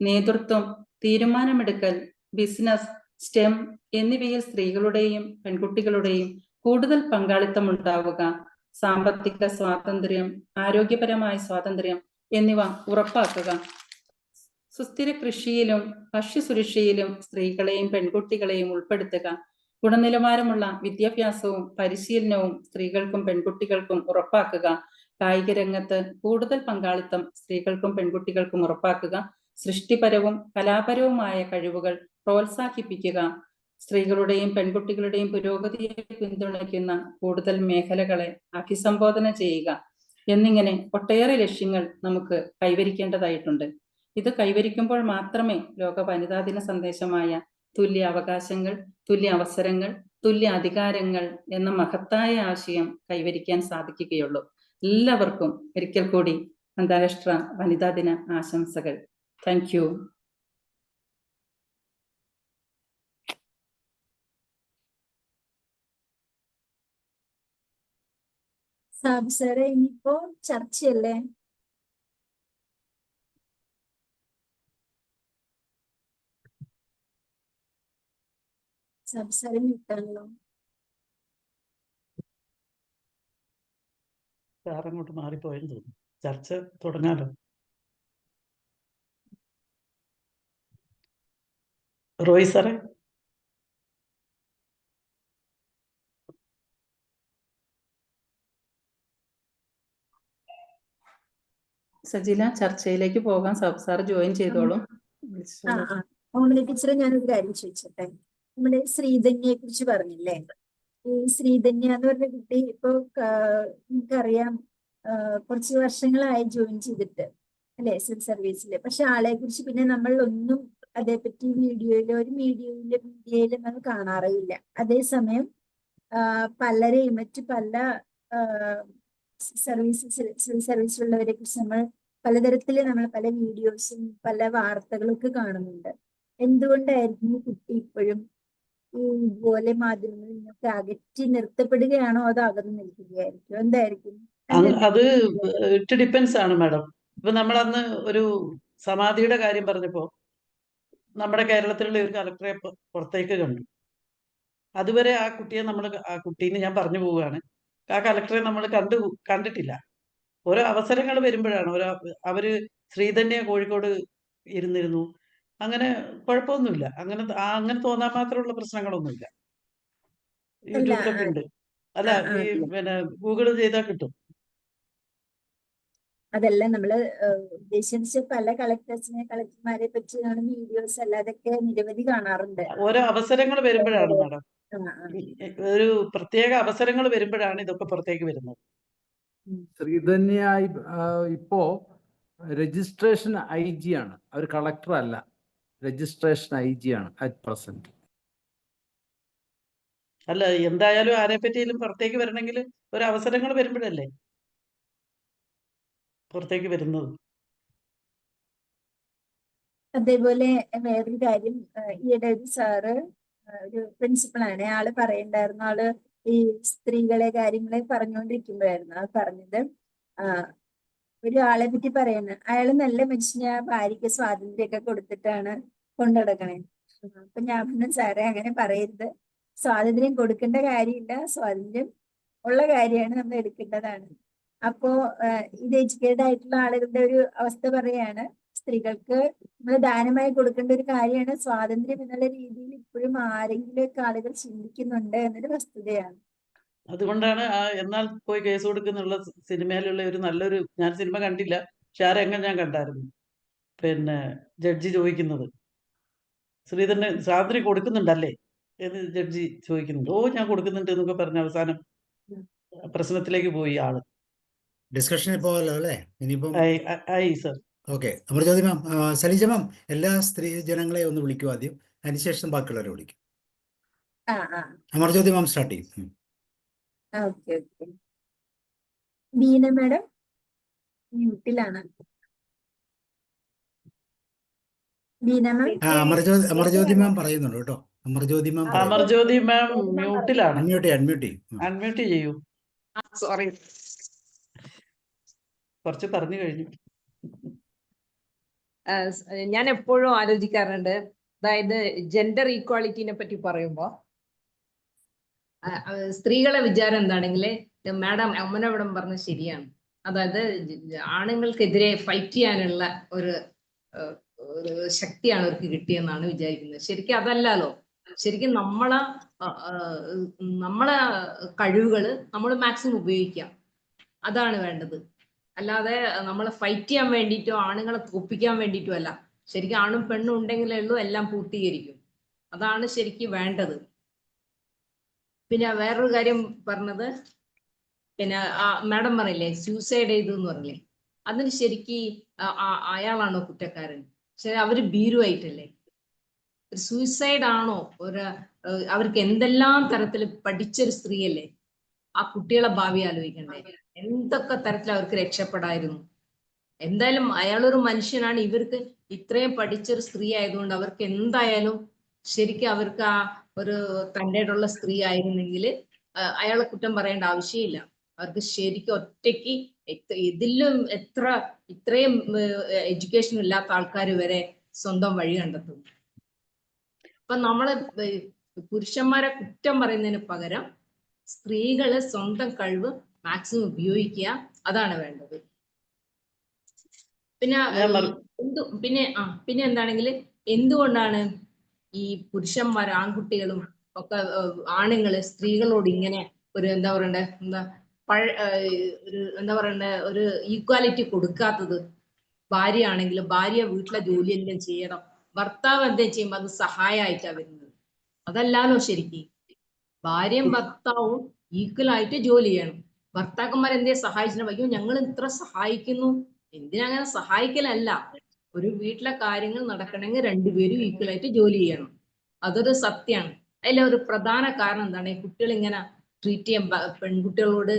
നേതൃത്വം, തീരുമാനമെടുക്കൽ, ബിസിനസ്, സ്റ്റെം എന്നിവയിൽ സ്ത്രീകളുടെയും പെൺകുട്ടികളുടെയും കൂടുതൽ പങ്കാളിത്തം ഉണ്ടാവുക, സാമ്പത്തിക സ്വാതന്ത്ര്യം, ആരോഗ്യപരമായ സ്വാതന്ത്ര്യം എന്നിവ ഉറപ്പാക്കുക, സുസ്ഥിര കൃഷിയിലും ഭക്ഷ്യസുരക്ഷയിലും സ്ത്രീകളെയും പെൺകുട്ടികളെയും ഉൾപ്പെടുത്തുക, ഗുണനിലവാരമുള്ള വിദ്യാഭ്യാസവും പരിശീലനവും സ്ത്രീകൾക്കും പെൺകുട്ടികൾക്കും ഉറപ്പാക്കുക, കായിക രംഗത്ത് കൂടുതൽ പങ്കാളിത്തം സ്ത്രീകൾക്കും പെൺകുട്ടികൾക്കും ഉറപ്പാക്കുക, സൃഷ്ടിപരവും കലാപരവുമായ കഴിവുകൾ പ്രോത്സാഹിപ്പിക്കുക, സ്ത്രീകളുടെയും പെൺകുട്ടികളുടെയും പുരോഗതിയെ പിന്തുണയ്ക്കുന്ന കൂടുതൽ മേഖലകളെ അഭിസംബോധന ചെയ്യുക എന്നിങ്ങനെ ഒട്ടേറെ ലക്ഷ്യങ്ങൾ നമുക്ക് കൈവരിക്കേണ്ടതായിട്ടുണ്ട്. ഇത് കൈവരിക്കുമ്പോൾ മാത്രമേ ലോക വനിതാ ദിന സന്ദേശമായ തുല്യ അവകാശങ്ങൾ, തുല്യ അവസരങ്ങൾ, തുല്യ അധികാരങ്ങൾ എന്ന മഹത്തായ ആശയം കൈവരിക്കാൻ സാധിക്കുകയുള്ളൂ. എല്ലാവർക്കും ഒരിക്കൽ കൂടി അന്താരാഷ്ട്ര വനിതാ ദിന ആശംസകൾ. Thank you. സാബു സാറേ, ഇനിയിപ്പോ ചർച്ചയല്ലേ? സാബു സാറെ മ്യൂട്ടാണല്ലോ. സാറങ്ങോട്ട് മാറിപ്പോയെന്ന് തോന്നുന്നു. ചർച്ച തുടങ്ങാലോ. റോയ് സാറേ. സജില, ചർച്ചയിലേക്ക് പോകാൻ സാബു സാർ ജോയിൻ ചെയ്തോളും. ഓമന ടീച്ചറെ, ഞാനൊരു കാര്യം ചോദിച്ചോട്ടെ. നമ്മുടെ ശ്രീധന്യയെ കുറിച്ച് പറഞ്ഞില്ലേ? ഈ ശ്രീധന്യ എന്ന് പറഞ്ഞ കുട്ടി ഇപ്പൊ നമുക്കറിയാം, കുറച്ച് വർഷങ്ങളായി ജോയിൻ ചെയ്തിട്ട് അല്ലെ സിവിൽ സർവീസിൽ. പക്ഷെ ആളെ കുറിച്ച് പിന്നെ നമ്മൾ ഒന്നും അതേപറ്റി മീഡിയയിലും നമ്മൾ കാണാറില്ല. അതേസമയം പലരെയും മറ്റു പല സിവിൽ സർവീസിലുള്ളവരെ കുറിച്ച് നമ്മൾ പലതരത്തില് നമ്മൾ പല വീഡിയോസും പല വാർത്തകളൊക്കെ കാണുന്നുണ്ട്. എന്തുകൊണ്ടായിരിക്കും ഈ കുട്ടി ഇപ്പോഴും ഇതുപോലെ മാധ്യമങ്ങളിൽ നിന്നൊക്കെ അകറ്റി നിർത്തപ്പെടുകയാണോ അതോ അകന്നു നിൽക്കുകയായിരിക്കും? എന്തായിരിക്കും? അത് ഇറ്റ് ഡിപ്പെൻസ് ആണ് മാഡം. ഇപ്പൊ നമ്മളന്ന് ഒരു സമാധിയുടെ കാര്യം പറഞ്ഞപ്പോ നമ്മുടെ കേരളത്തിലുള്ള ഒരു കലക്ടറെ പുറത്തേക്ക് കണ്ടു. അതുവരെ ആ കുട്ടീനെ ഞാൻ പറഞ്ഞു പോവുകയാണ്, ആ കലക്ടറെ നമ്മൾ കണ്ടിട്ടില്ല. ഓരോ അവസരങ്ങൾ വരുമ്പോഴാണ് അവര് ശ്രീധന്യ കോഴിക്കോട് ഇരുന്നിരുന്നു, അങ്ങനെ കുഴപ്പമൊന്നുമില്ല. അങ്ങനെ തോന്നാൻ മാത്രമുള്ള പ്രശ്നങ്ങളൊന്നുമില്ല. യൂട്യൂബിലൊക്കെ ഉണ്ട്. അല്ല, ഈ പിന്നെ ഗൂഗിൾ ചെയ്താൽ കിട്ടും. അതല്ല നമ്മള് ഉദ്ദേശിച്ച പല കളക്ടർമാരെ പറ്റിയാണ് വീഡിയോസ് അല്ലാതൊക്കെ നിരവധി കാണാറുണ്ട്. ഓരോ അവസരങ്ങൾ വരുമ്പോഴാണ് മാഡം, ആ, ആ. ഒരു പ്രത്യേക അവസരങ്ങൾ വരുമ്പോഴാണ് ഇതൊക്കെ പുറത്തേക്ക് വരുന്നത്. ശ്രീധന്യ ഇപ്പോ രജിസ്ട്രേഷൻ IG ആണ്, അവർ കളക്ടർ അല്ല. രജിസ്ട്രേഷൻ IG ആണ് അറ്റ് പ്രസന്റ്. അല്ല, എന്തായാലും ആരെ പറ്റിയും പുറത്തേക്ക് വരണമെങ്കിൽ ഒരു അവസരങ്ങൾ വരുമ്പോഴല്ലേ പുറത്തേക്ക് വരുന്നത്. അതേപോലെ വേറൊരു കാര്യം, ഈയിടെ ഒരു സാറ്, ഒരു പ്രിൻസിപ്പളാണ്, ആള് പറയണ്ടായിരുന്നു, ആള് ഈ സ്ത്രീകളെ കാര്യങ്ങളെ പറഞ്ഞുകൊണ്ടിരിക്കുമ്പോഴായിരുന്നു ആ പറഞ്ഞത്, ഒരാളെ പറ്റി പറയുന്നത്, അയാള് നല്ല മനുഷ്യനാ, ഭാര്യയ്ക്ക് സ്വാതന്ത്ര്യമൊക്കെ കൊടുത്തിട്ടാണ് കൊണ്ടുനടക്കണേ. അപ്പൊ ഞാൻ പറഞ്ഞു, സാറേ അങ്ങനെ പറയരുത്, സ്വാതന്ത്ര്യം കൊടുക്കേണ്ട കാര്യമില്ല, സ്വാതന്ത്ര്യം ഉള്ള കാര്യമാണ്, നമ്മൾ എടുക്കേണ്ടതാണ്. അപ്പോ ഇത് എഡ്യൂക്കേറ്റഡ് ആയിട്ടുള്ള ആളുകളുടെ ഒരു അവസ്ഥ പറയാണ്, സ്ത്രീകൾക്ക് നമ്മൾ ദാനമായി കൊടുക്കേണ്ട ഒരു കാര്യമാണ് സ്വാതന്ത്ര്യം എന്നുള്ള രീതിയിൽ ഇപ്പോഴും ആരെങ്കിലുമൊക്കെ ആളുകൾ ചിന്തിക്കുന്നുണ്ട് എന്നൊരു വസ്തുതയാണ്. അതുകൊണ്ടാണ് എന്നാൽ പോയി കേസ് കൊടുക്കുന്നുള്ള സിനിമയിലുള്ള ഒരു നല്ലൊരു, ഞാൻ സിനിമ കണ്ടില്ല, പക്ഷെ ആ രംഗം ഞാൻ കണ്ടായിരുന്നു. പിന്നെ ജഡ്ജി ചോദിക്കുന്നത്, ശ്രീധരന് സ്വാതന്ത്ര്യം കൊടുക്കുന്നുണ്ടല്ലേ എന്ന് ജഡ്ജി ചോദിക്കുന്നുണ്ട്. ഓ, ഞാൻ കൊടുക്കുന്നുണ്ട് എന്നൊക്കെ പറഞ്ഞ അവസാനം പ്രശ്നത്തിലേക്ക് പോയി ആള്. ഡിസ്കഷനിൽ പോകാമല്ലോ അല്ലേ ഇനിയിപ്പം? ആയി sir. Okay, Amarjyoti ma'am. Saleeja ma'am, എല്ലാ സ്ത്രീ ജനങ്ങളെ ഒന്ന് വിളിക്കും ആദ്യം, അതിനുശേഷം ബാക്കിയുള്ളവരെ വിളിക്കും. അമർജ്യോതി മാം സ്റ്റാർട്ട് ചെയ്യും. Okay okay. ബീന മാഡം മ്യൂട്ടിലാണ്. ബീന മാം. അമർജ്യോതി മാം പറയുന്നുണ്ട് കേട്ടോ. അമർജ്യോതി മാം അമർജ്യോതി മാം മ്യൂട്ടിലാണ്. അൺമ്യൂട്ട് അൺമ്യൂട്ട് ചെയ്യൂ. സോറി, കുറച്ച് പറഞ്ഞു കഴിഞ്ഞു. ഞാൻ എപ്പോഴും ആലോചിക്കാറുണ്ട്, അതായത് ജെൻഡർ ഈക്വാളിറ്റിനെ പറ്റി പറയുമ്പോൾ സ്ത്രീകളെ വിചാരം എന്താണെങ്കിൽ, മാഡം അമ്മനവിടം പറഞ്ഞത് ശരിയാണ്. അതായത് ആണുങ്ങൾക്കെതിരെ ഫൈറ്റ് ചെയ്യാനുള്ള ഒരു ശക്തിയാണ് അവർക്ക് കിട്ടിയെന്നാണ് വിചാരിക്കുന്നത്. ശരിക്കും അതല്ലല്ലോ. ശരിക്കും നമ്മളെ കഴിവുകള് നമ്മൾ മാക്സിമം ഉപയോഗിക്കാം, അതാണ് വേണ്ടത്. അല്ലാതെ നമ്മളെ ഫൈറ്റ് ചെയ്യാൻ വേണ്ടിയിട്ടോ ആണുങ്ങളെ തോപ്പിക്കാൻ വേണ്ടിയിട്ടോ അല്ല. ശരിക്കും ആണും പെണ്ണും ഉണ്ടെങ്കിലേ ഉള്ളൂ എല്ലാം പൂർത്തീകരിക്കും. അതാണ് ശരിക്കും വേണ്ടത്. പിന്നെ വേറൊരു കാര്യം പറഞ്ഞത്, പിന്നെ മാഡം പറയില്ലേ സൂസൈഡ് ചെയ്തു എന്ന് പറഞ്ഞില്ലേ, അതിന് ശരിക്കും അയാളാണോ കുറ്റക്കാരൻ? ശരി, അവര് ഭീരുവായിട്ടല്ലേ. ഒരു സൂയിസൈഡ് ആണോ? അവർക്ക് എന്തെല്ലാം തരത്തിൽ പഠിച്ചൊരു സ്ത്രീയല്ലേ, ആ കുട്ടികളെ ഭാവി ആലോചിക്കണ്ടേ? എന്തൊക്കെ തരത്തിൽ അവർക്ക് രക്ഷപ്പെടായിരുന്നു. എന്തായാലും അയാളൊരു മനുഷ്യനാണ്. ഇവർക്ക് ഇത്രയും പഠിച്ചൊരു സ്ത്രീ ആയതുകൊണ്ട് അവർക്ക് എന്തായാലും ശരിക്കും അവർക്ക് ആ ഒരു തൻ്റെയുള്ള സ്ത്രീ ആയിരുന്നെങ്കിൽ അയാളെ കുറ്റം പറയേണ്ട ആവശ്യമില്ല. അവർക്ക് ശരിക്കും ഒറ്റയ്ക്ക് ഇതിലും ഇത്രയും എഡ്യൂക്കേഷൻ ഇല്ലാത്ത ആൾക്കാർ വരെ സ്വന്തം വഴി കണ്ടെത്തും. അപ്പൊ നമ്മള് പുരുഷന്മാരെ കുറ്റം പറയുന്നതിന് പകരം സ്ത്രീകള് സ്വന്തം കഴിവ് മാക്സിമം ഉപയോഗിക്കുക, അതാണ് വേണ്ടത്. പിന്നെ എന്താണെങ്കിൽ, എന്തുകൊണ്ടാണ് ഈ പുരുഷന്മാർ ആൺകുട്ടികളും ഒക്കെ ആണുങ്ങള് സ്ത്രീകളോട് ഇങ്ങനെ ഒരു എന്താ പറയണ്ടേ ഒരു ഈക്വാലിറ്റി കൊടുക്കാത്തത്? ഭാര്യ ആണെങ്കിലും ഭാര്യ വീട്ടിലെ ജോലിയെല്ലാം ചെയ്യണം, ഭർത്താവ് എന്താ ചെയ്യുമ്പോൾ അത് സഹായമായിട്ടാ വരുന്നത്. അതല്ലാലോ ശരിക്കും. ഭാര്യയും ഭർത്താവും ഈക്വൽ ആയിട്ട് ജോലി ചെയ്യണം. ഭർത്താക്കന്മാർ എന്തേ സഹായിച്ചിട്ട് അയ്യോ ഞങ്ങൾ ഇത്ര സഹായിക്കുന്നു, എന്തിനങ്ങനെ സഹായിക്കലല്ല. ഒരു വീട്ടിലെ കാര്യങ്ങൾ നടക്കണമെങ്കിൽ രണ്ടുപേരും ഈക്വൽ ആയിട്ട് ജോലി ചെയ്യണം, അതൊരു സത്യമാണ്. അതിലെ ഒരു പ്രധാന കാരണം എന്താണ്, കുട്ടികൾ ഇങ്ങനെ ട്രീറ്റ് ചെയ്യാൻ, പെൺകുട്ടികളോട്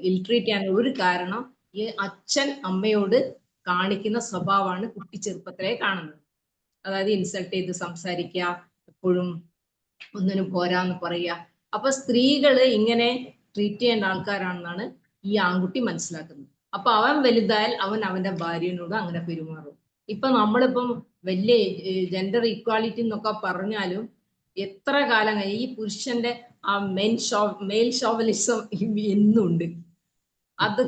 ഇൽ ട്രീറ്റ് ചെയ്യാൻ ഒരു കാരണം ഈ അച്ഛൻ അമ്മയോട് കാണിക്കുന്ന സ്വഭാവമാണ് കുട്ടി ചെറുപ്പത്തിലേ കാണുന്നത്. അതായത് ഇൻസൾട്ട് ചെയ്ത് സംസാരിക്കുക, എപ്പോഴും ഒന്നിനും പോരാന്ന് പറയുക. അപ്പൊ സ്ത്രീകള് ഇങ്ങനെ ട്രീറ്റ് ചെയ്യേണ്ട ആൾക്കാരാണെന്നാണ് ഈ ആൺകുട്ടി മനസ്സിലാക്കുന്നത്. അപ്പൊ അവൻ വലുതായാൽ അവൻ അവന്റെ ഭാര്യനോട് അങ്ങനെ പെരുമാറും. ഇപ്പൊ നമ്മളിപ്പം വലിയ ജെൻഡർ ഈക്വാലിറ്റി എന്നൊക്കെ പറഞ്ഞാലും എത്ര കാലം കഴിഞ്ഞ ഈ പുരുഷന്റെ ആ മെയിൽ ഷോവലിസം എന്നുണ്ട്. അത്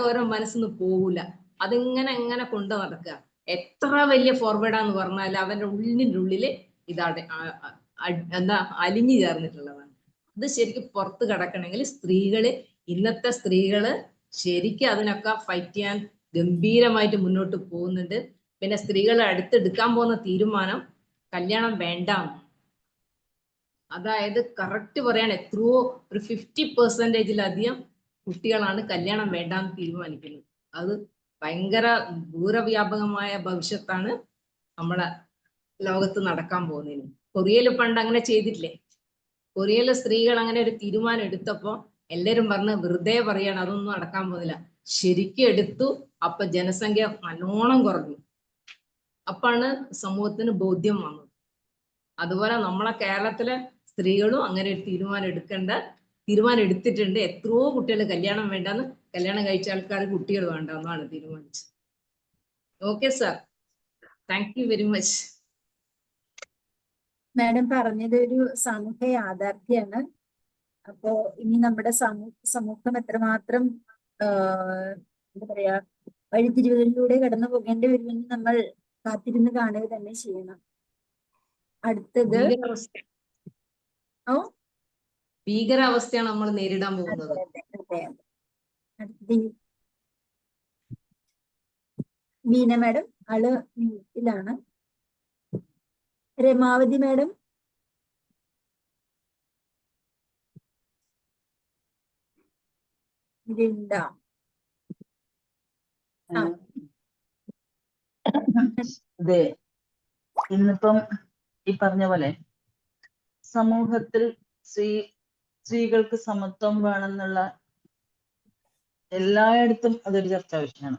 ഓരോ മനസ്സിന്ന് പോകൂല. അതിങ്ങനെ കൊണ്ടു നടക്കുക. എത്ര വലിയ ഫോർവേഡാന്ന് പറഞ്ഞാൽ അവന്റെ ഉള്ളിൻ്റെ ഉള്ളില് ഇതാണ് എന്താ അലിഞ്ഞു ചേർന്നിട്ടുള്ളതാണ്. അത് ശരിക്കും പുറത്ത് കിടക്കണമെങ്കിൽ ഇന്നത്തെ സ്ത്രീകള് ശരിക്കും അതിനൊക്കെ ഫൈറ്റ് ചെയ്യാൻ ഗംഭീരമായിട്ട് മുന്നോട്ട് പോകുന്നുണ്ട്. പിന്നെ സ്ത്രീകൾ അടുത്തെടുക്കാൻ പോകുന്ന തീരുമാനം കല്യാണം വേണ്ട. അതായത് കറക്റ്റ് പറയാൻ എത്രയോ ഒരു 50%-ലധികം കുട്ടികളാണ് കല്യാണം വേണ്ടാന്ന് തീരുമാനിക്കുന്നത്. അത് ഭയങ്കര ദൂരവ്യാപകമായ ഭവിഷ്യത്താണ് നമ്മളെ ലോകത്ത് നടക്കാൻ പോകുന്നതിന്. കൊറിയയിൽ പണ്ട് അങ്ങനെ ചെയ്തിട്ടില്ലേ? കൊറിയയിലെ സ്ത്രീകൾ അങ്ങനെ ഒരു തീരുമാനം എടുത്തപ്പോ എല്ലാരും പറഞ്ഞ് വെറുതെ പറയാണ്, അതൊന്നും നടക്കാൻ പോകുന്നില്ല. ശരിക്കും എടുത്തു. അപ്പൊ ജനസംഖ്യ നല്ലോണം കുറഞ്ഞു. അപ്പാണ് സമൂഹത്തിന് ബോധ്യം വന്നത്. അതുപോലെ നമ്മളെ കേരളത്തിലെ സ്ത്രീകളും അങ്ങനെ ഒരു തീരുമാനം എടുത്തിട്ടുണ്ട്. എത്രയോ കുട്ടികൾ കല്യാണം വേണ്ടെന്ന്, കല്യാണം കഴിച്ച ആൾക്കാർ കുട്ടികൾ വേണ്ടെന്നാണ് തീരുമാനിച്ചത്. Okay sir, thank you very much. Madam പറഞ്ഞത് ഒരു സാമൂഹ്യ യാഥാർത്ഥ്യമാണ്. അപ്പോ ഇനി നമ്മുടെ സമൂഹം എത്രമാത്രം എന്താ പറയാ വഴിത്തിരിവുകളിലൂടെ കടന്നു പോകേണ്ടി വരുമെന്ന് നമ്മൾ കാത്തിരുന്ന് കാണുക തന്നെ ചെയ്യണം. അടുത്തത് ഭീകരാവസ്ഥയാണ് നമ്മൾ നേരിടാൻ അതെ പോകുന്നത്. അതെ അതെ അതെ. അടുത്തത് ബീന മാഡം, ആള് മ്യൂട്ടിലാണ്. Ramavathi madam, Linda. അതെ, ഇന്നിപ്പം ഈ പറഞ്ഞ പോലെ സമൂഹത്തിൽ സ്ത്രീകൾക്ക് സമത്വം വേണമെന്നുള്ള എല്ലായിടത്തും അതൊരു ചർച്ചാ വിഷയമാണ്.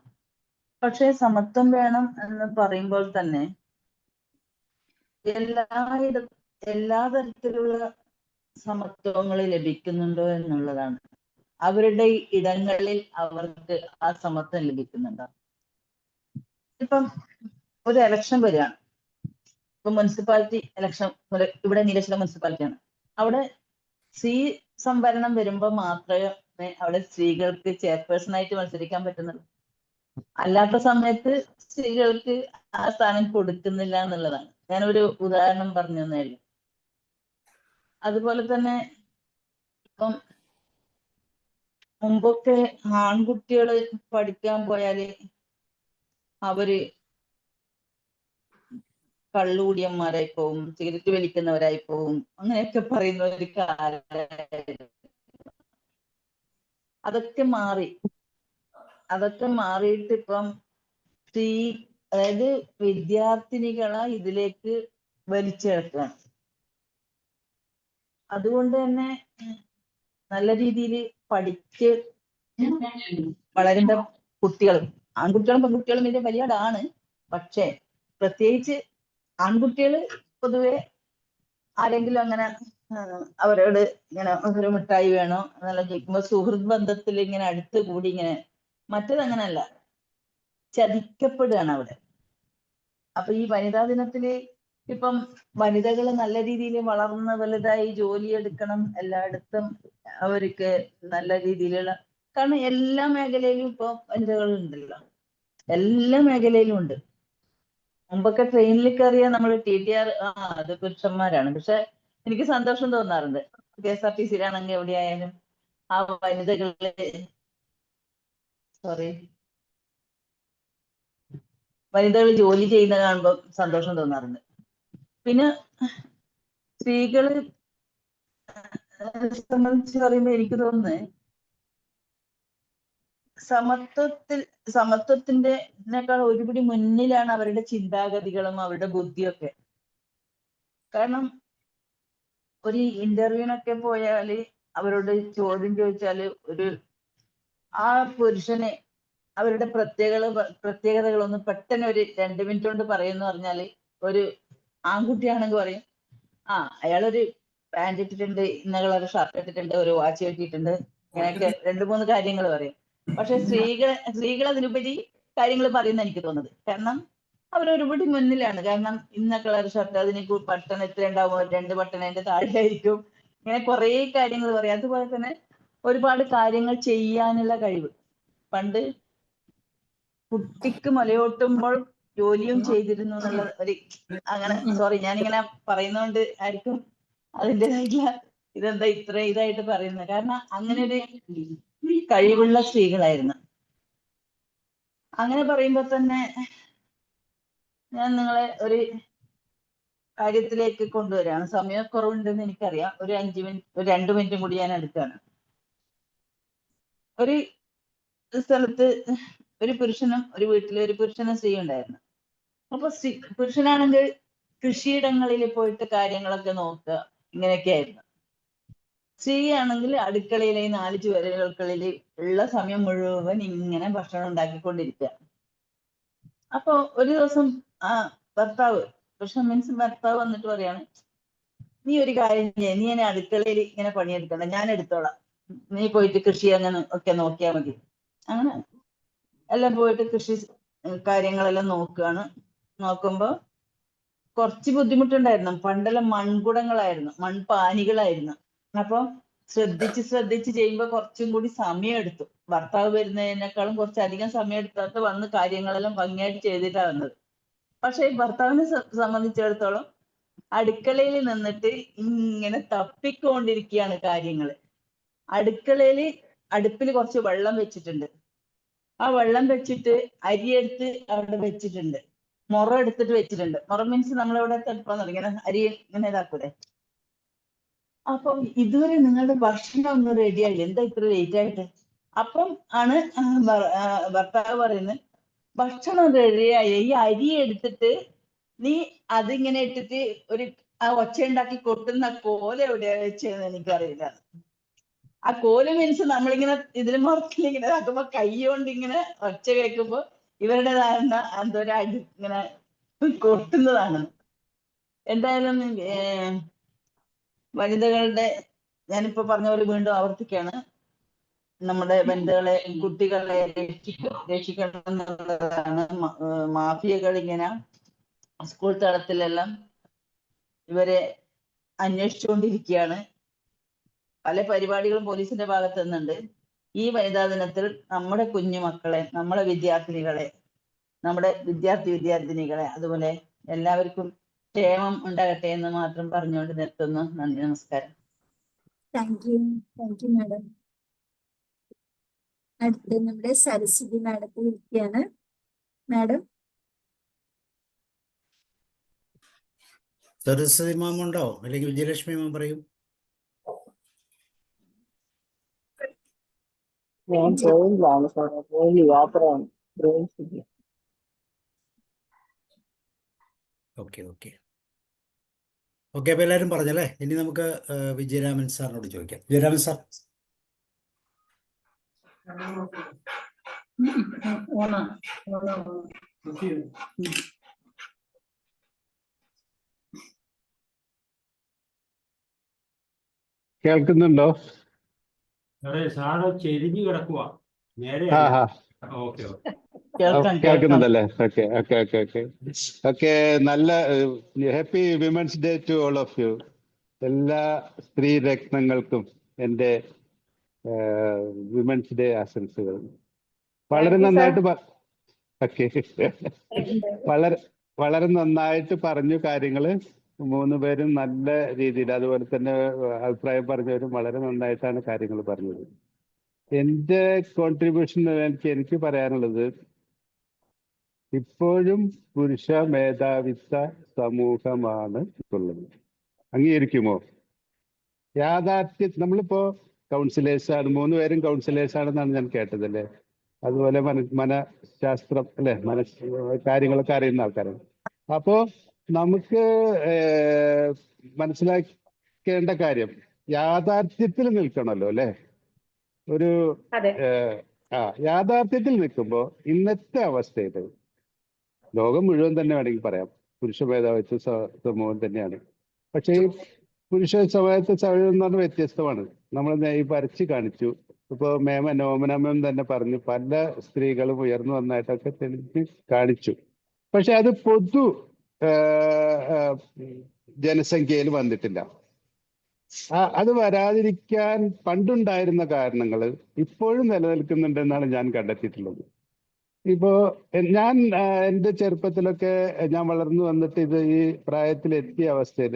പക്ഷെ സമത്വം വേണം എന്ന് പറയുമ്പോൾ തന്നെ എല്ലാ തരത്തിലുള്ള സമത്വങ്ങൾ ലഭിക്കുന്നുണ്ടോ എന്നുള്ളതാണ്. അവരുടെ ഇടങ്ങളിൽ അവർക്ക് ആ സമത്വം ലഭിക്കുന്നുണ്ടോ? ഇപ്പം ഒരു എലക്ഷൻ വരികയാണ്. ഇപ്പൊ മുനിസിപ്പാലിറ്റി എലക്ഷൻ, ഇവിടെ നീലേശ്വരം മുനിസിപ്പാലിറ്റിയാണ്. അവിടെ സ്ത്രീ സംവരണം വരുമ്പോൾ മാത്രമേ അവിടെ സ്ത്രീകൾക്ക് ചെയർപേഴ്സൺ ആയിട്ട് മത്സരിക്കാൻ പറ്റുന്നുള്ളൂ. അല്ലാത്ത സമയത്ത് സ്ത്രീകൾക്ക് ആ സ്ഥാനം കൊടുക്കുന്നില്ല എന്നുള്ളതാണ്. ഞാനൊരു ഉദാഹരണം പറഞ്ഞു തന്നായിരുന്നു. അതുപോലെ തന്നെ ഇപ്പം മുമ്പൊക്കെ ആൺകുട്ടികള് പഠിക്കാൻ പോയാല് അവര് കള്ളുകൂടിയന്മാരായി പോവും, സിഗരറ്റ് വലിക്കുന്നവരായി പോവും, അങ്ങനെയൊക്കെ പറയുന്ന ഒരു കാലം. അതൊക്കെ മാറിയിട്ട് ഇപ്പം അതായത് വിദ്യാർത്ഥിനികളെ ഇതിലേക്ക് വലിച്ചിഴക്കുകയാണ്. അതുകൊണ്ട് തന്നെ നല്ല രീതിയിൽ പഠിച്ച് വളരുന്ന കുട്ടികളും, ആൺകുട്ടികളും പെൺകുട്ടികളും ഇതിന്റെ വലിയടാണ്. പക്ഷെ പ്രത്യേകിച്ച് ആൺകുട്ടികൾ പൊതുവെ ആരെങ്കിലും അങ്ങനെ അവരോട് ഇങ്ങനെ ഒരു മിഠായി വേണോ എന്നെല്ലാം ചോദിക്കുമ്പോൾ സുഹൃത്ത് ബന്ധത്തിൽ ഇങ്ങനെ അടുത്ത് കൂടി ഇങ്ങനെ, മറ്റേതങ്ങനല്ല, ചതിക്കപ്പെടുകയാണ് അവിടെ. അപ്പൊ ഈ വനിതാ ദിനത്തില് ഇപ്പം വനിതകൾ നല്ല രീതിയിൽ വളർന്ന് വലുതായി ജോലിയെടുക്കണം. എല്ലായിടത്തും അവർക്ക് നല്ല രീതിയിലുള്ള, കാരണം എല്ലാ മേഖലയിലും ഇപ്പൊ വനിതകൾ ഉണ്ടല്ലോ, എല്ലാ മേഖലയിലും ഉണ്ട്. മുമ്പൊക്കെ ട്രെയിനിൽ കയറിയാൽ നമ്മൾ TTR അത് പുരുഷന്മാരാണ്. പക്ഷെ എനിക്ക് സന്തോഷം തോന്നാറുണ്ട്, KSRTC-യിലാണെങ്കിൽ എവിടെയായാലും ആ വനിതകൾ ജോലി ചെയ്യുന്ന കാണുമ്പോൾ സന്തോഷം തോന്നാറുണ്ട്. പിന്നെ സ്ത്രീകള് സംബന്ധിച്ച് പറയുമ്പോൾ എനിക്ക് തോന്നുന്നത് സമത്വത്തിൻ്റെക്കാൾ ഒരുപടി മുന്നിലാണ് അവരുടെ ചിന്താഗതികളും അവരുടെ ബുദ്ധിയൊക്കെ. കാരണം ഒരു ഇന്റർവ്യൂവിനൊക്കെ പോയാല് അവരോട് ചോദ്യം ചോദിച്ചാല് ആ പുരുഷനെ അവരുടെ പ്രത്യേകതകളൊന്നും പെട്ടെന്ന് ഒരു 2 മിനിറ്റ് കൊണ്ട് പറയുമെന്ന് പറഞ്ഞാല്, ഒരു ആൺകുട്ടിയാണെങ്കിൽ പറയും, അയാളൊരു പാൻറ് ഇട്ടിട്ടുണ്ട്, ഇന്ന കളർ ഷർട്ട് ഇട്ടിട്ടുണ്ട്, ഒരു വാച്ച് കെട്ടിയിട്ടുണ്ട്, ഇങ്ങനെയൊക്കെ 2-3 കാര്യങ്ങൾ പറയും. പക്ഷെ സ്ത്രീകൾ അതിനുപരി കാര്യങ്ങൾ പറയുന്ന എനിക്ക് തോന്നുന്നത്. കാരണം അവരൊരുപടി മുന്നിലാണ്. കാരണം ഇന്ന കളർ ഷർട്ട്, അതിന് ബട്ടൺ എത്ര ഉണ്ടാവും, 2 ബട്ടൺ അതിന്റെ താഴെയായിരിക്കും, ഇങ്ങനെ കുറെ കാര്യങ്ങൾ പറയും. അതുപോലെ തന്നെ ഒരുപാട് കാര്യങ്ങൾ ചെയ്യാനുള്ള കഴിവ്. പണ്ട് കുട്ടിക്ക് മുലയൂട്ടുമ്പോൾ ജോലിയും ചെയ്തിരുന്നു എന്നുള്ള ഒരു അങ്ങനെ, സോറി ഞാനിങ്ങനെ പറയുന്നോണ്ട് ആയിരിക്കും അതിൻ്റെതായിട്ടുള്ള ഇതെന്താ ഇത്ര ഇതായിട്ട് പറയുന്നത്? കാരണം അങ്ങനെ ഒരു കഴിവുള്ള സ്ത്രീകളായിരുന്നു. അങ്ങനെ പറയുമ്പോ തന്നെ ഞാൻ നിങ്ങളെ ഒരു കാര്യത്തിലേക്ക് കൊണ്ടുവരാണ്. സമയക്കുറവുണ്ടെന്ന് എനിക്കറിയാം. ഒരു 5 മിനിറ്റ്, ഒരു 2 മിനിറ്റും കൂടി ഞാൻ എടുക്കുകയാണ്. ഒരു സ്ഥലത്ത് ഒരു പുരുഷനും ഒരു വീട്ടിലെ ഒരു പുരുഷനും സ്ത്രീ ഉണ്ടായിരുന്നു. അപ്പൊ പുരുഷനാണെങ്കിൽ കൃഷിയിടങ്ങളിൽ പോയിട്ട് കാര്യങ്ങളൊക്കെ നോക്കുക, ഇങ്ങനെയൊക്കെ ആയിരുന്നു. സ്ത്രീ ആണെങ്കിൽ അടുക്കളയിലെ 4 ചുവരുകൾക്കുള്ളിൽ ഉള്ള സമയം മുഴുവൻ ഇങ്ങനെ ഭക്ഷണം ഉണ്ടാക്കിക്കൊണ്ടിരിക്കുക. അപ്പൊ ഒരു ദിവസം ആ ഭർത്താവ്, പുരുഷൻ മീൻസ് ഭർത്താവ് വന്നിട്ട് പറയാണ്, നീ ഒരു കാര്യം ചെയ്യ, നീ എന്നെ അടുക്കളയിൽ ഇങ്ങനെ പണിയെടുക്കണ്ട, ഞാൻ എടുത്തോളാം, നീ പോയിട്ട് കൃഷി അങ്ങനെ ഒക്കെ നോക്കിയാൽ മതി. അങ്ങനെ എല്ലാം പോയിട്ട് കൃഷി കാര്യങ്ങളെല്ലാം നോക്കുകയാണ്. നോക്കുമ്പോ കുറച്ച് ബുദ്ധിമുട്ടുണ്ടായിരുന്നു. പണ്ടെല്ലാം മൺകുടങ്ങളായിരുന്നു, മൺപാനികളായിരുന്നു. അപ്പൊ ശ്രദ്ധിച്ച് ചെയ്യുമ്പോ കുറച്ചും കൂടി സമയം എടുത്തു. ഭർത്താവ് വരുന്നതിനേക്കാളും കുറച്ചധികം സമയം എടുത്തിട്ട് വന്ന് കാര്യങ്ങളെല്ലാം ഭംഗിയായിട്ട് ചെയ്തിട്ടാണ് വന്നത്. പക്ഷെ ഭർത്താവിനെ സംബന്ധിച്ചിടത്തോളം അടുക്കളയിൽ നിന്നിട്ട് ഇങ്ങനെ തപ്പിക്കൊണ്ടിരിക്കുകയാണ് കാര്യങ്ങള്. അടുപ്പിൽ കുറച്ച് വെള്ളം വെച്ചിട്ടുണ്ട്. ആ വെള്ളം വെച്ചിട്ട് അരിയെടുത്ത് അവിടെ വെച്ചിട്ടുണ്ട്. മുറം എടുത്തിട്ട് വെച്ചിട്ടുണ്ട്. മുറം മീൻസ് നമ്മളിവിടെ തെളിപ്പം ഇങ്ങനെ അരി ഇങ്ങനെ ഇതാക്കൂടെ. അപ്പൊ ഇതുവരെ നിങ്ങളുടെ ഭക്ഷണം ഒന്നും റെഡി ആയില്ല, എന്താ ഇത്ര ലേറ്റ് ആയിട്ട്? അപ്പം ആണ് ഭർത്താവ് പറയുന്നത്, ഭക്ഷണം റെഡിയായി, ഈ അരി എടുത്തിട്ട് നീ അതിങ്ങനെ ഇട്ടിട്ട് ഒരു ആ ഒച്ച ഉണ്ടാക്കി കൊട്ടുന്ന കോല എവിടെയാ വെച്ചതെന്ന് എനിക്കറിയില്ല. ആ കോല് മീൻസ് നമ്മളിങ്ങനെ ഇതിന് മുറത്തിൽ ഇങ്ങനെ ആക്കുമ്പോ കൈ കൊണ്ട് ഇങ്ങനെ ഒച്ച കേൾക്കുമ്പോ ഇവരുടെ ധാരണ എന്തോ ഒരു അടി ഇങ്ങനെ കൊട്ടുന്നതാണ്. എന്തായാലും വനിതകളുടെ, ഞാനിപ്പോ പറഞ്ഞ പോലെ വീണ്ടും ആവർത്തിക്കാണ്, നമ്മുടെ വനിതകളെ, കുട്ടികളെ രക്ഷിക്കണം എന്നുള്ളതാണ്. മാഫിയകൾ ഇങ്ങനെ സ്കൂൾ തലത്തിലെല്ലാം ഇവരെ അന്വേഷിച്ചുകൊണ്ടിരിക്കുകയാണ്. പല പരിപാടികളും പോലീസിന്റെ ഭാഗത്ത് നിന്നുണ്ട്. ഈ വനിതാ ദിനത്തിൽ നമ്മുടെ കുഞ്ഞു മക്കളെ, നമ്മുടെ വിദ്യാർത്ഥിനികളെ, നമ്മുടെ വിദ്യാർത്ഥിനികളെ, അതുപോലെ എല്ലാവർക്കും ക്ഷേമം ഉണ്ടാകട്ടെ എന്ന് മാത്രം പറഞ്ഞുകൊണ്ട് നിർത്തുന്നു. നന്ദി, നമസ്കാരം. Thank you madam. അടുത്ത് നമ്മുടെ സരസ്വതി മാഡത്തെ വിളിക്കുകയാണ്. മാഡം. സരസ്വതി മാം ഉണ്ടോ? അല്ലെങ്കിൽ വിജയലക്ഷ്മി മാം പറയും. ഞാൻ ട്രെയിനിലാണ് സാറേ, ട്രെയിനിൽ യാത്രയാണ്. ഓക്കെ അപ്പൊ എല്ലാവരും പറഞ്ഞല്ലേ. ഇനി നമുക്ക് വിജയരാമൻ സാറിനോട് ചോദിക്കാം. വിജയരാമൻ സാർ. കേൾക്കുന്നുണ്ടോ? ചെരിഞ്ഞു കിടക്കുക നേരെ. കേൾക്കുന്നുണ്ടല്ലേ? ഓക്കെ. നല്ല happy women's day to all of you. എല്ലാ സ്ത്രീ രത്നങ്ങൾക്കും എൻ്റെ വിമൻസ് ഡേ ആശംസകൾ. വളരെ നന്നായിട്ട് വളരെ നന്നായിട്ട് പറഞ്ഞു കാര്യങ്ങള്. 3 പേരും നല്ല രീതിയിൽ, അതുപോലെ തന്നെ അഭിപ്രായം പറഞ്ഞവരും വളരെ നന്നായിട്ടാണ് കാര്യങ്ങൾ പറഞ്ഞത്. എൻ്റെ കോൺട്രിബ്യൂഷൻ എനിക്ക് പറയാനുള്ളത്, ഇപ്പോഴും പുരുഷ മേധാവിത്വ സമൂഹമാണ് ഉള്ളത്. അംഗീകരിക്കുമോ? നമ്മളിപ്പോ കൗൺസിലേഴ്സാണ്, 3 പേരും കൗൺസിലേഴ്സാണെന്നാണ് ഞാൻ കേട്ടതല്ലേ. അതുപോലെ മനഃശാസ്ത്രം അല്ലെ, കാര്യങ്ങളൊക്കെ അറിയുന്ന ആൾക്കാരാണ്. അപ്പോ നമുക്ക് മനസ്സിലാക്കേണ്ട കാര്യം യാഥാർത്ഥ്യത്തിൽ നിൽക്കണമല്ലോ അല്ലെ. ഒരു യാഥാർത്ഥ്യത്തിൽ നിൽക്കുമ്പോ ഇന്നത്തെ അവസ്ഥയിൽ ലോകം മുഴുവൻ തന്നെ വേണമെങ്കിൽ പറയാം പുരുഷ മേധാവിത്വ സമൂഹം തന്നെയാണ്. പക്ഷേ ഈ പുരുഷ സമൂഹത്തെ സമൂഹം എന്ന് പറഞ്ഞാൽ വ്യത്യസ്തമാണ്. നമ്മൾ ഈ വരച്ച് കാണിച്ചു. ഇപ്പൊ നോമനമ്മ തന്നെ പറഞ്ഞു, പല സ്ത്രീകളും ഉയർന്നു വന്നായിട്ടൊക്കെ തെളിച്ച് കാണിച്ചു. പക്ഷെ അത് പൊതു ജനസംഖ്യയിൽ വന്നിട്ടില്ല. അത് വരാതിരിക്കാൻ പണ്ടുണ്ടായിരുന്ന കാരണങ്ങൾ ഇപ്പോഴും നിലനിൽക്കുന്നുണ്ടെന്നാണ് ഞാൻ കണ്ടെത്തിയിട്ടുള്ളത്. ഇപ്പോ ഞാൻ എൻ്റെ ചെറുപ്പത്തിലൊക്കെ ഞാൻ വളർന്നു വന്നിട്ട് ഈ പ്രായത്തിലെത്തിയ അവസ്ഥയിൽ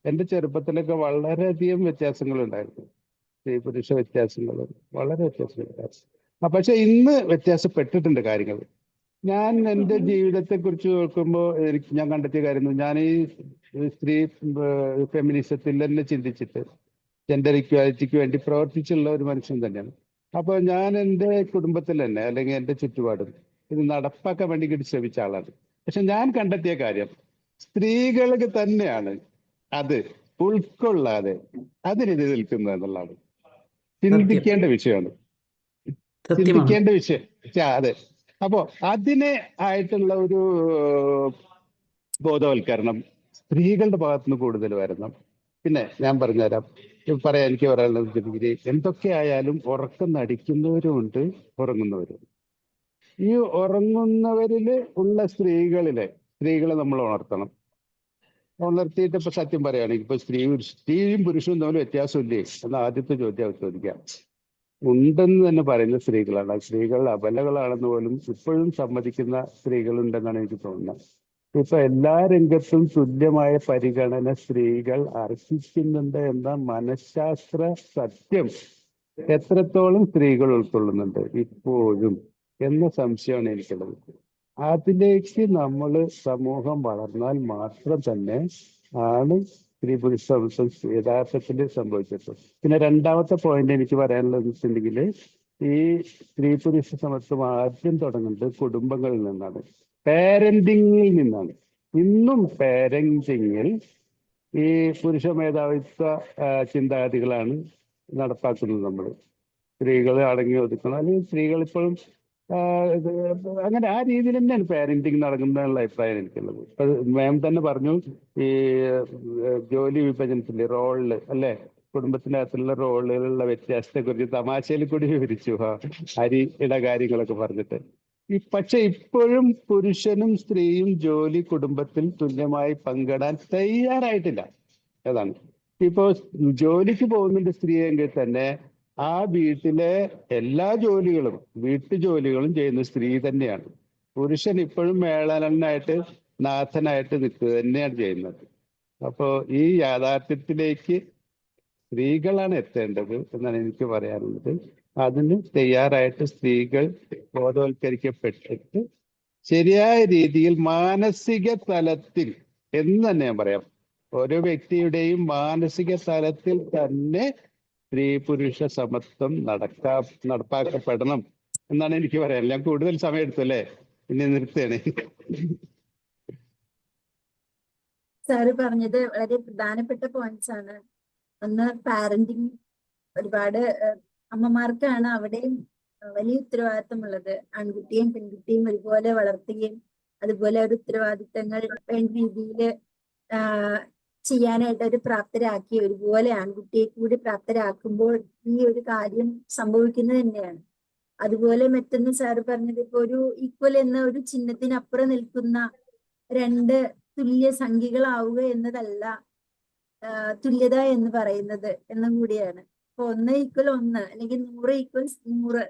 എൻ്റെ ചെറുപ്പത്തിലൊക്കെ വളരെയധികം വ്യത്യാസങ്ങളുണ്ടായിരുന്നു. സ്ത്രീ പുരുഷ വ്യത്യാസങ്ങൾ വളരെ വ്യത്യാസങ്ങളുണ്ടായിരുന്നു. പക്ഷെ ഇന്ന് വ്യത്യാസപ്പെട്ടിട്ടുണ്ട് കാര്യങ്ങൾ. ഞാൻ എൻ്റെ ജീവിതത്തെക്കുറിച്ച് നോക്കുമ്പോൾ ഞാൻ കണ്ടെത്തിയ കാര്യം, ഞാൻ ഈ സ്ത്രീ ഫെമിനിസത്തിൽ തന്നെ ചിന്തിച്ചിട്ട് ജെൻഡർ ഇക്വാലിറ്റിക്ക് വേണ്ടി പ്രവർത്തിച്ചുള്ള ഒരു മനുഷ്യൻ തന്നെയാണ്. അപ്പോൾ ഞാൻ എൻ്റെ കുടുംബത്തിൽ തന്നെ അല്ലെങ്കിൽ എൻ്റെ ചുറ്റുപാടും ഇത് നടപ്പാക്കാൻ വേണ്ടി ശ്രമിച്ച ആളാണ്. പക്ഷെ ഞാൻ കണ്ടെത്തിയ കാര്യം, സ്ത്രീകൾക്ക് തന്നെയാണ് അത് ഉൾക്കൊള്ളാതെ അതിനെതിരെ നിൽക്കുന്നത് എന്നുള്ളതാണ്. ചിന്തിക്കേണ്ട വിഷയമാണ്, ചിന്തിക്കേണ്ട വിഷയം. അതെ. അപ്പോ അതിനെ ആയിട്ടുള്ള ഒരു ബോധവൽക്കരണം സ്ത്രീകളുടെ ഭാഗത്തുനിന്ന് കൂടുതൽ വരണം. പിന്നെ ഞാൻ പറഞ്ഞുതരാം, എനിക്ക് പറയാനുള്ളത്, എന്തൊക്കെ ആയാലും ഉറക്കം നടിക്കുന്നവരുമുണ്ട്, ഉറങ്ങുന്നവരും. ഈ ഉറങ്ങുന്നവരില് ഉള്ള സ്ത്രീകളെ നമ്മൾ ഉണർത്തണം. ഉണർത്തിയിട്ട് ഇപ്പൊ സത്യം പറയുകയാണെങ്കിൽ ഇപ്പൊ സ്ത്രീയും പുരുഷനും തമ്മിൽ വ്യത്യാസമില്ലേ എന്ന ആദ്യത്തെ ചോദ്യം ചോദിക്കാം. ഉണ്ടെന്ന് തന്നെ പറയുന്ന സ്ത്രീകളാണ്. സ്ത്രീകൾ അബലകളാണെന്ന് പോലും ഇപ്പോഴും സമ്മതിക്കുന്ന സ്ത്രീകളുണ്ടെന്നാണ് എനിക്ക് തോന്നുന്നത്. ഇപ്പൊ എല്ലാ രംഗത്തും തുല്യമായ പരിഗണന സ്ത്രീകൾ അർഹിക്കുന്നുണ്ട് എന്ന മനഃശാസ്ത്ര സത്യം എത്രത്തോളം സ്ത്രീകൾ ഉൾക്കൊള്ളുന്നുണ്ട് ഇപ്പോഴും എന്ന സംശയമാണ് എനിക്കുള്ളത്. അതിലേക്ക് നമ്മൾ സമൂഹം വളർന്നാൽ മാത്രം തന്നെ ആണ് സ്ത്രീ പുരുഷ സമത്വം യഥാർത്ഥത്തിൽ സംഭവിച്ചിട്ടുള്ളത്. പിന്നെ രണ്ടാമത്തെ പോയിന്റ് എനിക്ക് പറയാനുള്ളത് വെച്ചിട്ടുണ്ടെങ്കിൽ, ഈ സ്ത്രീ പുരുഷ സമത്വം ആദ്യം തുടങ്ങുന്നത് കുടുംബങ്ങളിൽ നിന്നാണ്, പാരന്റിങ്ങിൽ നിന്നാണ്. ഇന്നും പാരന്റിങ്ങിൽ ഈ പുരുഷ മേധാവിത്വ ചിന്താഗതികളാണ് നടപ്പാക്കുന്നത്. നമ്മൾ സ്ത്രീകൾ അടങ്ങി ഒതുക്കണം, അല്ലെങ്കിൽ സ്ത്രീകൾ ഇപ്പോഴും അങ്ങനെ ആ രീതിയിൽ തന്നെയാണ് പാരന്റിങ് നടക്കുന്നതിനുള്ള അഭിപ്രായം എനിക്കുള്ളത്. ഇപ്പൊ മാം തന്നെ പറഞ്ഞു, ഈ ജോലി വിഭജനത്തില് റോളില് അല്ലെ, കുടുംബത്തിനകത്തുള്ള റോളുകളുള്ള വ്യത്യാസത്തെ കുറിച്ച് തമാശയിൽ കൂടി വിവരിച്ചു, അരിയുടെ കാര്യങ്ങളൊക്കെ പറഞ്ഞിട്ട്. പക്ഷെ ഇപ്പോഴും പുരുഷനും സ്ത്രീയും കുടുംബത്തിൽ തുല്യമായി പങ്കിടാൻ തയ്യാറായിട്ടില്ല. അതാണ്. ഇപ്പോ ജോലിക്ക് പോകുന്നുണ്ട് സ്ത്രീയെങ്കിൽ തന്നെ ആ വീട്ടിലെ എല്ലാ ജോലികളും വീട്ടുജോലികളും ചെയ്യുന്ന സ്ത്രീ തന്നെയാണ്. പുരുഷൻ ഇപ്പോഴും മേളനായിട്ട് നാഥനായിട്ട് നിൽക്കുക തന്നെയാണ് ചെയ്യുന്നത്. അപ്പോ ഈ യാഥാർത്ഥ്യത്തിലേക്ക് സ്ത്രീകളാണ് എത്തേണ്ടത് എന്നാണ് എനിക്ക് പറയാനുള്ളത്. അതിന് തയ്യാറായിട്ട് സ്ത്രീകൾ ബോധവൽക്കരിക്കപ്പെട്ടിട്ട് ശരിയായ രീതിയിൽ മാനസിക തലത്തിൽ എന്ന് തന്നെ ഞാൻ പറയാം, ഓരോ വ്യക്തിയുടെയും മാനസിക തലത്തിൽ തന്നെ സ്ത്രീ പുരുഷ സമത്വം നടപ്പാക്കപ്പെടണം എന്നാണ് എനിക്ക് പറയാനുള്ളത്. ഞാൻ കൂടുതൽ സമയം എടുത്തു അല്ലേ, ഇനി നിർത്തുകയാണ്. സാറ് പറഞ്ഞത് വളരെ പ്രധാനപ്പെട്ട പോയിന്റ്സ് ആണ്. ഒന്ന്, പാരന്റിങ്. ഒരുപാട് അമ്മമാർക്കാണ് അവിടെയും വലിയ ഉത്തരവാദിത്തമുള്ളത്. ആൺകുട്ടിയും പെൺകുട്ടിയും ഒരുപോലെ വളർത്തുകയും അതുപോലെ ഒരു ഉത്തരവാദിത്തങ്ങൾ വേണ്ട രീതിയിൽ ചെയ്യാനായിട്ട് ഒരു പ്രാപ്തരാക്കി ഒരുപോലെ ആൺകുട്ടിയെ കൂടി പ്രാപ്തരാക്കുമ്പോൾ ഈ ഒരു കാര്യം സംഭവിക്കുന്നത് തന്നെയാണ്. അതുപോലെ മറ്റൊന്ന് സാറ് പറഞ്ഞത്, ഇപ്പൊ ഒരു ഈക്വൽ എന്ന ഒരു ചിഹ്നത്തിനപ്പുറം നിൽക്കുന്ന രണ്ട് തുല്യ സംഖ്യകളാവുക എന്നതല്ല തുല്യത എന്ന് പറയുന്നത് എന്നും കൂടിയാണ്. ഇപ്പൊ 1 ഈക്വൽ 1 അല്ലെങ്കിൽ 100 ഈക്വൽസ് 100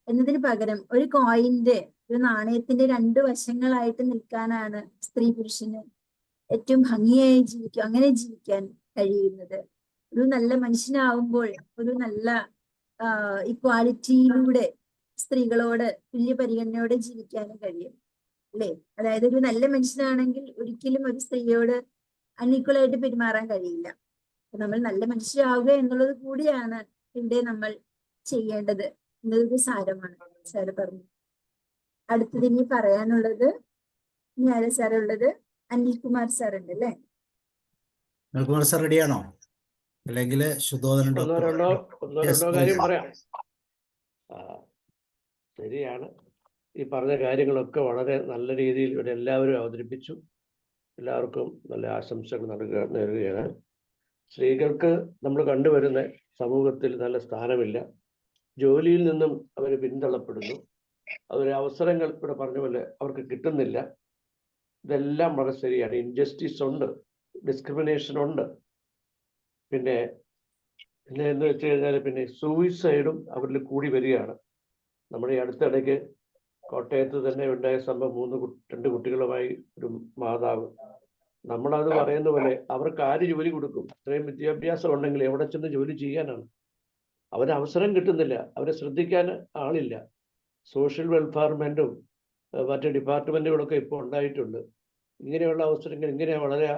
എന്നതിന് പകരം ഒരു കോയിന്റെ, ഒരു നാണയത്തിന്റെ 2 വശങ്ങളായിട്ട് നിൽക്കാനാണ് സ്ത്രീ പുരുഷന് ഏറ്റവും ഭംഗിയായി അങ്ങനെ ജീവിക്കാൻ കഴിയുന്നത്. ഒരു നല്ല മനുഷ്യനാവുമ്പോൾ ഒരു നല്ല ഇക്വാലിറ്റിയിലൂടെ സ്ത്രീകളോട് തുല്യ പരിഗണനയോടെ ജീവിക്കാനും കഴിയും അല്ലേ? അതായത് ഒരു നല്ല മനുഷ്യനാണെങ്കിൽ ഒരിക്കലും ഒരു സ്ത്രീയോട് അൺഈക്വലായിട്ട് പെരുമാറാൻ കഴിയില്ല. നമ്മൾ നല്ല മനുഷ്യരാവുക എന്നുള്ളത് കൂടിയാണ് ഇവിടെ നമ്മൾ ചെയ്യേണ്ടത് എന്നതൊരു സാരമാണ് സാറ് പറഞ്ഞു. അടുത്തത് ഇനി പറയാനുള്ളത് ഇനി ആരാ സാറുള്ളത്? അനിൽകുമാർ സാർ ഉണ്ട് അല്ലേ? അനിൽകുമാർ സാർ റെഡിയാണോ? അല്ലെങ്കിൽ ശുദ്ധോദന ഒന്നോ രണ്ടോ കാര്യം പറയാം. ശരിയാണ്, ഈ പറഞ്ഞ കാര്യങ്ങളൊക്കെ വളരെ നല്ല രീതിയിൽ ഇവിടെ എല്ലാവരും അവതരിപ്പിച്ചു. എല്ലാവർക്കും നല്ല ആശംസകൾ നേരുകയാണ്. സ്ത്രീകൾക്ക് നമ്മൾ കണ്ടുവരുന്ന സമൂഹത്തിൽ നല്ല സ്ഥാനമില്ല. ജോലിയിൽ നിന്നും അവർ പിന്തള്ളപ്പെടുന്നു. അവസരങ്ങൾ ഇവിടെ പറഞ്ഞ പോലെ അവർക്ക് കിട്ടുന്നില്ല. ഇതെല്ലാം വളരെ ശരിയാണ്. ഇൻജസ്റ്റിസ് ഉണ്ട്, ഡിസ്ക്രിമിനേഷൻ ഉണ്ട്. പിന്നെ എന്ന് വെച്ച് കഴിഞ്ഞാൽ പിന്നെ സൂയിസൈഡും അവരിൽ കൂടി വരികയാണ്. നമ്മുടെ ഈ അടുത്തിടയ്ക്ക് കോട്ടയത്ത് തന്നെ ഉണ്ടായ സംഭവം, 2 കുട്ടികളുമായി ഒരു മാതാവ് നമ്മളത് പറയുന്ന പോലെ അവർക്ക് ആര് ജോലി കൊടുക്കും? ഇത്രയും വിദ്യാഭ്യാസം ഉണ്ടെങ്കിൽ എവിടെ ചെന്ന് ജോലി ചെയ്യാനാണ്? അവന് അവസരം കിട്ടുന്നില്ല, അവരെ ശ്രദ്ധിക്കാൻ ആളില്ല. സോഷ്യൽ വെൽഫെയർമെന്റും മറ്റ് ഡിപ്പാർട്ട്മെന്റുകളൊക്കെ ഇപ്പോൾ ഉണ്ടായിട്ടുണ്ട്. ഇങ്ങനെയുള്ള അവസരങ്ങൾ, ഇങ്ങനെ വളരെ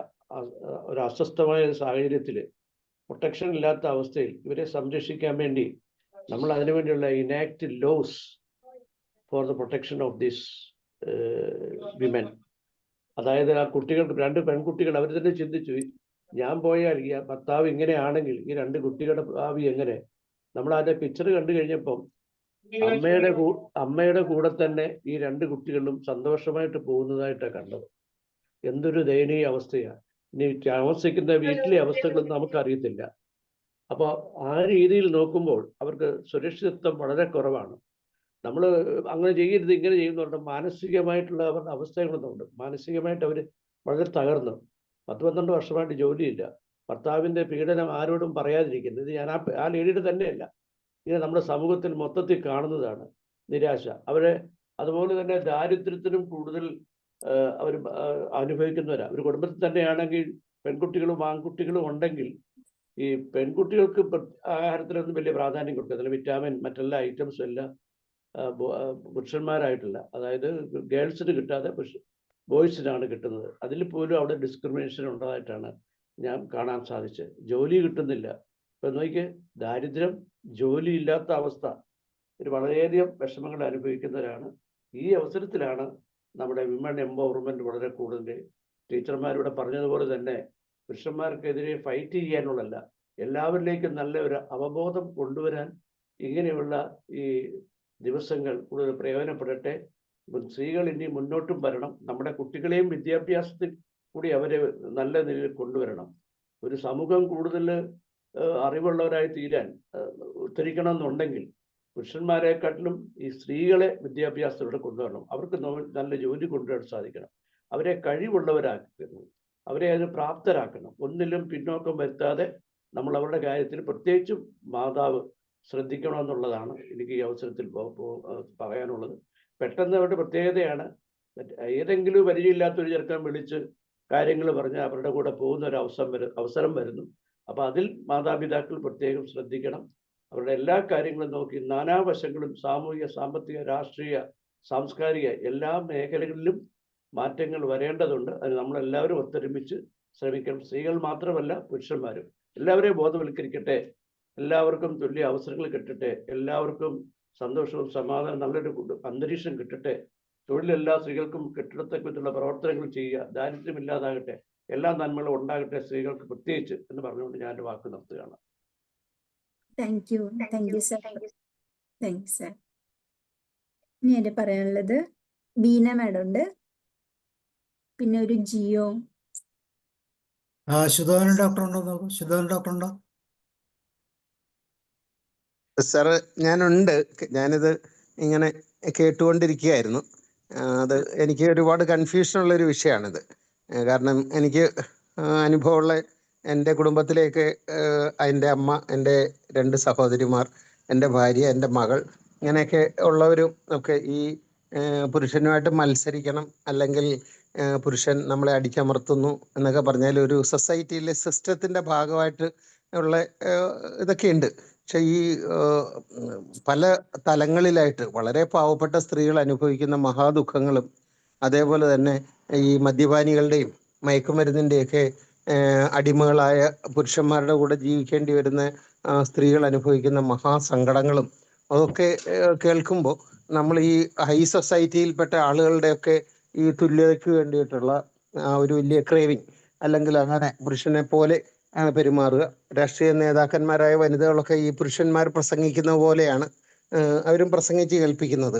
ഒരു അസ്വസ്ഥമായ ഒരു സാഹചര്യത്തിൽ പ്രൊട്ടക്ഷൻ ഇല്ലാത്ത അവസ്ഥയിൽ ഇവരെ സംരക്ഷിക്കാൻ വേണ്ടി നമ്മൾ അതിനുവേണ്ടിയുള്ള enact laws for the protection of this women. അതായത് ആ കുട്ടികൾക്ക്, 2 പെൺകുട്ടികൾ അവർ തന്നെ ചിന്തിച്ചു, ഞാൻ പോയാൽ ഈ ഭർത്താവ് ഇങ്ങനെയാണെങ്കിൽ ഈ 2 കുട്ടികളുടെ ഭാവി എങ്ങനെ? നമ്മൾ അതിന്റെ പിക്ചർ കണ്ടു കഴിഞ്ഞപ്പം അമ്മയുടെ കൂടെ തന്നെ ഈ 2 കുട്ടികളും സന്തോഷമായിട്ട് പോകുന്നതായിട്ടാണ് കണ്ടത്. എന്തൊരു ദയനീയ അവസ്ഥയാണ്. ഇനി താമസിക്കുന്ന വീട്ടിലെ അവസ്ഥകളൊന്നും നമുക്കറിയത്തില്ല. അപ്പോൾ ആ രീതിയിൽ നോക്കുമ്പോൾ അവർക്ക് സുരക്ഷിതത്വം വളരെ കുറവാണ്. നമ്മൾ അങ്ങനെ ചെയ്യരുത്, ഇങ്ങനെ ചെയ്യുന്നുണ്ട്, മാനസികമായിട്ടുള്ള അവരുടെ അവസ്ഥകളൊന്നുണ്ട്. മാനസികമായിട്ട് അവർ വളരെ തകർന്നു. 10-12 വർഷമായിട്ട് ജോലിയില്ല, ഭർത്താവിൻ്റെ പീഡനം ആരോടും പറയാതിരിക്കുന്നത്. ഇത് ഞാൻ ആ ലേഡിയുടെ തന്നെയല്ല, ഇത് നമ്മുടെ സമൂഹത്തിൽ മൊത്തത്തിൽ കാണുന്നതാണ് നിരാശ. അവരെ അതുപോലെ തന്നെ ദാരിദ്ര്യത്തിനും കൂടുതൽ അവർ അനുഭവിക്കുന്നവരാണ്. ഒരു കുടുംബത്തിൽ തന്നെയാണെങ്കിൽ പെൺകുട്ടികളും ആൺകുട്ടികളും ഉണ്ടെങ്കിൽ ഈ പെൺകുട്ടികൾക്ക് ആഹാരത്തിനൊന്നും വലിയ പ്രാധാന്യം കൊടുക്കുന്നില്ല. വിറ്റാമിൻ മറ്റെല്ലാ ഐറ്റംസും എല്ലാം പുരുഷന്മാരായിട്ടില്ല, അതായത് ഗേൾസിന് കിട്ടാതെ ബോയ്സിനാണ് കിട്ടുന്നത്. അതിൽ പോലും അവിടെ ഡിസ്ക്രിമിനേഷൻ ഉള്ളതായിട്ടാണ് ഞാൻ കാണാൻ സാധിച്ചത്. ജോലി കിട്ടുന്നില്ല. ഇപ്പം നോക്കിയേ, ദാരിദ്ര്യം, ജോലി ഇല്ലാത്ത അവസ്ഥ, ഒരു വളരെയധികം വിഷമങ്ങൾ അനുഭവിക്കുന്നവരാണ്. ഈ അവസരത്തിലാണ് നമ്മുടെ വിമൺ എംപവർമെൻറ്റ് വളരെ കൂടുതൽ. ടീച്ചർമാരിവിടെ പറഞ്ഞതുപോലെ തന്നെ പുരുഷന്മാർക്കെതിരെ ഫൈറ്റ് ചെയ്യാനുള്ളതല്ല, എല്ലാവരിലേക്കും നല്ല ഒരു അവബോധം കൊണ്ടുവരാൻ ഇങ്ങനെയുള്ള ഈ ദിവസങ്ങൾ കൂടുതൽ പ്രയോജനപ്പെടട്ടെ. സ്ത്രീകൾ ഇനി മുന്നോട്ടും വരണം. നമ്മുടെ കുട്ടികളെയും വിദ്യാഭ്യാസത്തിൽ കൂടി അവരെ നല്ല നിലയിൽ കൊണ്ടുവരണം. ഒരു സമൂഹം കൂടുതൽ അറിവുള്ളവരായി തീരാൻ ഉദ്ധരിക്കണമെന്നുണ്ടെങ്കിൽ പുരുഷന്മാരെക്കാട്ടിലും ഈ സ്ത്രീകളെ വിദ്യാഭ്യാസത്തിലൂടെ കൊണ്ടുവരണം. അവർക്ക് നല്ല ജോലി കൊണ്ടുവരാൻ സാധിക്കണം. അവരെ കഴിവുള്ളവരാക്കണം, അവരെ അതിന് പ്രാപ്തരാക്കണം. ഒന്നിലും പിന്നോക്കം വരുത്താതെ നമ്മൾ അവരുടെ കാര്യത്തിൽ പ്രത്യേകിച്ചും മാതാവ് ശ്രദ്ധിക്കണമെന്നുള്ളതാണ് എനിക്ക് ഈ അവസരത്തിൽ പറയാനുള്ളത്. പെട്ടെന്ന് അവരുടെ പ്രത്യേകതയാണ്, ഏതെങ്കിലും പരിചയമില്ലാത്തൊരു ചെറുക്കൻ വിളിച്ച് കാര്യങ്ങൾ പറഞ്ഞ് അവരുടെ കൂടെ പോകുന്ന ഒരു അവസരം വരുന്നു. അപ്പോൾ അതിൽ മാതാപിതാക്കൾ പ്രത്യേകം ശ്രദ്ധിക്കണം. അവരുടെ എല്ലാ കാര്യങ്ങളും നോക്കി നാനാവശങ്ങളും സാമൂഹിക, സാമ്പത്തിക, രാഷ്ട്രീയ, സാംസ്കാരിക എല്ലാ മേഖലകളിലും മാറ്റങ്ങൾ വരേണ്ടതുണ്ട്. അതിന് നമ്മളെല്ലാവരും ഒത്തൊരുമിച്ച് ശ്രമിക്കണം. സ്ത്രീകൾ മാത്രമല്ല, പുരുഷന്മാരും എല്ലാവരെയും ബോധവൽക്കരിക്കട്ടെ. എല്ലാവർക്കും തുല്യ അവസരങ്ങൾ കിട്ടട്ടെ. എല്ലാവർക്കും സന്തോഷവും സമാധാനം, നല്ലൊരു അന്തരീക്ഷം കിട്ടട്ടെ. തൊഴിലെല്ലാ സ്ത്രീകൾക്കും കിട്ടത്തക്കത്തിലുള്ള പ്രവർത്തനങ്ങൾ ചെയ്യുക. ദാരിദ്ര്യമില്ലാതാകട്ടെ. എല്ലാ നന്മകളും ഉണ്ടാകട്ടെ സ്ത്രീകൾക്ക് പ്രത്യേകിച്ച് എന്ന് പറഞ്ഞുകൊണ്ട് ഞാൻ എൻ്റെ വാക്ക് നിർത്തുകയാണ്. Thank you sir. Thank you sir. ഇനി എൻ്റെ പറയാനുള്ളത് ബീന മാഡം ഉണ്ട്, പിന്നെ ഒരു ജിയോ. ശുദ്ധോധന ഡോക്ടർ ഉണ്ടോ നോക്കൂ. ശുദ്ധോധന ഡോക്ടർ ഉണ്ടോ? സാറ് ഞാനുണ്ട്. ഞാനിത് ഇങ്ങനെ കേട്ടുകൊണ്ടിരിക്കുകയായിരുന്നു. അത് എനിക്ക് ഒരുപാട് കൺഫ്യൂഷനുള്ളൊരു വിഷയമാണിത്. കാരണം എനിക്ക് അനുഭവമുള്ള എൻ്റെ കുടുംബത്തിലേക്ക് എൻ്റെ അമ്മ, എൻ്റെ 2 സഹോദരിമാർ, എൻ്റെ ഭാര്യ, എൻ്റെ മകൾ, ഇങ്ങനെയൊക്കെ ഉള്ളവരും ഒക്കെ ഈ പുരുഷനുമായിട്ട് മത്സരിക്കണം, അല്ലെങ്കിൽ പുരുഷൻ നമ്മളെ അടിച്ചമർത്തുന്നു എന്നൊക്കെ പറഞ്ഞാൽ ഒരു സൊസൈറ്റിയിലെ സിസ്റ്റത്തിൻ്റെ ഭാഗമായിട്ട് ഉള്ള ഇതൊക്കെയുണ്ട്. പക്ഷെ ഈ പല തലങ്ങളിലായിട്ട് വളരെ പാവപ്പെട്ട സ്ത്രീകൾ അനുഭവിക്കുന്ന മഹാദുഃഖങ്ങളും, അതേപോലെ തന്നെ ഈ മദ്യപാനികളുടെയും മയക്കുമരുന്നിൻ്റെയൊക്കെ അടിമകളായ പുരുഷന്മാരുടെ കൂടെ ജീവിക്കേണ്ടി വരുന്ന സ്ത്രീകൾ അനുഭവിക്കുന്ന മഹാസങ്കടങ്ങളും അതൊക്കെ കേൾക്കുമ്പോൾ നമ്മൾ ഈ ഹൈ സൊസൈറ്റിയിൽപ്പെട്ട ആളുകളുടെയൊക്കെ ഈ തുല്യതയ്ക്ക് വേണ്ടിയിട്ടുള്ള ഒരു വലിയ ക്രേവിങ്, അല്ലെങ്കിൽ അങ്ങനെ പുരുഷനെ പോലെ പെരുമാറുക. രാഷ്ട്രീയ നേതാക്കന്മാരായ വനിതകളൊക്കെ ഈ പുരുഷന്മാർ പ്രസംഗിക്കുന്ന പോലെയാണ് അവരും പ്രസംഗിച്ച് കേൾപ്പിക്കുന്നത്.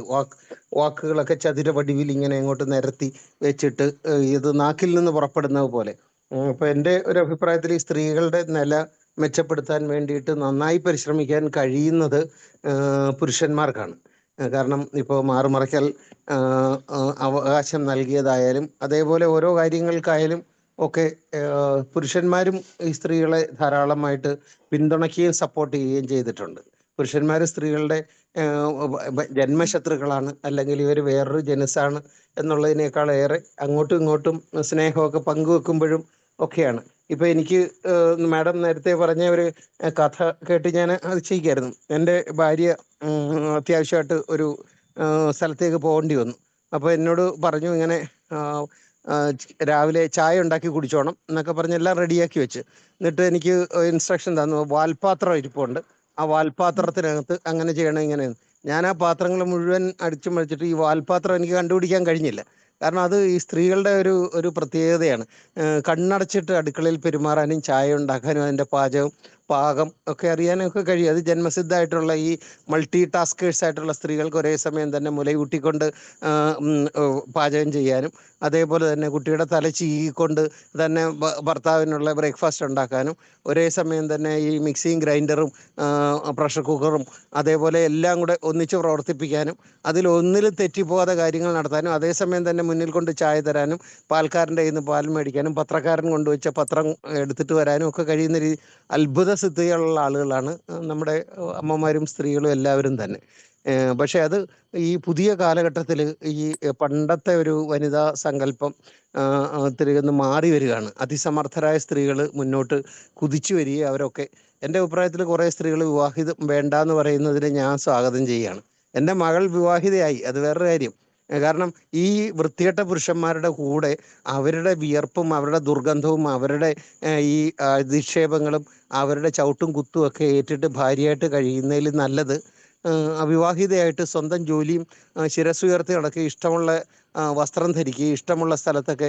വാക്കുകളൊക്കെ ചതുരവടിവിൽ ഇങ്ങനെ അങ്ങോട്ട് നിരത്തി വെച്ചിട്ട് ഇത് നാക്കിൽ നിന്ന് പുറപ്പെടുന്നത് പോലെ. അപ്പോൾ എൻ്റെ ഒരു അഭിപ്രായത്തിൽ ഈ സ്ത്രീകളുടെ നില മെച്ചപ്പെടുത്താൻ വേണ്ടിയിട്ട് നന്നായി പരിശ്രമിക്കാൻ കഴിയുന്നത് പുരുഷന്മാർക്കാണ്. കാരണം ഇപ്പോൾ മാറുമറയ്ക്കൽ അവകാശം നൽകിയതായാലും അതേപോലെ ഓരോ കാര്യങ്ങൾക്കായാലും ഒക്കെ പുരുഷന്മാരും ഈ സ്ത്രീകളെ ധാരാളമായിട്ട് പിന്തുണയ്ക്കുകയും സപ്പോർട്ട് ചെയ്യുകയും ചെയ്തിട്ടുണ്ട്. പുരുഷന്മാർ സ്ത്രീകളുടെ ജന്മശത്രുക്കളാണ്, അല്ലെങ്കിൽ ഇവർ വേറൊരു ജനുസാണ് എന്നുള്ളതിനേക്കാൾ ഏറെ അങ്ങോട്ടും ഇങ്ങോട്ടും സ്നേഹമൊക്കെ പങ്കുവെക്കുമ്പോഴും ഒക്കെയാണ്. ഇപ്പൊ എനിക്ക് മാഡം നേരത്തെ പറഞ്ഞ ഒരു കഥ കേട്ട് ഞാൻ അതിശയിക്കായിരുന്നു. എൻ്റെ ഭാര്യ അത്യാവശ്യമായിട്ട് ഒരു സ്ഥലത്തേക്ക് പോകേണ്ടി വന്നു. അപ്പോൾ എന്നോട് പറഞ്ഞു, ഇങ്ങനെ രാവിലെ ചായ ഉണ്ടാക്കി കുടിച്ചോണം എന്നൊക്കെ പറഞ്ഞ് എല്ലാം റെഡിയാക്കി വെച്ച്, എന്നിട്ട് എനിക്ക് ഇൻസ്ട്രക്ഷൻ തന്നു, വാൽപാത്രം ഇരിപ്പുണ്ട്, ആ വാൽപാത്രത്തിനകത്ത് അങ്ങനെ ചെയ്യണം ഇങ്ങനെയാണ്. ഞാൻ ആ പാത്രങ്ങൾ മുഴുവൻ അടിച്ചു മറിച്ചിട്ട് ഈ വാൽപാത്രം എനിക്ക് കണ്ടുപിടിക്കാൻ കഴിഞ്ഞില്ല. കാരണം അത് ഈ സ്ത്രീകളുടെ ഒരു പ്രത്യേകതയാണ്. കണ്ണടച്ചിട്ട് അടുക്കളയിൽ പെരുമാറാനും ചായ ഉണ്ടാക്കാനും അതിൻ്റെ പാകം ഒക്കെ അറിയാനും ഒക്കെ കഴിയും. അത് ജന്മസിദ്ധമായിട്ടുള്ള ഈ മൾട്ടി ടാസ്കേഴ്സ് ആയിട്ടുള്ള സ്ത്രീകൾക്ക് ഒരേ സമയം തന്നെ മുലയൂട്ടിക്കൊണ്ട് പാചകം ചെയ്യാനും, അതേപോലെ തന്നെ കുട്ടിയുടെ തല ചീകിക്കൊണ്ട് തന്നെ ഭർത്താവിനുള്ള ബ്രേക്ക്ഫാസ്റ്റ് ഉണ്ടാക്കാനും, ഒരേ സമയം തന്നെ ഈ മിക്സിയും ഗ്രൈൻഡറും പ്രഷർ കുക്കറും അതേപോലെ എല്ലാം കൂടെ ഒന്നിച്ച് പ്രവർത്തിപ്പിക്കാനും, അതിലൊന്നിലും തെറ്റിപ്പോകാതെ കാര്യങ്ങൾ നടത്താനും, അതേസമയം തന്നെ മുന്നിൽ കൊണ്ട് ചായ തരാനും, പാൽക്കാരൻ്റെ കയ്യിൽ നിന്ന് പാൽ മേടിക്കാനും, പത്രക്കാരൻ കൊണ്ടുവച്ച പത്രം എടുത്തിട്ട് വരാനും ഒക്കെ കഴിയുന്ന രീതി അത്ഭുത സിദ്ധികളുള്ള ആളുകളാണ് നമ്മുടെ അമ്മമാരും സ്ത്രീകളും എല്ലാവരും തന്നെ. പക്ഷെ അത് ഈ പുതിയ കാലഘട്ടത്തിൽ ഈ പണ്ടത്തെ ഒരു വനിതാ സങ്കല്പം തിരികെ മാറി വരികയാണ്. അതിസമർത്ഥരായ സ്ത്രീകൾ മുന്നോട്ട് കുതിച്ചു വരികയും അവരൊക്കെ, എൻ്റെ അഭിപ്രായത്തിൽ കുറേ സ്ത്രീകൾ വിവാഹിതം വേണ്ട എന്ന് പറയുന്നതിനെ ഞാൻ സ്വാഗതം ചെയ്യുകയാണ്. എൻ്റെ മകൾ വിവാഹിതയായി, അത് വേറൊരു കാര്യം. കാരണം ഈ വൃത്തികെട്ട പുരുഷന്മാരുടെ കൂടെ അവരുടെ വിയർപ്പും അവരുടെ ദുർഗന്ധവും അവരുടെ ഈ അധിക്ഷേപങ്ങളും അവരുടെ ചവിട്ടും കുത്തും ഒക്കെ ഏറ്റിട്ട് ഭാര്യയായിട്ട് കഴിയുന്നതിൽ നല്ലത് അവിവാഹിതയായിട്ട് സ്വന്തം ജോലിയും ശിരസ്സുയർത്തി നടക്കുകയും ഇഷ്ടമുള്ള വസ്ത്രം ധരിക്കുകയും ഇഷ്ടമുള്ള സ്ഥലത്തൊക്കെ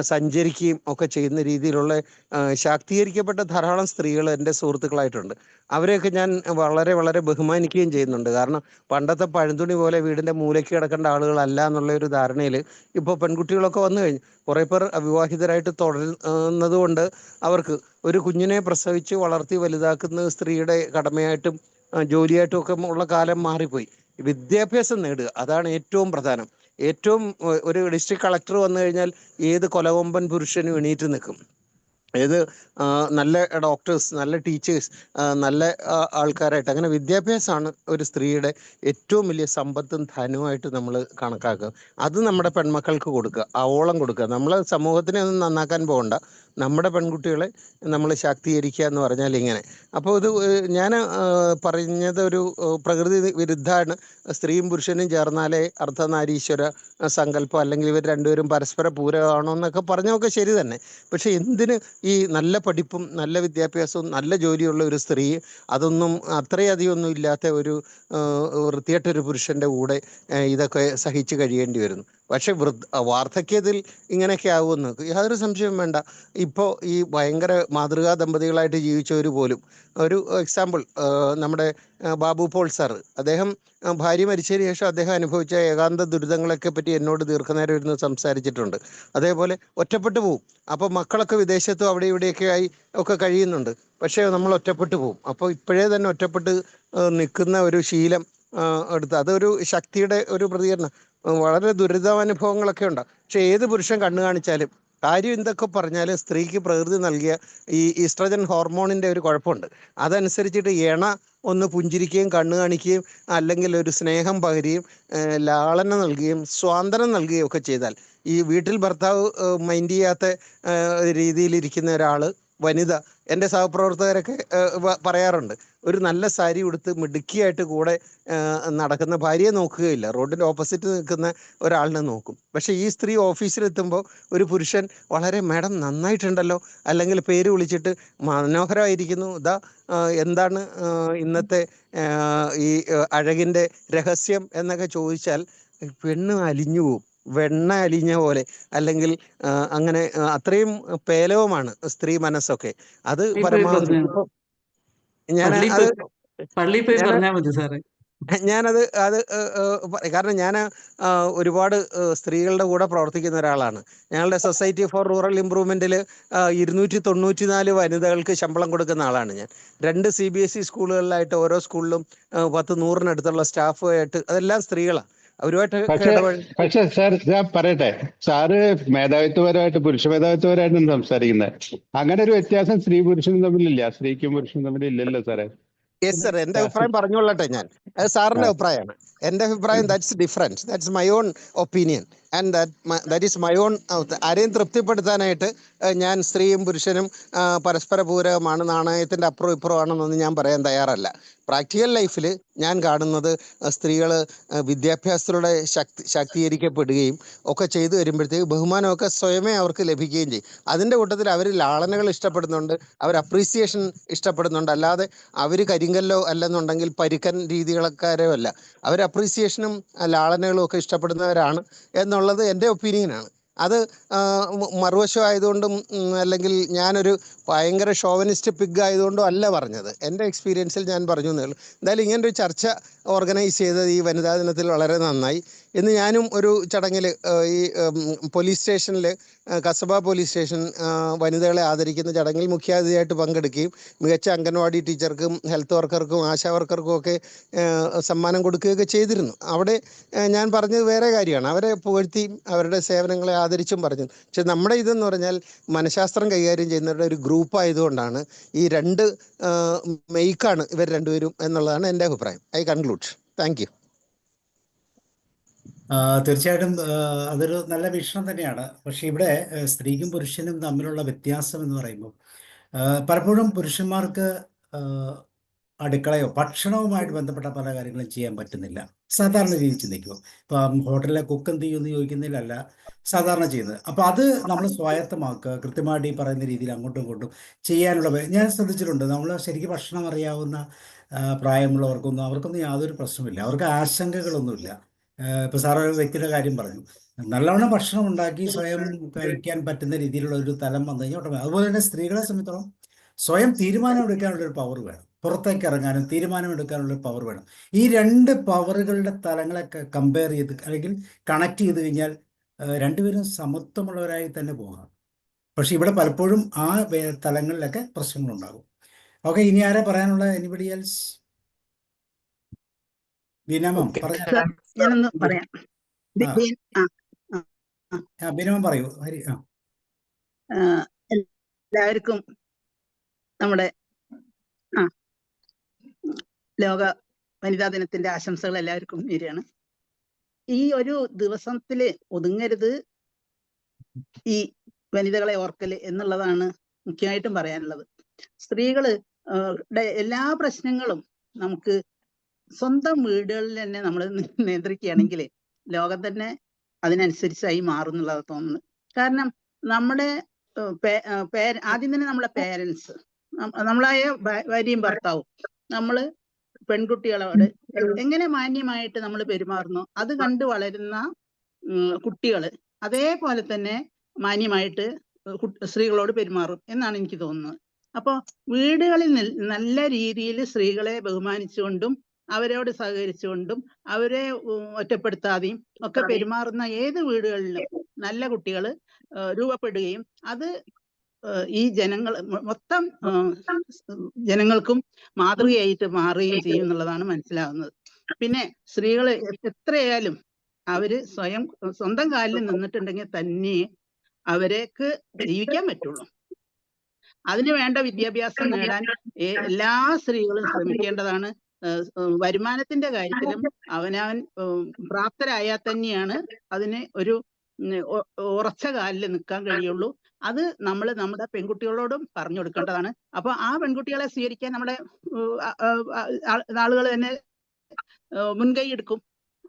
സഞ്ചരിക്കുകയും ഒക്കെ ചെയ്യുന്ന രീതിയിലുള്ള ശാക്തീകരിക്കപ്പെട്ട ധാരാളം സ്ത്രീകൾ എൻ്റെ സുഹൃത്തുക്കളായിട്ടുണ്ട്. അവരെയൊക്കെ ഞാൻ വളരെ വളരെ ബഹുമാനിക്കുകയും ചെയ്യുന്നുണ്ട്. കാരണം പണ്ടത്തെ പഴന്തുണി പോലെ വീടിൻ്റെ മൂലയ്ക്ക് കിടക്കേണ്ട ആളുകളല്ല എന്നുള്ള ഒരു ധാരണയിൽ ഇപ്പോൾ പെൺകുട്ടികളൊക്കെ വന്നു കഴിഞ്ഞു. കുറേ പേർ അവിവാഹിതരായിട്ട് തുടരുന്നത് കൊണ്ട് അവർക്ക് ഒരു കുഞ്ഞിനെ പ്രസവിച്ച് വളർത്തി വലുതാക്കുന്ന സ്ത്രീയുടെ കടമയായിട്ടും ജോലിയായിട്ടും ഒക്കെ ഉള്ള കാലം മാറിപ്പോയി. വിദ്യാഭ്യാസം നേടുക, അതാണ് ഏറ്റവും പ്രധാനം. ഏറ്റവും ഒരു ഡിസ്ട്രിക്ട് കളക്ടർ വന്നു കഴിഞ്ഞാൽ ഏത് കൊലകൊമ്പൻ പുരുഷനും എണീറ്റ് നിൽക്കും. ഏത് നല്ല ഡോക്ടേഴ്സ്, നല്ല ടീച്ചേഴ്സ്, നല്ല ആൾക്കാരായിട്ട്, അങ്ങനെ വിദ്യാഭ്യാസമാണ് ഒരു സ്ത്രീയുടെ ഏറ്റവും വലിയ സമ്പത്തും ധനവുമായിട്ട് നമ്മൾ കണക്കാക്കുക. അത് നമ്മുടെ പെൺമക്കൾക്ക് കൊടുക്കുക, ആവോളം കൊടുക്കുക. നമ്മൾ സമൂഹത്തിനെ ഒന്നും നന്നാക്കാൻ പോകണ്ട, നമ്മുടെ പെൺകുട്ടികളെ നമ്മൾ ശാക്തീകരിക്കുക എന്ന് പറഞ്ഞാൽ ഇങ്ങനെ. അപ്പോൾ ഇത് ഞാൻ പറഞ്ഞത് ഒരു പ്രകൃതി വിരുദ്ധമാണ്. സ്ത്രീയും പുരുഷനും ചേർന്നാലേ അർദ്ധനാരീശ്വര സങ്കല്പം, അല്ലെങ്കിൽ ഇവർ രണ്ടുപേരും പരസ്പര പൂരകമാണോ എന്നൊക്കെ പറഞ്ഞൊക്കെ ശരി തന്നെ. പക്ഷെ എന്തിന് ഈ നല്ല പഠിപ്പും നല്ല വിദ്യാഭ്യാസവും നല്ല ജോലിയുള്ള ഒരു സ്ത്രീ, അതൊന്നും അത്രയധികം ഒന്നും ഇല്ലാത്ത ഒരു വൃത്തികെട്ടൊരു പുരുഷൻ്റെ കൂടെ ഇതൊക്കെ സഹിച്ച് കഴിയേണ്ടി വരുന്നു. പക്ഷെ വാർദ്ധക്യത്തിൽ ഇങ്ങനെയൊക്കെ ആകുമെന്ന് യാതൊരു സംശയവും വേണ്ട. ഇപ്പോൾ ഈ ഭയങ്കര മാതൃകാ ദമ്പതികളായിട്ട് ജീവിച്ചവർ പോലും, ഒരു എക്സാമ്പിൾ നമ്മുടെ ബാബു പോൾ സാർ, അദ്ദേഹം ഭാര്യ മരിച്ചതിന് ശേഷം അദ്ദേഹം അനുഭവിച്ച ഏകാന്ത ദുരിതങ്ങളൊക്കെ പറ്റി എന്നോട് ദീർഘനേരം ഇരുന്ന് സംസാരിച്ചിട്ടുണ്ട്. അതേപോലെ ഒറ്റപ്പെട്ടു പോവും. അപ്പോൾ മക്കളൊക്കെ വിദേശത്തും അവിടെ ഇവിടെയൊക്കെ ആയി ഒക്കെ കഴിയുന്നുണ്ട്. പക്ഷേ നമ്മൾ ഒറ്റപ്പെട്ടു പോവും. അപ്പോൾ ഇപ്പോഴേ തന്നെ ഒറ്റപ്പെട്ട് നിൽക്കുന്ന ഒരു ശീലം എടുത്ത്, അതൊരു ശക്തിയുടെ ഒരു പ്രതികരണം. വളരെ ദുരിതാനുഭവങ്ങളൊക്കെ ഉണ്ട്. പക്ഷെ ഏത് പുരുഷൻ കണ്ണു കാണിച്ചാലും, കാര്യം എന്തൊക്കെ പറഞ്ഞാലും, സ്ത്രീക്ക് പ്രകൃതി നൽകിയ ഈ ഈസ്ട്രജൻ ഹോർമോണിൻ്റെ ഒരു കുഴപ്പമുണ്ട്. അതനുസരിച്ചിട്ട് ഒന്ന് പുഞ്ചിരിക്കുകയും കണ്ണു കാണിക്കുകയും അല്ലെങ്കിൽ ഒരു സ്നേഹം പകരുകയും ലാളന നൽകുകയും സ്വാതന്ത്ര്യം നൽകുകയും ഒക്കെ ചെയ്താൽ, ഈ വീട്ടിൽ ഭർത്താവ് മൈൻഡ് ചെയ്യാത്ത രീതിയിലിരിക്കുന്ന ഒരാൾ, വനിത, എൻ്റെ സഹപ്രവർത്തകരൊക്കെ പറയാറുണ്ട്, ഒരു നല്ല സാരി ഉടുത്ത് മിടുക്കിയായിട്ട് കൂടെ നടക്കുന്ന ഭാര്യയെ നോക്കുകയില്ല, റോഡിൻ്റെ ഓപ്പോസിറ്റ് നിൽക്കുന്ന ഒരാളിനെ നോക്കും. പക്ഷേ ഈ സ്ത്രീ ഓഫീസിലെത്തുമ്പോൾ ഒരു പുരുഷൻ വളരെ മാഡം നന്നായിട്ടുണ്ടല്ലോ, അല്ലെങ്കിൽ പേര് വിളിച്ചിട്ട് മനോഹരമായിരിക്കുന്നു, ഇതാ എന്താണ് ഇന്നത്തെ ഈ അഴകിൻ്റെ രഹസ്യം എന്നൊക്കെ ചോദിച്ചാൽ പെണ്ണ് അലിഞ്ഞു പോവും, വെണ്ണ അലിഞ്ഞ പോലെ. അല്ലെങ്കിൽ അങ്ങനെ അത്രയും പേലവമാണ് സ്ത്രീ മനസ്സൊക്കെ. അത് പരമാവധി ഞാനത് കാരണം ഞാൻ ഒരുപാട് സ്ത്രീകളുടെ കൂടെ പ്രവർത്തിക്കുന്ന ഒരാളാണ്. ഞങ്ങളുടെ സൊസൈറ്റി ഫോർ റൂറൽ ഇംപ്രൂവ്മെൻറ്റിൽ 294 വനിതകൾക്ക് ശമ്പളം കൊടുക്കുന്ന ആളാണ് ഞാൻ. 2 CBSE സ്കൂളുകളിലായിട്ട് ഓരോ സ്കൂളിലും 100-100 സ്റ്റാഫുമായിട്ട്, അതെല്ലാം സ്ത്രീകളാണ്. പക്ഷേ സാർ, ഞാൻ പറയട്ടെ, സാറ് മേധാവിത്വപരമായിട്ട് പുരുഷ മേധാവിത്വപരമായിട്ടാണ് സംസാരിക്കുന്നത്. അങ്ങനെ ഒരു വ്യത്യാസം സ്ത്രീ പുരുഷനും തമ്മിലില്ല, സ്ത്രീക്കും പുരുഷനും തമ്മിലില്ലല്ലോ സാറേ. യെസ് സർ, എന്റെ അഭിപ്രായം പറഞ്ഞുകൊള്ളട്ടെ ഞാൻ. അത് സാറിന്റെ അഭിപ്രായമാണ്. എന്റെ അഭിപ്രായം that's different, that's my own opinion and that is my own. ആരെയും തൃപ്തിപ്പെടുത്താനായിട്ട് ഞാൻ സ്ത്രീയും പുരുഷനും പരസ്പര പൂരകമാണ്, നാണയത്തിന്റെ അപ്പുറം ഇപ്പുറമാണെന്നൊന്നും ഞാൻ പറയാൻ തയ്യാറല്ല. പ്രാക്ടിക്കൽ ലൈഫിൽ ഞാൻ കാണുന്നത് സ്ത്രീകൾ വിദ്യാഭ്യാസത്തിലൂടെ ശാക്തീകരിക്കപ്പെടുകയും ഒക്കെ ചെയ്തു വരുമ്പോഴത്തേക്ക് ബഹുമാനമൊക്കെ സ്വയമേ അവർക്ക് ലഭിക്കുകയും ചെയ്യും. അതിൻ്റെ കൂട്ടത്തിൽ അവർ ലാളനകൾ ഇഷ്ടപ്പെടുന്നുണ്ട്, അവർ അപ്രീസിയേഷൻ ഇഷ്ടപ്പെടുന്നുണ്ട്. അല്ലാതെ അവർ കരിങ്കല്ലോ അല്ലെന്നുണ്ടെങ്കിൽ പരുക്കൻ രീതികളക്കാരോ അല്ല. അവർ അപ്രീസിയേഷനും ലാളനകളും ഒക്കെ ഇഷ്ടപ്പെടുന്നവരാണ് എന്നുള്ളത് എൻ്റെ ഒപ്പീനിയനാണ്. അത് മറുവശം ആയതുകൊണ്ടും അല്ലെങ്കിൽ ഞാനൊരു ഭയങ്കര ഷോവനിസ്റ്റ് പിഗ് ആയതുകൊണ്ടും അല്ല പറഞ്ഞത്. എൻ്റെ എക്സ്പീരിയൻസിൽ ഞാൻ പറഞ്ഞു എന്നേ ഉള്ളൂ. എന്തായാലും ഇങ്ങനൊരു ചർച്ച ഓർഗനൈസ് ചെയ്തത് ഈ വനിതാ ദിനത്തിൽ വളരെ നന്നായി. ഇന്ന് ഞാനും ഒരു ചടങ്ങിൽ ഈ പോലീസ് സ്റ്റേഷനിൽ, കസബ പോലീസ് സ്റ്റേഷൻ വനിതകളെ ആദരിക്കുന്ന ചടങ്ങിൽ മുഖ്യാതിഥിയായിട്ട് പങ്കെടുക്കുകയും മികച്ച അംഗൻവാടി ടീച്ചർക്കും ഹെൽത്ത് വർക്കർക്കും ആശാ വർക്കർക്കും ഒക്കെ സമ്മാനം കൊടുക്കുകയൊക്കെ ചെയ്തിരുന്നു. അവിടെ ഞാൻ പറഞ്ഞത് വേറെ കാര്യമാണ്. അവരെ പുകഴ്ത്തിയും അവരുടെ സേവനങ്ങളെ ആദരിച്ചും പറഞ്ഞു. പക്ഷെ നമ്മുടെ ഇതെന്ന് പറഞ്ഞാൽ മനഃശാസ്ത്രം കൈകാര്യം ചെയ്യുന്നവരുടെ ഒരു ഗ്രൂപ്പ് ആയതുകൊണ്ടാണ് ഈ രണ്ട് മെയ്ക്കാണ് ഇവർ രണ്ടുപേരും എന്നുള്ളതാണ് എൻ്റെ അഭിപ്രായം. I conclude. Thank you. തീർച്ചയായിട്ടും അതൊരു നല്ല വീക്ഷണം തന്നെയാണ്. പക്ഷെ ഇവിടെ സ്ത്രീക്കും പുരുഷനും തമ്മിലുള്ള വ്യത്യാസം എന്ന് പറയുമ്പോൾ പലപ്പോഴും പുരുഷന്മാർക്ക് അടുക്കളയോ ഭക്ഷണവുമായിട്ട് ബന്ധപ്പെട്ട പല കാര്യങ്ങളും ചെയ്യാൻ പറ്റുന്നില്ല. സാധാരണ രീതിയിൽ ചിന്തിക്കുമ്പോൾ ഇപ്പം ഹോട്ടലിലെ കുക്ക് എന്ത് ചെയ്യുമെന്ന് ചോദിക്കുന്നതിലല്ല സാധാരണ ചെയ്യുന്നത്. അപ്പോൾ അത് നമ്മൾ സ്വായത്തമാക്കുക, കൃത്യമായിട്ട് ഈ പറയുന്ന രീതിയിൽ അങ്ങോട്ടും ഇങ്ങോട്ടും ചെയ്യാനുള്ള ഞാൻ ശ്രദ്ധിച്ചിട്ടുണ്ട്. നമ്മൾ ശരിക്കും ഭക്ഷണം അറിയാവുന്ന പ്രായമുള്ളവർക്കൊന്നും അവർക്കൊന്നും യാതൊരു പ്രശ്നമില്ല, അവർക്ക് ആശങ്കകളൊന്നുമില്ല. ഇപ്പോൾ സാറ് ഒരു വ്യക്തിയുടെ കാര്യം പറഞ്ഞു, നല്ലവണ്ണം ഭക്ഷണം ഉണ്ടാക്കി സ്വയം കഴിക്കാൻ പറ്റുന്ന രീതിയിലുള്ള ഒരു തലം വന്നു കഴിഞ്ഞാൽ ഓട്ടോമാറ്റിക്. അതുപോലെ തന്നെ സ്ത്രീകളെ സംബന്ധിച്ചിടത്തോളം സ്വയം തീരുമാനമെടുക്കാനുള്ളൊരു പവർ വേണം, പുറത്തേക്ക് ഇറങ്ങാനും തീരുമാനമെടുക്കാനുള്ളൊരു പവർ വേണം. ഈ രണ്ട് പവറുകളുടെ തലങ്ങളൊക്കെ കമ്പയർ ചെയ്ത് അല്ലെങ്കിൽ കണക്ട് ചെയ്ത് കഴിഞ്ഞാൽ രണ്ടുപേരും സമത്വമുള്ളവരായി തന്നെ പോകാം. പക്ഷെ ഇവിടെ പലപ്പോഴും ആ തലങ്ങളിലൊക്കെ പ്രശ്നങ്ങളുണ്ടാകും. ഓക്കെ, ഇനി ആരാ പറയാനുള്ള? Anybody else? ബീനാമം പറഞ്ഞാൽ ഞാനൊന്ന് പറയാം. ബീനാമം പറയൂ. ഹരി. എല്ലാവർക്കും നമ്മുടെ ലോക വനിതാ ദിനത്തിന്റെ ആശംസകൾ എല്ലാവർക്കും നേരെയാണ്. ഈ ഒരു ദിവസത്തില് ഒതുങ്ങരുത് ഈ വനിതകളെ ഓർക്കല് എന്നുള്ളതാണ് മുഖ്യമായിട്ടും പറയാനുള്ളത്. സ്ത്രീകള് എല്ലാ പ്രശ്നങ്ങളും നമുക്ക് സ്വന്തം വീടുകളിൽ തന്നെ നമ്മൾ നിയന്ത്രിക്കുകയാണെങ്കിൽ ലോകം തന്നെ അതിനനുസരിച്ചായി മാറും എന്നുള്ളത് തോന്നുന്നത്. കാരണം നമ്മുടെ ആദ്യം തന്നെ നമ്മളെ പേരൻസ്, നമ്മളായ ഭാര്യയും ഭർത്താവും, നമ്മള് പെൺകുട്ടികളോട് എങ്ങനെ മാന്യമായിട്ട് നമ്മൾ പെരുമാറുന്നു അത് കണ്ടു വളരുന്ന കുട്ടികള് അതേപോലെ തന്നെ മാന്യമായിട്ട് സ്ത്രീകളോട് പെരുമാറും എന്നാണ് എനിക്ക് തോന്നുന്നത്. അപ്പോൾ വീടുകളിൽ നല്ല രീതിയിൽ സ്ത്രീകളെ ബഹുമാനിച്ചുകൊണ്ടും അവരോട് സഹകരിച്ചുകൊണ്ടും അവരെ ഒറ്റപ്പെടുത്താതെയും ഒക്കെ പെരുമാറുന്ന ഏത് വീടുകളിലും നല്ല കുട്ടികൾ രൂപപ്പെടുകയും അത് ഈ മൊത്തം ജനങ്ങൾക്കും മാതൃകയായിട്ട് മാറുകയും ചെയ്യും എന്നുള്ളതാണ് മനസ്സിലാവുന്നത്. പിന്നെ സ്ത്രീകൾ എത്രയായാലും അവര് സ്വന്തം കാലിൽ നിന്നിട്ടുണ്ടെങ്കിൽ തന്നെ അവർക്ക് ജീവിക്കാൻ പറ്റുള്ളൂ. അതിന് വേണ്ട വിദ്യാഭ്യാസം നേടാൻ എല്ലാ സ്ത്രീകളും ശ്രമിക്കേണ്ടതാണ്. വരുമാനത്തിന്റെ കാര്യത്തിലും അവനവൻ പ്രാപ്തരായാൽ തന്നെയാണ് അതിന് ഒരു ഉറച്ച കാലിൽ നിൽക്കാൻ കഴിയുള്ളൂ. അത് നമ്മൾ നമ്മുടെ പെൺകുട്ടികളോടും പറഞ്ഞു കൊടുക്കേണ്ടതാണ്. അപ്പൊ ആ പെൺകുട്ടികളെ സ്വീകരിക്കാൻ നമ്മുടെ ആളുകൾ തന്നെ മുൻകൈ എടുക്കും.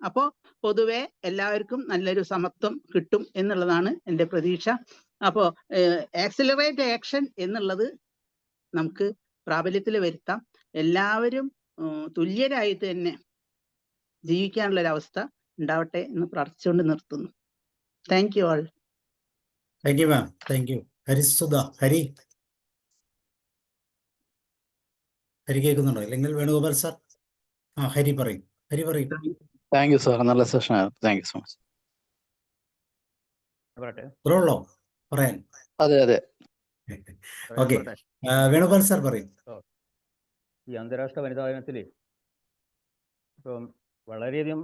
അപ്പോൾ പൊതുവെ എല്ലാവർക്കും നല്ലൊരു സമത്വം കിട്ടും എന്നുള്ളതാണ് എൻ്റെ പ്രതീക്ഷ. അപ്പോൾ ആക്സിലറേറ്റ് ആക്ഷൻ എന്നുള്ളത് നമുക്ക് പ്രാബല്യത്തിൽ വരുത്താം. എല്ലാവരും തുല്യരായിട്ട് തന്നെ ജീവിക്കാനുള്ള ഒരു അവസ്ഥ ഉണ്ടാവട്ടെ എന്ന് പ്രാർത്ഥിച്ചുകൊണ്ട് നിർത്തുന്നു. Thank you all. Thank you ma'am. Thank you. Harisudha. Hari കേൾക്കുന്നുണ്ടോ? അല്ലെങ്കിൽ വേണുഗോപാൽ സാർ? ഹരി പറയും. ഹരി പറയും. താങ്ക് യു സാർ, നല്ല സെഷൻ ആയിരുന്നു. Thank you so much. ഉള്ളോ പറയാൻ? അതെ അതെ. ഓക്കെ, വേണുഗോപാൽ സാർ പറയും. ഈ അന്താരാഷ്ട്ര വനിതാ ദിനത്തിൽ ഇപ്പം വളരെയധികം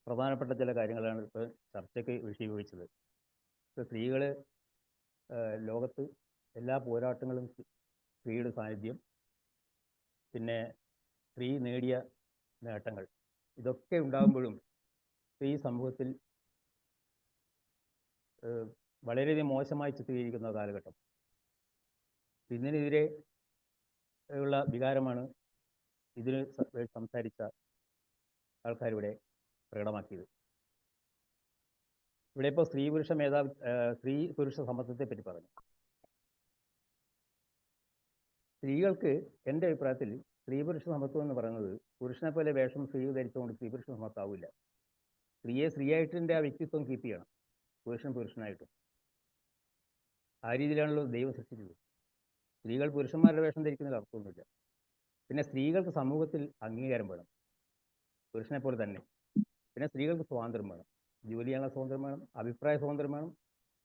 പ്രധാനപ്പെട്ട ചില കാര്യങ്ങളാണ് ഇപ്പോൾ ചർച്ചയ്ക്ക് വിഷയീകരിച്ചത്. ഇപ്പോൾ സ്ത്രീകൾ ലോകത്ത് എല്ലാ പോരാട്ടങ്ങളും സ്ത്രീയുടെ സാന്നിധ്യം, പിന്നെ സ്ത്രീ നേടിയ നേട്ടങ്ങൾ ഇതൊക്കെ ഉണ്ടാകുമ്പോഴും സ്ത്രീ സമൂഹത്തിൽ വളരെയധികം മോശമായി ചിത്രീകരിക്കുന്ന കാലഘട്ടം. ഇതിനെതിരെ ഉള്ള വികാരമാണ് ഇതിന് സംസാരിച്ച ആൾക്കാരിവിടെ പ്രകടമാക്കിയത്. ഇവിടെ ഇപ്പോൾ സ്ത്രീ പുരുഷ സമത്വത്തെ പറ്റി പറഞ്ഞു. സ്ത്രീകൾക്ക് എൻ്റെ അഭിപ്രായത്തിൽ സ്ത്രീ പുരുഷ സമത്വം എന്ന് പറയുന്നത് പുരുഷനെ പോലെ വേഷം സ്ത്രീ ധരിച്ചുകൊണ്ട് സ്ത്രീ പുരുഷ സമത്വമാവില്ല. സ്ത്രീയെ സ്ത്രീയായിട്ടിൻ്റെ ആ വ്യക്തിത്വം കീപ്പ് ചെയ്യണം, പുരുഷൻ പുരുഷനായിട്ടും. ആ രീതിയിലാണല്ലോ ദൈവം സൃഷ്ടിച്ചത്. സ്ത്രീകൾ പുരുഷന്മാരുടെ വേഷം ധരിക്കുന്നതിൽ അർത്ഥമൊന്നുമില്ല. പിന്നെ സ്ത്രീകൾക്ക് സമൂഹത്തിൽ അംഗീകാരം വേണം, പുരുഷനെ പോലെ തന്നെ. പിന്നെ സ്ത്രീകൾക്ക് സ്വാതന്ത്ര്യം വേണം, ജോലി ചെയ്യാനുള്ള സ്വാതന്ത്ര്യം വേണം, അഭിപ്രായ സ്വാതന്ത്ര്യം വേണം.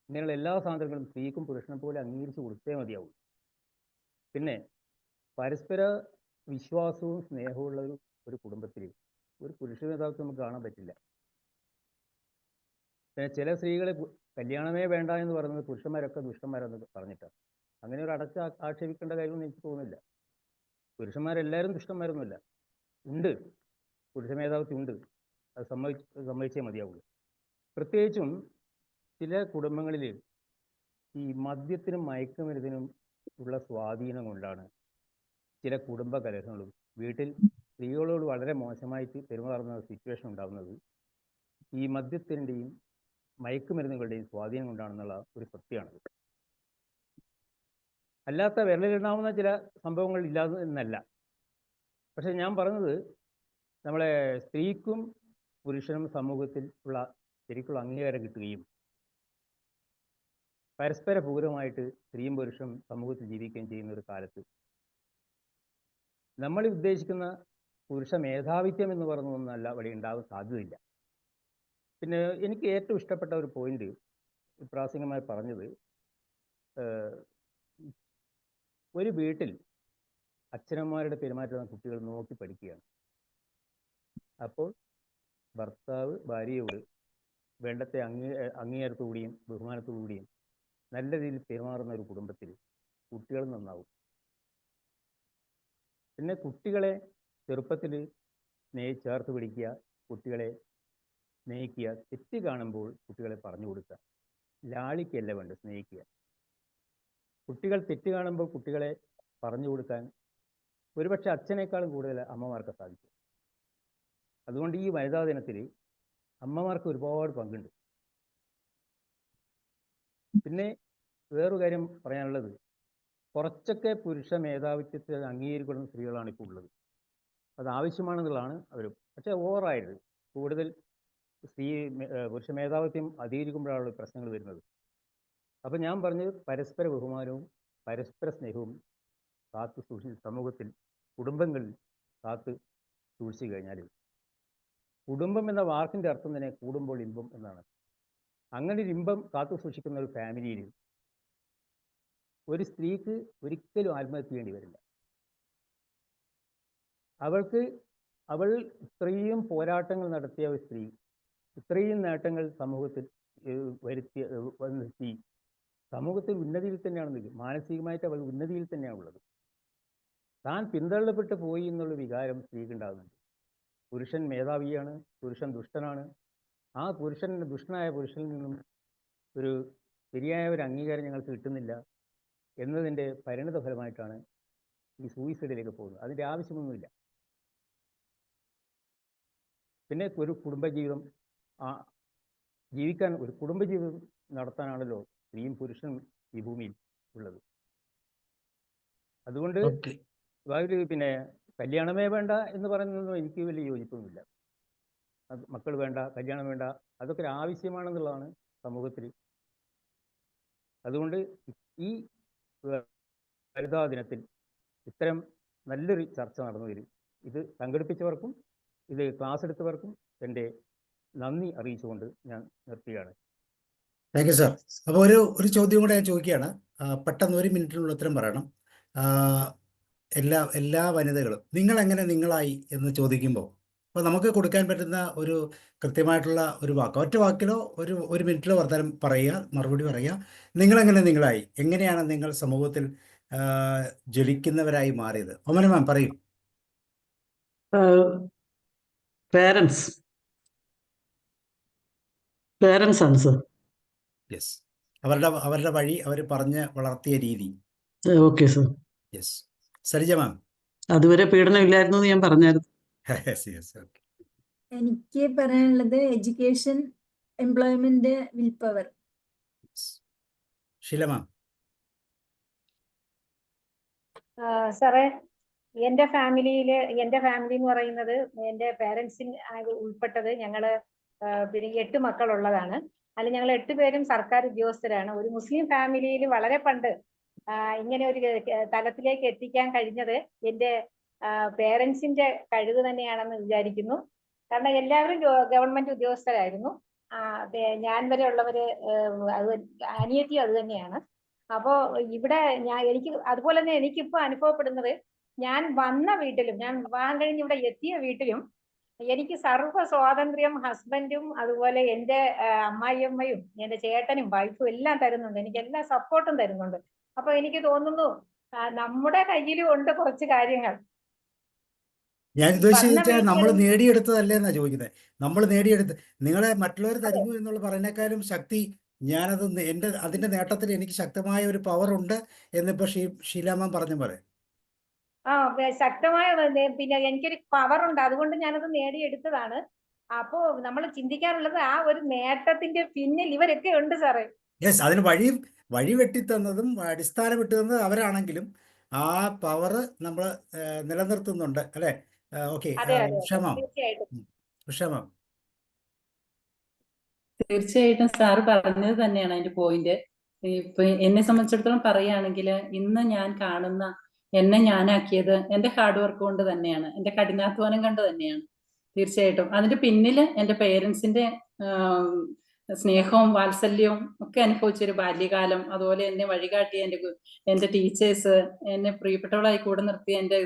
ഇങ്ങനെയുള്ള എല്ലാ സ്വാതന്ത്ര്യങ്ങളും സ്ത്രീക്കും പുരുഷനെ പോലെ അംഗീകരിച്ച് കൊടുത്തേ മതിയാവും. പിന്നെ പരസ്പര വിശ്വാസവും സ്നേഹവും ഉള്ള ഒരു കുടുംബത്തിൽ ഒരു പുരുഷ നേതാവത്വം നമുക്ക് കാണാൻ പറ്റില്ല. പിന്നെ ചില സ്ത്രീകളെ കല്യാണമേ വേണ്ട എന്ന് പറയുന്നത് പുരുഷന്മാരൊക്കെ ദുഷ്ടന്മാരെന്ന് പറഞ്ഞിട്ടാണ്. അങ്ങനെ ഒരു അടച്ച് ആക്ഷേപിക്കേണ്ട കാര്യമൊന്നും എനിക്ക് തോന്നുന്നില്ല. പുരുഷന്മാരെല്ലാവരും ദുഷ്ടന്മാരൊന്നുമില്ല, ഉണ്ട്, പുരുഷ മേധാവിത്വം ഉണ്ട്, അത് സമ്മതിച്ചേ മതിയാവുള്ളൂ. പ്രത്യേകിച്ചും ചില കുടുംബങ്ങളിൽ ഈ മദ്യത്തിനും മയക്കുമരുന്നിനും ഉള്ള സ്വാധീനം കൊണ്ടാണ് ചില കുടുംബ കലഹങ്ങളും വീട്ടിൽ സ്ത്രീകളോട് വളരെ മോശമായിട്ട് പെരുമാറുന്ന സിറ്റുവേഷൻ ഉണ്ടാകുന്നത് ഈ മദ്യത്തിൻ്റെയും മയക്കുമരുന്നുകളുടെയും സ്വാധീനം കൊണ്ടാണെന്നുള്ള ഒരു സത്യമാണ്. അല്ലാത്ത വിരലിലുണ്ടാവുന്ന ചില സംഭവങ്ങൾ ഇല്ലാതെ എന്നല്ല. പക്ഷെ ഞാൻ പറഞ്ഞത് നമ്മളെ സ്ത്രീക്കും പുരുഷനും സമൂഹത്തിൽ ഉള്ള ശരിക്കുള്ള അംഗീകാരം കിട്ടുകയും പരസ്പര പൂരകമായിട്ട് സ്ത്രീയും പുരുഷനും സമൂഹത്തിൽ ജീവിക്കുകയും ചെയ്യുന്ന ഒരു കാലത്ത് നമ്മൾ ഉദ്ദേശിക്കുന്ന പുരുഷ മേധാവിത്വം എന്ന് പറഞ്ഞൊന്നല്ല അവിടെ ഉണ്ടാകാൻ സാധ്യതയില്ല. പിന്നെ എനിക്ക് ഏറ്റവും ഇഷ്ടപ്പെട്ട ഒരു പോയിന്റ് പ്രാസംഗികമായി പറഞ്ഞത്, ഒരു വീട്ടിൽ അച്ഛനമ്മമാരുടെ പെരുമാറ്റം കുട്ടികൾ നോക്കി പഠിക്കുകയാണ്. അപ്പോൾ ഭർത്താവ് ഭാര്യയോട് വേണ്ടത്തെ അംഗീകാരത്തോടുകൂടിയും ബഹുമാനത്തോടുകൂടിയും നല്ല രീതിയിൽ പെരുമാറുന്ന ഒരു കുടുംബത്തിൽ കുട്ടികൾ നന്നാവും. പിന്നെ കുട്ടികളെ ചെറുപ്പത്തിൽ ചേർത്ത് പിടിക്കുക, കുട്ടികളെ സ്നേഹിക്കുക, തെറ്റ് കാണുമ്പോൾ കുട്ടികളെ പറഞ്ഞു കൊടുക്കുക, ലാളിക്കല്ല വേണ്ട, സ്നേഹിക്കുക. കുട്ടികൾ തെറ്റ് കാണുമ്പോൾ കുട്ടികളെ പറഞ്ഞു കൊടുക്കാൻ ഒരുപക്ഷെ അച്ഛനേക്കാളും കൂടുതൽ അമ്മമാർക്ക് സാധിക്കും. അതുകൊണ്ട് ഈ വനിതാ ദിനത്തിൽ അമ്മമാർക്ക് ഒരുപാട് പങ്കുണ്ട്. പിന്നെ വേറൊരു കാര്യം പറയാനുള്ളത്, കുറച്ചൊക്കെ പുരുഷ മേധാവിത്വത്തെ അംഗീകരിക്കുന്ന സ്ത്രീകളാണ് ഇപ്പോൾ ഉള്ളത്. അത് ആവശ്യമാണെന്നുള്ളതാണ് അവർ. പക്ഷേ ഓവറായത് കൂടുതൽ പുരുഷ മേധാവിത്വം അധികരിക്കുമ്പോഴാണ് പ്രശ്നങ്ങൾ വരുന്നത്. അപ്പം ഞാൻ പറഞ്ഞത് പരസ്പര ബഹുമാനവും പരസ്പര സ്നേഹവും കാത്തു സൂക്ഷിച്ച് സമൂഹത്തിൽ കുടുംബങ്ങളിൽ കാത്തു സൂക്ഷിച്ചു കഴിഞ്ഞാൽ, കുടുംബം എന്ന വാക്കിൻ്റെ അർത്ഥം തന്നെ കൂടുമ്പോൾ ഇമ്പം എന്നാണ്. അങ്ങനെ ഒരു ഇമ്പം കാത്തു സൂക്ഷിക്കുന്ന ഒരു ഫാമിലിയിൽ ഒരു സ്ത്രീക്ക് ഒരിക്കലും ആത്മഹത്യ ചെയ്യേണ്ടി വരില്ല. അവൾ ഇത്രയും പോരാട്ടങ്ങൾ നടത്തിയ ഒരു സ്ത്രീ, ഇത്രയും നേട്ടങ്ങൾ സമൂഹത്തിൽ വരുത്തി സമൂഹത്തിൽ ഉന്നതിയിൽ തന്നെയാണ് നിൽക്കുന്നത്. മാനസികമായിട്ട് അവൾ ഉന്നതിയിൽ തന്നെയാണ് ഉള്ളത്. താൻ പിന്തള്ളപ്പെട്ട് പോയി എന്നുള്ള വികാരം സ്ത്രീക്കുണ്ടാകുന്നുണ്ട്. പുരുഷൻ മേധാവിയാണ്, പുരുഷൻ ദുഷ്ടനാണ്. ആ ദുഷ്ടനായ പുരുഷനിൽ നിന്നും ഒരു ശരിയായ ഒരു അംഗീകാരം ഞങ്ങൾക്ക് കിട്ടുന്നില്ല എന്നതിൻ്റെ പരിണിത ഫലമായിട്ടാണ് ഈ സൂയിസൈഡിലേക്ക് പോകുന്നത്. അതിൻ്റെ ആവശ്യമൊന്നുമില്ല. പിന്നെ ഒരു കുടുംബജീവിതം ജീവിക്കാൻ, ഒരു കുടുംബജീവിതം നടത്താനാണല്ലോ സ്ത്രീയും പുരുഷനും ഈ ഭൂമിയിൽ ഉള്ളത്. അതുകൊണ്ട് പിന്നെ കല്യാണമേ വേണ്ട എന്ന് പറയുന്നതൊന്നും എനിക്ക് വലിയ യോജിപ്പൊന്നുമില്ല. മക്കൾ വേണ്ട, കല്യാണം വേണ്ട, അതൊക്കെ ഒരു ആവശ്യമാണെന്നുള്ളതാണ് സമൂഹത്തിൽ. അതുകൊണ്ട് ഈ വനിതാ ദിനത്തിൽ ഇത്തരം നല്ലൊരു ചർച്ച നടന്നതിൽ ഇത് സംഘടിപ്പിച്ചവർക്കും ഇത് ക്ലാസ് എടുത്തവർക്കും എൻ്റെ നന്ദി അറിയിച്ചുകൊണ്ട് ഞാൻ നിർത്തുകയാണ്. Thank you sir. അപ്പോൾ ഒരു ചോദ്യം കൂടെ ഞാൻ ചോദിക്കുകയാണ്. പെട്ടെന്ന് 1 മിനിറ്റിനുള്ള ഉത്തരം പറയണം. എല്ലാ വനിതകളും നിങ്ങളെങ്ങനെ നിങ്ങളായി എന്ന് ചോദിക്കുമ്പോൾ അപ്പോൾ നമുക്ക് കൊടുക്കാൻ പറ്റുന്ന ഒരു കൃത്യമായിട്ടുള്ള ഒരു വാക്ക്, ഒറ്റ വാക്കിലോ ഒരു മിനിറ്റിലോ വർത്തമാനം പറയുക, മറുപടി പറയുക. നിങ്ങളെങ്ങനെ നിങ്ങളായി, എങ്ങനെയാണ് നിങ്ങൾ സമൂഹത്തിൽ ജ്വലിക്കുന്നവരായി മാറിയത്? ഒമന മാം പറയൂ. പേരൻസ് ആണ് സർ. യെസ്, അവരുടെ വഴി അവർ പറഞ്ഞ് വളർത്തിയ രീതി. Okay sir. Yes. Sarija ma'am. അതുവരെ പീഡനമില്ലായിരുന്നു എന്ന് ഞാൻ പറഞ്ഞായിരുന്നു. Yes yes. ഓക്കെ. എനിക്ക് പറയാനുള്ളത് education, employment, will power. Sheela ma'am. സാറേ, എൻ്റെ ഫാമിലി എന്ന് പറയുന്നത് എൻ്റെ പേരൻസിന് ഉൾപ്പെട്ടത് ഞങ്ങള് പിന്നെ 8 മക്കളുള്ളതാണ്. അതിൽ ഞങ്ങൾ 8 പേരും സർക്കാർ ഉദ്യോഗസ്ഥരാണ്. ഒരു മുസ്ലിം ഫാമിലിയിൽ വളരെ പണ്ട് ഇങ്ങനെ ഒരു തലത്തിലേക്ക് എത്തിക്കാൻ കഴിഞ്ഞത് എൻ്റെ പേരൻസിന്റെ കഴിവ് തന്നെയാണെന്ന് വിചാരിക്കുന്നു. കാരണം എല്ലാവരും ഗവൺമെന്റ് ഉദ്യോഗസ്ഥരായിരുന്നു. ഞാൻ വരെ ഉള്ളവര് അനിയത്തിയും അത് തന്നെയാണ്. അപ്പോ ഇവിടെ എനിക്ക് അതുപോലെ തന്നെ എനിക്കിപ്പോ അനുഭവപ്പെടുന്നത്, ഞാൻ വന്ന വീട്ടിലും ഞാൻ വിവാഹം കഴിഞ്ഞ് ഇവിടെ എത്തിയ വീട്ടിലും എനിക്ക് സർവ്വ സ്വാതന്ത്ര്യം ഹസ്ബൻഡും അതുപോലെ എൻ്റെ അമ്മായിയമ്മയും എൻ്റെ ചേട്ടനും വൈഫും എല്ലാം തരുന്നുണ്ട്. എനിക്ക് എല്ലാ സപ്പോർട്ടും തരുന്നുണ്ട്. അപ്പൊ എനിക്ക് തോന്നുന്നു നമ്മുടെ കയ്യിലും ഉണ്ട് കുറച്ച് കാര്യങ്ങൾ. ഞാൻ ഉദ്ദേശിച്ചാൽ നമ്മൾ നേടിയെടുത്തതല്ലേ എന്നാ ചോദിക്കുന്നത്. നമ്മൾ നേടിയെടുത്ത് നിങ്ങളെ മറ്റുള്ളവർ തരുന്നു എന്നുള്ള പറയുന്നേക്കാളും ശക്തി ഞാനത് അതിന്റെ നേട്ടത്തിൽ എനിക്ക് ശക്തമായ ഒരു പവർ ഉണ്ട് എന്നിപ്പോ ഷീലാമ്മ പറഞ്ഞ പോലെ. ശക്തമായ പിന്നെ എനിക്കൊരു പവർ ഉണ്ട്, അതുകൊണ്ട് ഞാനത് നേടിയെടുത്തതാണ്. അപ്പോ നമ്മൾ ചിന്തിക്കാനുള്ളത് ആ ഒരു നേട്ടത്തിന്റെ പിന്നിൽ ഇവരൊക്കെ ഉണ്ട് സാറേ. യെസ്, അതിന് വഴി വെട്ടിത്തന്നതും അടിസ്ഥാനം ഇട്ടുതന്നതും അവരാണെങ്കിലും ആ പവർ നമ്മൾ നിലനിർത്തുന്നുണ്ട് അല്ലെ? ഓക്കെ. ഉഷാമാം. തീർച്ചയായിട്ടും സാറ് പറഞ്ഞത് തന്നെയാണ് അതിന്റെ പോയിന്റ്. ഇപ്പൊ എന്നെ സംബന്ധിച്ചിടത്തോളം പറയുകയാണെങ്കിൽ ഇന്ന് ഞാൻ കാണുന്ന എന്നെ ഞാനാക്കിയത് എന്റെ ഹാർഡ് വർക്ക് കൊണ്ട് തന്നെയാണ്, എന്റെ കഠിനാധ്വാനം കൊണ്ട് തന്നെയാണ്. തീർച്ചയായിട്ടും അതിന്റെ പിന്നില് എന്റെ പേരൻസിന്റെ സ്നേഹവും വാത്സല്യവും ഒക്കെ അനുഭവിച്ചൊരു ബാല്യകാലം, അതുപോലെ എന്നെ വഴികാട്ടിയ എന്റെ ടീച്ചേഴ്സ്, എന്നെ പ്രിയപ്പെട്ടവളായി കൂടെ നിർത്തിയ എന്റെ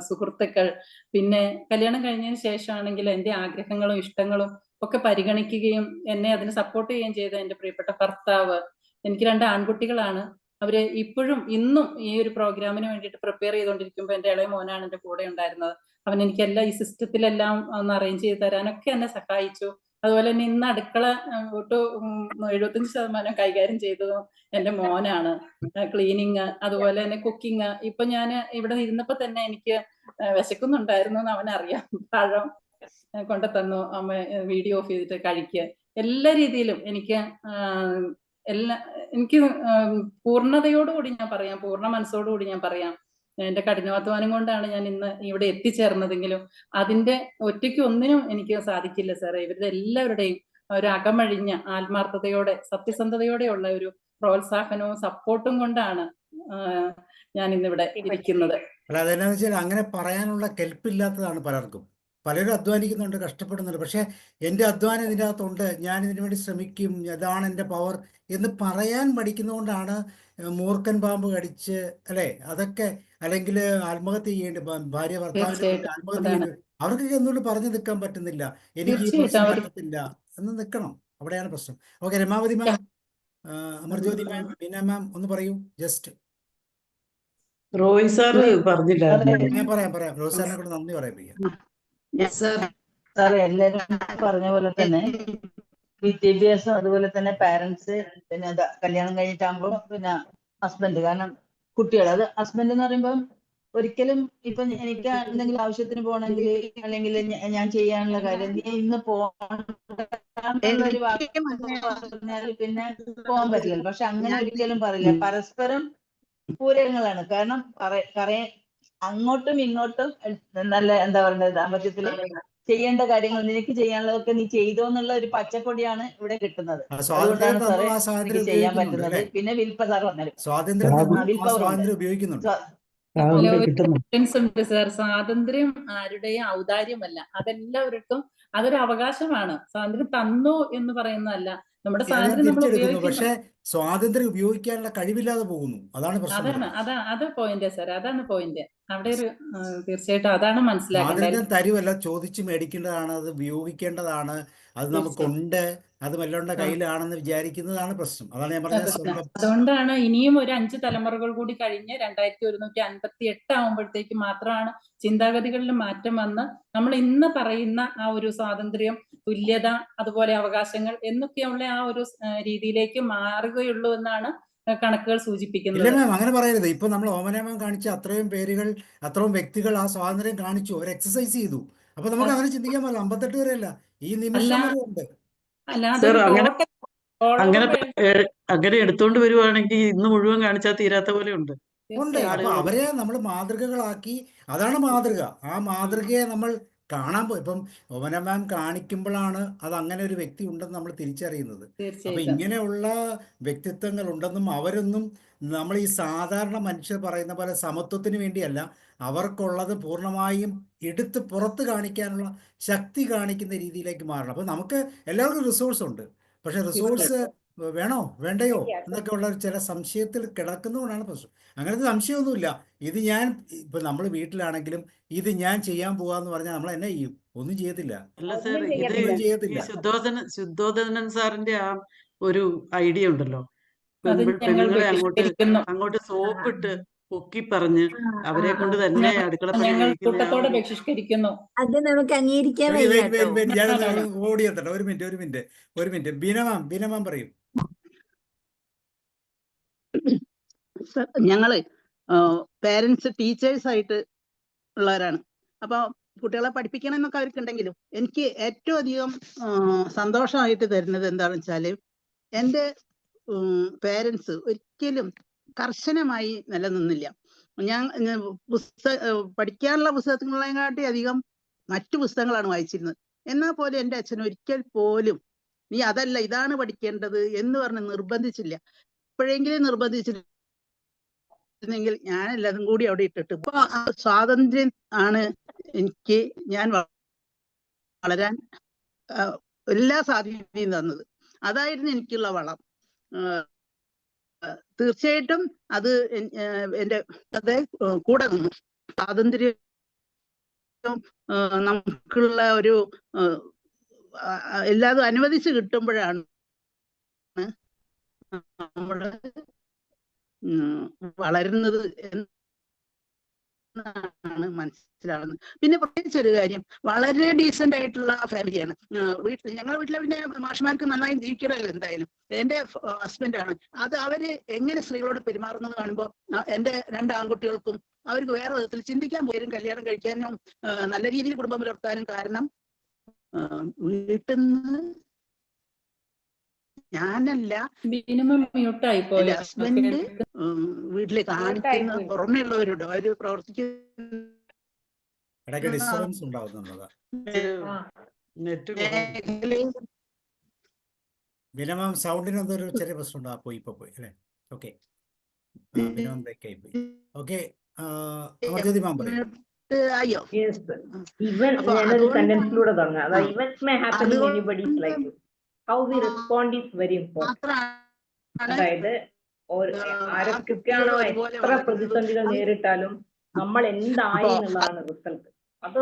സുഹൃത്തുക്കൾ, പിന്നെ കല്യാണം കഴിഞ്ഞതിന് ശേഷമാണെങ്കിൽ എന്റെ ആഗ്രഹങ്ങളും ഇഷ്ടങ്ങളും ഒക്കെ പരിഗണിക്കുകയും എന്നെ അതിന് സപ്പോർട്ട് ചെയ്യുകയും ചെയ്ത എന്റെ പ്രിയപ്പെട്ട ഭർത്താവ്. എനിക്ക് 2 ആൺകുട്ടികളാണ്. അവര് ഇപ്പോഴും ഇന്നും ഈ ഒരു പ്രോഗ്രാമിന് വേണ്ടിയിട്ട് പ്രിപ്പയർ ചെയ്തുകൊണ്ടിരിക്കുമ്പോൾ എന്റെ ഇളയ മോനാണ് എന്റെ കൂടെ ഉണ്ടായിരുന്നത്. അവൻ എനിക്കെല്ലാം ഈ സിസ്റ്റത്തിലെല്ലാം ഒന്ന് അറേഞ്ച് ചെയ്ത് തരാനൊക്കെ എന്നെ സഹായിച്ചു. അതുപോലെ തന്നെ ഇന്ന് അടുക്കള 75% കൈകാര്യം ചെയ്തതും എന്റെ മോനാണ്. ക്ലീനിങ്, അതുപോലെ തന്നെ കുക്കിംഗ്. ഇപ്പൊ ഞാൻ ഇവിടെ ഇരുന്നപ്പോ തന്നെ എനിക്ക് വിശക്കുന്നുണ്ടായിരുന്നു എന്ന് അവനറിയാം. പഴം കൊണ്ടുതന്നു, അമ്മ വീഡിയോ ഓഫ് ചെയ്തിട്ട് കഴിക്കുക. എല്ലാ രീതിയിലും എനിക്ക് പൂർണ്ണതയോടുകൂടി ഞാൻ പറയാം, പൂർണ്ണ മനസ്സോടുകൂടി ഞാൻ പറയാം, എന്റെ കഠിനാധ്വാനം കൊണ്ടാണ് ഞാൻ ഇന്ന് ഇവിടെ എത്തിച്ചേർന്നതെങ്കിലും അതിന്റെ ഒറ്റയ്ക്ക് ഒന്നിനും എനിക്ക് സാധിക്കില്ല സാറേ. ഇവരുടെ എല്ലാവരുടെയും ഒരു അകമഴിഞ്ഞ ആത്മാർത്ഥതയോടെ സത്യസന്ധതയോടെയുള്ള ഒരു പ്രോത്സാഹനവും സപ്പോർട്ടും കൊണ്ടാണ് ഞാൻ ഇന്നിവിടെ ഇരിക്കുന്നത്. അല്ല, അതെന്നാന്ന് വെച്ചാൽ അങ്ങനെ പറയാനുള്ള കെൽപ്പില്ലാത്തതാണ് പലർക്കും. പലരും അധ്വാനിക്കുന്നുണ്ട്, കഷ്ടപ്പെടുന്നുണ്ട്. പക്ഷെ എൻ്റെ അധ്വാനം ഇതിൻ്റെ അകത്തുണ്ട്, ഞാൻ ഇതിനു വേണ്ടി ശ്രമിക്കും, അതാണ് എൻ്റെ പവർ എന്ന് പറയാൻ പഠിക്കുന്നതുകൊണ്ടാണ് മൂർഖൻ പാമ്പ് കടിച്ച് അല്ലെ, അതൊക്കെ അല്ലെങ്കിൽ ആത്മഹത്യ ചെയ്യേണ്ടി ഭാര്യ ഭർത്താവിനെ ആത്മഹത്യ ചെയ്യേണ്ടി അവർക്കൊക്കെ എന്തുകൊണ്ട് പറഞ്ഞു നിൽക്കാൻ പറ്റുന്നില്ല, എനിക്ക് ഈ പ്രശ്നം പറ്റത്തില്ല എന്ന് നിൽക്കണം. അവിടെയാണ് പ്രശ്നം. ഓക്കെ, രമാവതി മാം, അമർജ്യോതി മാം, ബീന മാം ഒന്ന് പറയൂ. ജസ്റ്റ് റോയ് സാറ് പറഞ്ഞില്ല. പറയാം. റോയ് സാറിനെ കൂടെ നന്ദി പറയിപ്പിക്കാം. സാറേ, എല്ലാരും പറഞ്ഞ പോലെ തന്നെ വിദ്യാഭ്യാസം, അതുപോലെ തന്നെ പാരന്റ്സ്, പിന്നെ കല്യാണം കഴിഞ്ഞിട്ടാകുമ്പോ പിന്നെ ഹസ്ബൻഡ്, കാരണം കുട്ടികൾ, അത് ഹസ്ബൻഡ് എന്ന് പറയുമ്പോൾ ഒരിക്കലും ഇപ്പൊ എനിക്ക് എന്തെങ്കിലും ആവശ്യത്തിന് പോകണമെങ്കിൽ അല്ലെങ്കിൽ ഞാൻ ചെയ്യാനുള്ള കാര്യം നീ ഇന്ന് പോകാനുള്ളൊരു പറഞ്ഞാൽ പിന്നെ പോകാൻ പറ്റില്ല. പക്ഷെ അങ്ങനെ ഒരിക്കലും പറയില്ല. പരസ്പരം പൂരകങ്ങളാണ്. കാരണം അങ്ങോട്ടും ഇങ്ങോട്ടും നല്ല എന്താ പറയുക, ദാമ്പത്യത്തില് ചെയ്യേണ്ട കാര്യങ്ങൾ നിനക്ക് ചെയ്യാനുള്ളതൊക്കെ നീ ചെയ്തോ എന്നുള്ള ഒരു പച്ചക്കൊടിയാണ് ഇവിടെ കിട്ടുന്നത്. അതുകൊണ്ടാണ് സാറേ എനിക്ക് ചെയ്യാൻ പറ്റുന്നത്. പിന്നെ വിൽപ്പ സാർ വന്നാലും സ്വാതന്ത്ര്യം ആരുടെയും ഔദാര്യമല്ല, അതെല്ലാവർക്കും അതൊരു അവകാശമാണ്. സ്വാതന്ത്ര്യം തന്നു എന്ന് പറയുന്നതല്ല, നമ്മുടെ സ്വാതന്ത്ര്യം നമ്മൾ ഉപയോഗിക്കുന്നു. പക്ഷെ സ്വാതന്ത്ര്യം ഉപയോഗിക്കാനുള്ള കഴിവില്ലാതെ പോകുന്നു. അതാണ് പ്രശ്നം വരുന്നത്. അത് പോയിന്റ് സാർ, അതാണ് പോയിന്റ്. അവിടെ ഒരു തീർച്ചയായിട്ടും അതാണ് മനസ്സിലാക്കേണ്ടത്. സ്വാതന്ത്ര്യം തരുമല്ല, ചോദിച്ചു മേടിക്കേണ്ടതാണ്, അത് ഉപയോഗിക്കേണ്ടതാണ്, അത് നമുക്കുണ്ട്, അത് വല്ലവരുടെ കയ്യിലാണെന്ന് വിചാരിക്കുന്നതാണ് പ്രശ്നം. അതാണ് ഞാൻ പറഞ്ഞത്. സ്വന്തം അതുകൊണ്ടാണ് ഇനിയും ഒരു 5 തലമുറകൾ കൂടി കഴിഞ്ഞ് 2158 ആവുമ്പോഴത്തേക്ക് മാത്രമാണ് ചിന്താഗതികളിൽ മാറ്റം വന്ന് നമ്മൾ ഇന്ന് പറയുന്ന ആ ഒരു സ്വാതന്ത്ര്യം, തുല്യത, അതുപോലെ അവകാശങ്ങൾ എന്നൊക്കെയുള്ള ആ ഒരു രീതിയിലേക്ക് മാറുകയുള്ളൂ എന്നാണ് കണക്കുകൾ സൂചിപ്പിക്കുന്നത്. ഇല്ല മാം, അങ്ങനെ പറയരുത്. ഇപ്പൊ നമ്മൾ ഓമന മാം കാണിച്ച അത്രയും പേരുകൾ, അത്രയും വ്യക്തികൾ ആ സ്വാതന്ത്ര്യം കാണിച്ചു, അവർ എക്സസൈസ് ചെയ്തു. അപ്പൊ നമുക്ക് അങ്ങനെ ചിന്തിക്കാൻ പറ്റില്ല. 58 വരെയല്ല, ഈ നിമിഷം വരെ ഉണ്ട്. സർ, അങ്ങനെ എടുത്തോണ്ട് വരുവാണെങ്കിൽ ഇന്ന് മുഴുവൻ കാണിച്ചാൽ തീരാത്ത പോലെ ഉണ്ട്. അപ്പൊ അവരെ നമ്മൾ മാതൃകകളാക്കി, അതാണ് മാതൃക. ആ മാതൃകയെ നമ്മൾ കാണാൻ പോയി. ഇപ്പം ഓമന മാം കാണിക്കുമ്പോഴാണ് അത് അങ്ങനെ ഒരു വ്യക്തി ഉണ്ടെന്ന് നമ്മൾ തിരിച്ചറിയുന്നത്. അപ്പൊ ഇങ്ങനെയുള്ള വ്യക്തിത്വങ്ങൾ ഉണ്ടെന്നും അവരൊന്നും നമ്മൾ ഈ സാധാരണ മനുഷ്യർ പറയുന്ന പോലെ സമത്വത്തിന് വേണ്ടിയല്ല, അവർക്കുള്ളത് പൂർണ്ണമായും എടുത്ത് പുറത്ത് കാണിക്കാനുള്ള ശക്തി കാണിക്കുന്ന രീതിയിലേക്ക് മാറണം. അപ്പൊ നമുക്ക് എല്ലാവർക്കും റിസോഴ്സ് ഉണ്ട്, പക്ഷെ റിസോഴ്സ് വേണോ വേണ്ടയോ എന്നൊക്കെ ഉള്ള ചില സംശയത്തിൽ കിടക്കുന്നതുകൊണ്ടാണ് പ്രശ്നം. അങ്ങനത്തെ സംശയമൊന്നുമില്ല. ഇത് ഞാൻ ഇപ്പൊ നമ്മൾ വീട്ടിലാണെങ്കിലും ഇത് ഞാൻ ചെയ്യാൻ പോവാന്ന് പറഞ്ഞാൽ നമ്മൾ എന്നെ ചെയ്യും? ഒന്നും ചെയ്യത്തില്ല. അല്ല സർ, ഇത് ഈ ശുദ്ധോദനൻ സാറിന്റെ ആ ഒരു ഐഡിയ ഉണ്ടല്ലോ, പെണ്ണുങ്ങളെ അങ്ങോട്ട് സോപ്പിട്ട് പൊക്കി പറഞ്ഞ് അവരെ കൊണ്ട് തന്നെ അടുക്കളപ്പണി കൂട്ടത്തോടെ ബഹിഷ്കരിക്കുന്നു. അത് നമുക്ക് അംഗീകരിക്കാൻ ഓടിയെത്തട്ടെ. ഒരു മിനിറ്റ്. ബീനമാം പറയും. ഞങ്ങള് പേരൻസ് ടീച്ചേഴ്സ് ആയിട്ട് ഉള്ളവരാണ്. അപ്പൊ കുട്ടികളെ പഠിപ്പിക്കണം എന്നൊക്കെ അവർക്കുണ്ടെങ്കിലും എനിക്ക് ഏറ്റവും അധികം സന്തോഷമായിട്ട് തരുന്നത് എന്താണെന്ന് വെച്ചാല്, എൻ്റെ പേരൻസ് ഒരിക്കലും കർശനമായി നിലനിന്നില്ല. ഞാൻ പഠിക്കാനുള്ള പുസ്തകങ്ങളെക്കാട്ടി അധികം മറ്റു പുസ്തകങ്ങളാണ് വായിച്ചിരുന്നത്. എന്നാൽ പോലും എൻ്റെ അച്ഛൻ ഒരിക്കൽ പോലും നീ അതല്ല ഇതാണ് പഠിക്കേണ്ടത് എന്ന് പറഞ്ഞ് നിർബന്ധിച്ചില്ല. എപ്പോഴെങ്കിലും നിർബന്ധിച്ചിരുന്നെങ്കിൽ ഞാനെല്ലാതും കൂടി അവിടെ ഇട്ടിട്ട്. ഇപ്പൊ ആ സ്വാതന്ത്ര്യം ആണ് എനിക്ക് ഞാൻ വളരാൻ എല്ലാ സാധ്യതയും തന്നത്. അതായിരുന്നു എനിക്കുള്ള വളം. തീർച്ചയായിട്ടും അത് എൻ്റെ കൂടെ നിന്നു. സ്വാതന്ത്ര്യം നമുക്കുള്ള ഒരു എല്ലാതും അനുവദിച്ച് കിട്ടുമ്പോഴാണ് നമ്മള് വളരുന്നത് എന്നാണ് മനസ്സിലാവുന്നത്. പിന്നെ പ്രത്യേകിച്ച് ഒരു കാര്യം, വളരെ ഡീസന്റ് ആയിട്ടുള്ള ഫാമിലിയാണ്. ഞങ്ങളുടെ വീട്ടിലെ പിന്നെ മാഷ്മാർക്ക് നന്നായി ജീവിക്കണമല്ലോ എന്തായാലും. എന്റെ ഹസ്ബൻഡാണ് അത്. അവര് എങ്ങനെ സ്ത്രീകളോട് പെരുമാറുന്നത് കാണുമ്പോൾ എന്റെ 2 ആൺകുട്ടികൾക്കും അവർക്ക് വേറെ വിധത്തിൽ ചിന്തിക്കാൻ പോലും കല്യാണം കഴിക്കാനും നല്ല രീതിയിൽ കുടുംബം പുലർത്താനും കാരണം വീട്ടിൽ നിന്ന് ഞാനല്ല, ഹസ്ബൻഡ് വീട്ടിൽ കാണിക്കുന്ന പുറമെയുള്ളവരോട് അവര് ബിനമാം സൗണ്ടിന് എന്തൊരു ചെറിയ പ്രശ്നം പോയി അല്ലേ? ഓക്കെ, ബിനമാം ബ്രേക്ക് ആയി പോയി. ഓക്കെ, അമർജ്യോതി മാം പറയും. ഞാനൊരു സെന്റൻസിലൂടെ തുടങ്ങാം. അതായത് events may happen in anybody's life. How we respond is very important. അതായത് ആരൊക്കെയാണോ എത്ര പ്രതിസന്ധികൾ നേരിട്ടാലും നമ്മൾ എന്തായി എന്നുള്ളതാണ് റിസൾട്ട്. അത്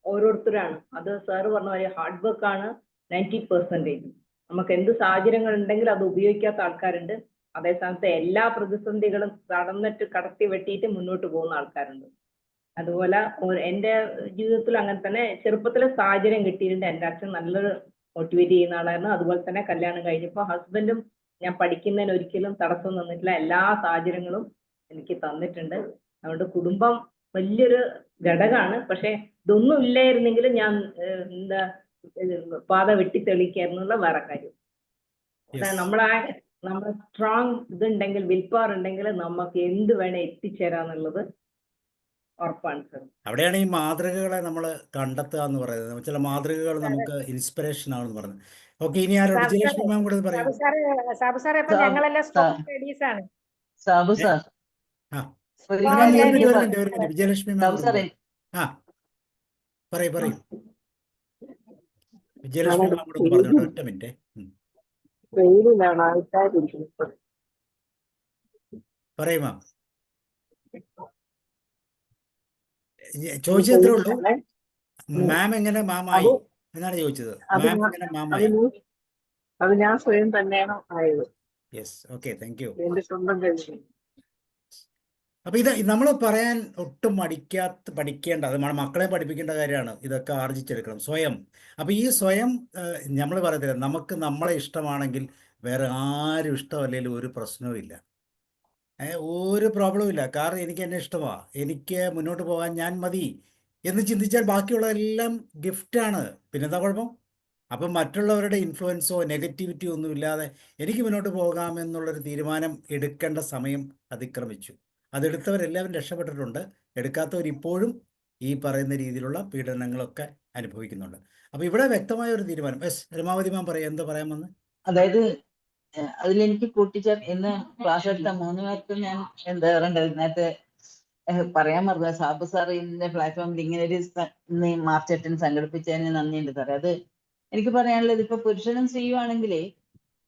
ഓരോരുത്തരാണ്. അത് സാറ് പറഞ്ഞ പോലെ ഹാർഡ് വർക്ക് ആണ് 90%. നമുക്ക് എന്ത് സാഹചര്യങ്ങൾ ഉണ്ടെങ്കിലും അത് ഉപയോഗിക്കാത്ത ആൾക്കാരുണ്ട്. അതേസമയത്ത് എല്ലാ പ്രതിസന്ധികളും കടത്തി വെട്ടിയിട്ട് മുന്നോട്ട് പോകുന്ന ആൾക്കാരുണ്ട്. അതുപോലെ എൻ്റെ ജീവിതത്തിൽ അങ്ങനെ തന്നെ ചെറുപ്പത്തിലെ സാഹചര്യം കിട്ടിയിട്ടുണ്ട്. എൻ്റെ അച്ഛൻ നല്ലൊരു മോട്ടിവേറ്റ് ചെയ്യുന്ന ആളായിരുന്നു. അതുപോലെ തന്നെ കല്യാണം കഴിഞ്ഞപ്പോൾ ഹസ്ബൻഡും ഞാൻ പഠിക്കുന്നതിന് ഒരിക്കലും തടസ്സം തന്നിട്ടില്ല. എല്ലാ സാഹചര്യങ്ങളും എനിക്ക് തന്നിട്ടുണ്ട്. അതുകൊണ്ട് കുടുംബം വലിയൊരു ഘടകമാണ്. പക്ഷെ ഇതൊന്നും ഇല്ലായിരുന്നെങ്കിലും ഞാൻ പാത വെട്ടിത്തെളിക്കായിരുന്നുള്ള വേറെ കാര്യം. നമ്മളെ സ്ട്രോങ് ഇതുണ്ടെങ്കിൽ, വിൽ പവർ ഉണ്ടെങ്കിൽ നമുക്ക് എന്ത് വേണേ എത്തിച്ചേരാന്നുള്ളത് ഉറപ്പാണ് സർ. അവിടെയാണ് ഈ മാതൃകകളെ നമ്മൾ കണ്ടെത്തുക എന്ന് പറയുന്നത്. ചില മാതൃകകൾ നമുക്ക് ഇൻസ്പിറേഷൻ ആണെന്ന് പറഞ്ഞത്. ഓക്കെ, ഇനി ആരോ വിജയലക്ഷ്മി മാം കൂടെ പറയും. വിജയലക്ഷ്മി മാം പറയും. വിജയലക്ഷ്മി മാം കൂടെ പറഞ്ഞോട്ടെ, ഒറ്റ മിനിറ്റ്. വെയിലിലാണ് ആൾക്കാരിക്കുന്നത്. പറയുമാ ചോദിച്ചത് എത്രേ ഉള്ളൂ? വെയിലാണ്. മാം എങ്ങനെ അത് മാമായി എന്നാണ് ചോദിച്ചത്. അത് മാം ഞാൻ എങ്ങനെ അത് മാമായി? അത് ഞാൻ സ്വയം തന്നെയാണ് ആയത്. Yes, okay, thank you. എന്റെ സ്വന്തം കഴിച്ചു. അപ്പൊ ഇത് നമ്മൾ പറയാൻ ഒട്ടും പഠിക്കേണ്ട, അത് നമ്മുടെ മക്കളെ പഠിപ്പിക്കേണ്ട കാര്യമാണ്. ഇതൊക്കെ ആർജിച്ചെടുക്കണം സ്വയം. അപ്പൊ ഈ സ്വയം നമ്മൾ പറയത്തില്ല, നമുക്ക് നമ്മളെ ഇഷ്ടമാണെങ്കിൽ വേറെ ആരും ഇഷ്ടമല്ലെങ്കിലും ഒരു പ്രശ്നവും ഇല്ല. ഒരു പ്രോബ്ലവും ഇല്ല. കാരണം എനിക്ക് എന്നെ ഇഷ്ടമാണ്, എനിക്ക് മുന്നോട്ട് പോകാൻ ഞാൻ മതി എന്ന് ചിന്തിച്ചാൽ ബാക്കിയുള്ളതെല്ലാം ഗിഫ്റ്റാണ്. പിന്നെന്താ കുഴപ്പം? അപ്പം മറ്റുള്ളവരുടെ ഇൻഫ്ലുവൻസോ നെഗറ്റിവിറ്റിയോ ഒന്നും ഇല്ലാതെ എനിക്ക് മുന്നോട്ട് പോകാമെന്നുള്ളൊരു തീരുമാനം എടുക്കേണ്ട സമയം അതിക്രമിച്ചു. അതെടുത്തവരെല്ലാവരും രക്ഷപ്പെട്ടിട്ടുണ്ട്. എടുക്കാത്തവർ ഇപ്പോഴും ഈ പറയുന്ന രീതിയിലുള്ള പീഡനങ്ങളൊക്കെ അനുഭവിക്കുന്നുണ്ട്. അപ്പോൾ ഇവിടെ വ്യക്തമായ ഒരു തീരുമാനം. എസ് രമാവതി മാം പറയാം, എന്താ പറയാൻ വന്ന്? അതായത് അതിലെനിക്ക് ഇന്ന് ക്ലാസ് എടുത്ത 3 പേർക്കും ഞാൻ എന്താ പറയണ്ടത്, നേരത്തെ പറയാൻ മറന്നു. സാബു സാർ ഇന്ന പ്ലാറ്റ്ഫോമിൽ ഇങ്ങനെ ഒരു ഇന്ന് മാർച്ച് 8 സംഘടിപ്പിച്ചതിന് നന്ദിയുണ്ട് സാറേ. അത് എനിക്ക് പറയാനുള്ളത്, ഇപ്പൊ പുരുഷനും സ്ത്രീയും ആണെങ്കിലേ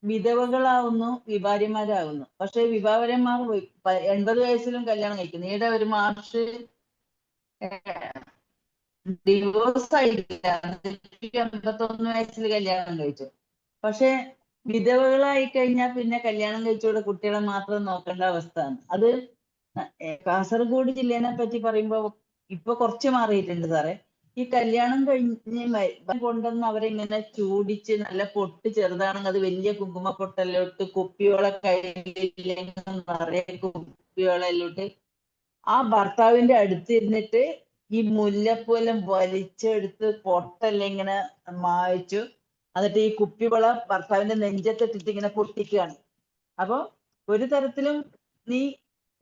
വിധവകളാവുന്നു, വിഭാര്യമാരാകുന്നു. പക്ഷെ വിഭാര്യന്മാർ 80 വയസ്സിലും കല്യാണം കഴിക്കുന്നു. ഈയിടെ ഒരു മാർച്ച് ഡിവോഴ്സ് ആയിട്ടില്ല, 81 വയസ്സിൽ കല്യാണം കഴിച്ചു. പക്ഷെ വിധവകളായി കഴിഞ്ഞാൽ പിന്നെ കല്യാണം കഴിച്ചുകൂടെ കുട്ടികളെ മാത്രം നോക്കേണ്ട അവസ്ഥയാണ്. അത് കാസർഗോഡ് ജില്ലേനെ പറ്റി പറയുമ്പോ ഇപ്പൊ കുറച്ച് മാറിയിട്ടുണ്ട് സാറേ. ഈ കല്യാണം കഴിഞ്ഞ് കൊണ്ടുവന്ന് അവരിങ്ങനെ ചൂടിച്ച് നല്ല പൊട്ട് ചെറുതാണെങ്കിൽ അത് വലിയ കുങ്കുമ പൊട്ടെല്ലോട്ട് കുപ്പിയോളെ കയ്യിലേക്ക് നിറയെ കുപ്പിയോളെല്ലോട്ട് ആ ഭർത്താവിന്റെ അടുത്തിരുന്നിട്ട് ഈ മുല്ലപ്പൂലം വലിച്ചെടുത്ത് പൊട്ടെല്ലാം ഇങ്ങനെ മായ്ച്ചു, എന്നിട്ട് ഈ കുപ്പിവള ഭർത്താവിന്റെ നെഞ്ചത്തിട്ടിട്ട് ഇങ്ങനെ പൊട്ടിക്കുകയാണ്. അപ്പൊ ഒരു തരത്തിലും നീ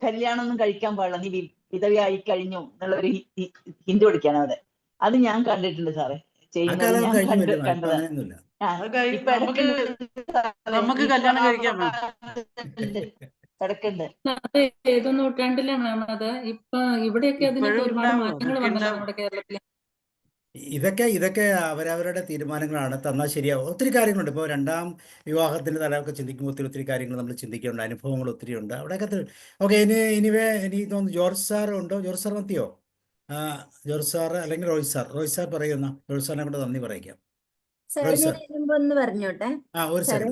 കല്യാണം ഒന്നും കഴിക്കാൻ പാടില്ല, നീ വിധവയായി കഴിഞ്ഞു എന്നുള്ളൊരു ഹിന്റ് കൊടുക്കാണ് അവിടെ. അത് ഞാൻ കണ്ടിട്ടുണ്ട് സാറേ, ചെയ്യുന്നത് ഞാൻ കണ്ടതാണ്. ഇപ്പൊ നമുക്ക് കല്യാണം കഴിക്കാമോ? കിടക്കുന്നുണ്ട്. ഏത് നൂറ്റാണ്ടിലാണ് മാം അത്? ഇപ്പൊ ഇവിടെയൊക്കെ അതിനൊക്കെ ഒരുപാട് മാറ്റങ്ങൾ വന്നല്ലോ നമ്മുടെ കേരളത്തിൽ. ഇതൊക്കെ അവരവരുടെ തീരുമാനങ്ങളാണ്. തന്നാൽ ശരിയാവും. ഒത്തിരി കാര്യങ്ങളുണ്ട്. ഇപ്പോൾ 2ാം വിവാഹത്തിൻ്റെ തലമൊക്കെ ചിന്തിക്കുമ്പോൾ ഒത്തിരി കാര്യങ്ങൾ നമ്മൾ ചിന്തിക്കുന്നുണ്ട്. അനുഭവങ്ങൾ ഒത്തിരി ഉണ്ട് അവിടെയൊക്കെ. ഓക്കെ, എനിക്ക് തോന്നുന്നു ജോർജ് സാർ ഉണ്ടോ? ജോർജ് സാർ മതിയോ? ജോർജ് സാർ അല്ലെങ്കിൽ റോയ് സാർ പറയുന്ന ജോർജ് സാറിനെ കൊണ്ട് നന്ദി പറയിക്കാം. സാറേ ഞാൻ മുമ്പ് ഒന്ന് പറഞ്ഞോട്ടെ സാറേ.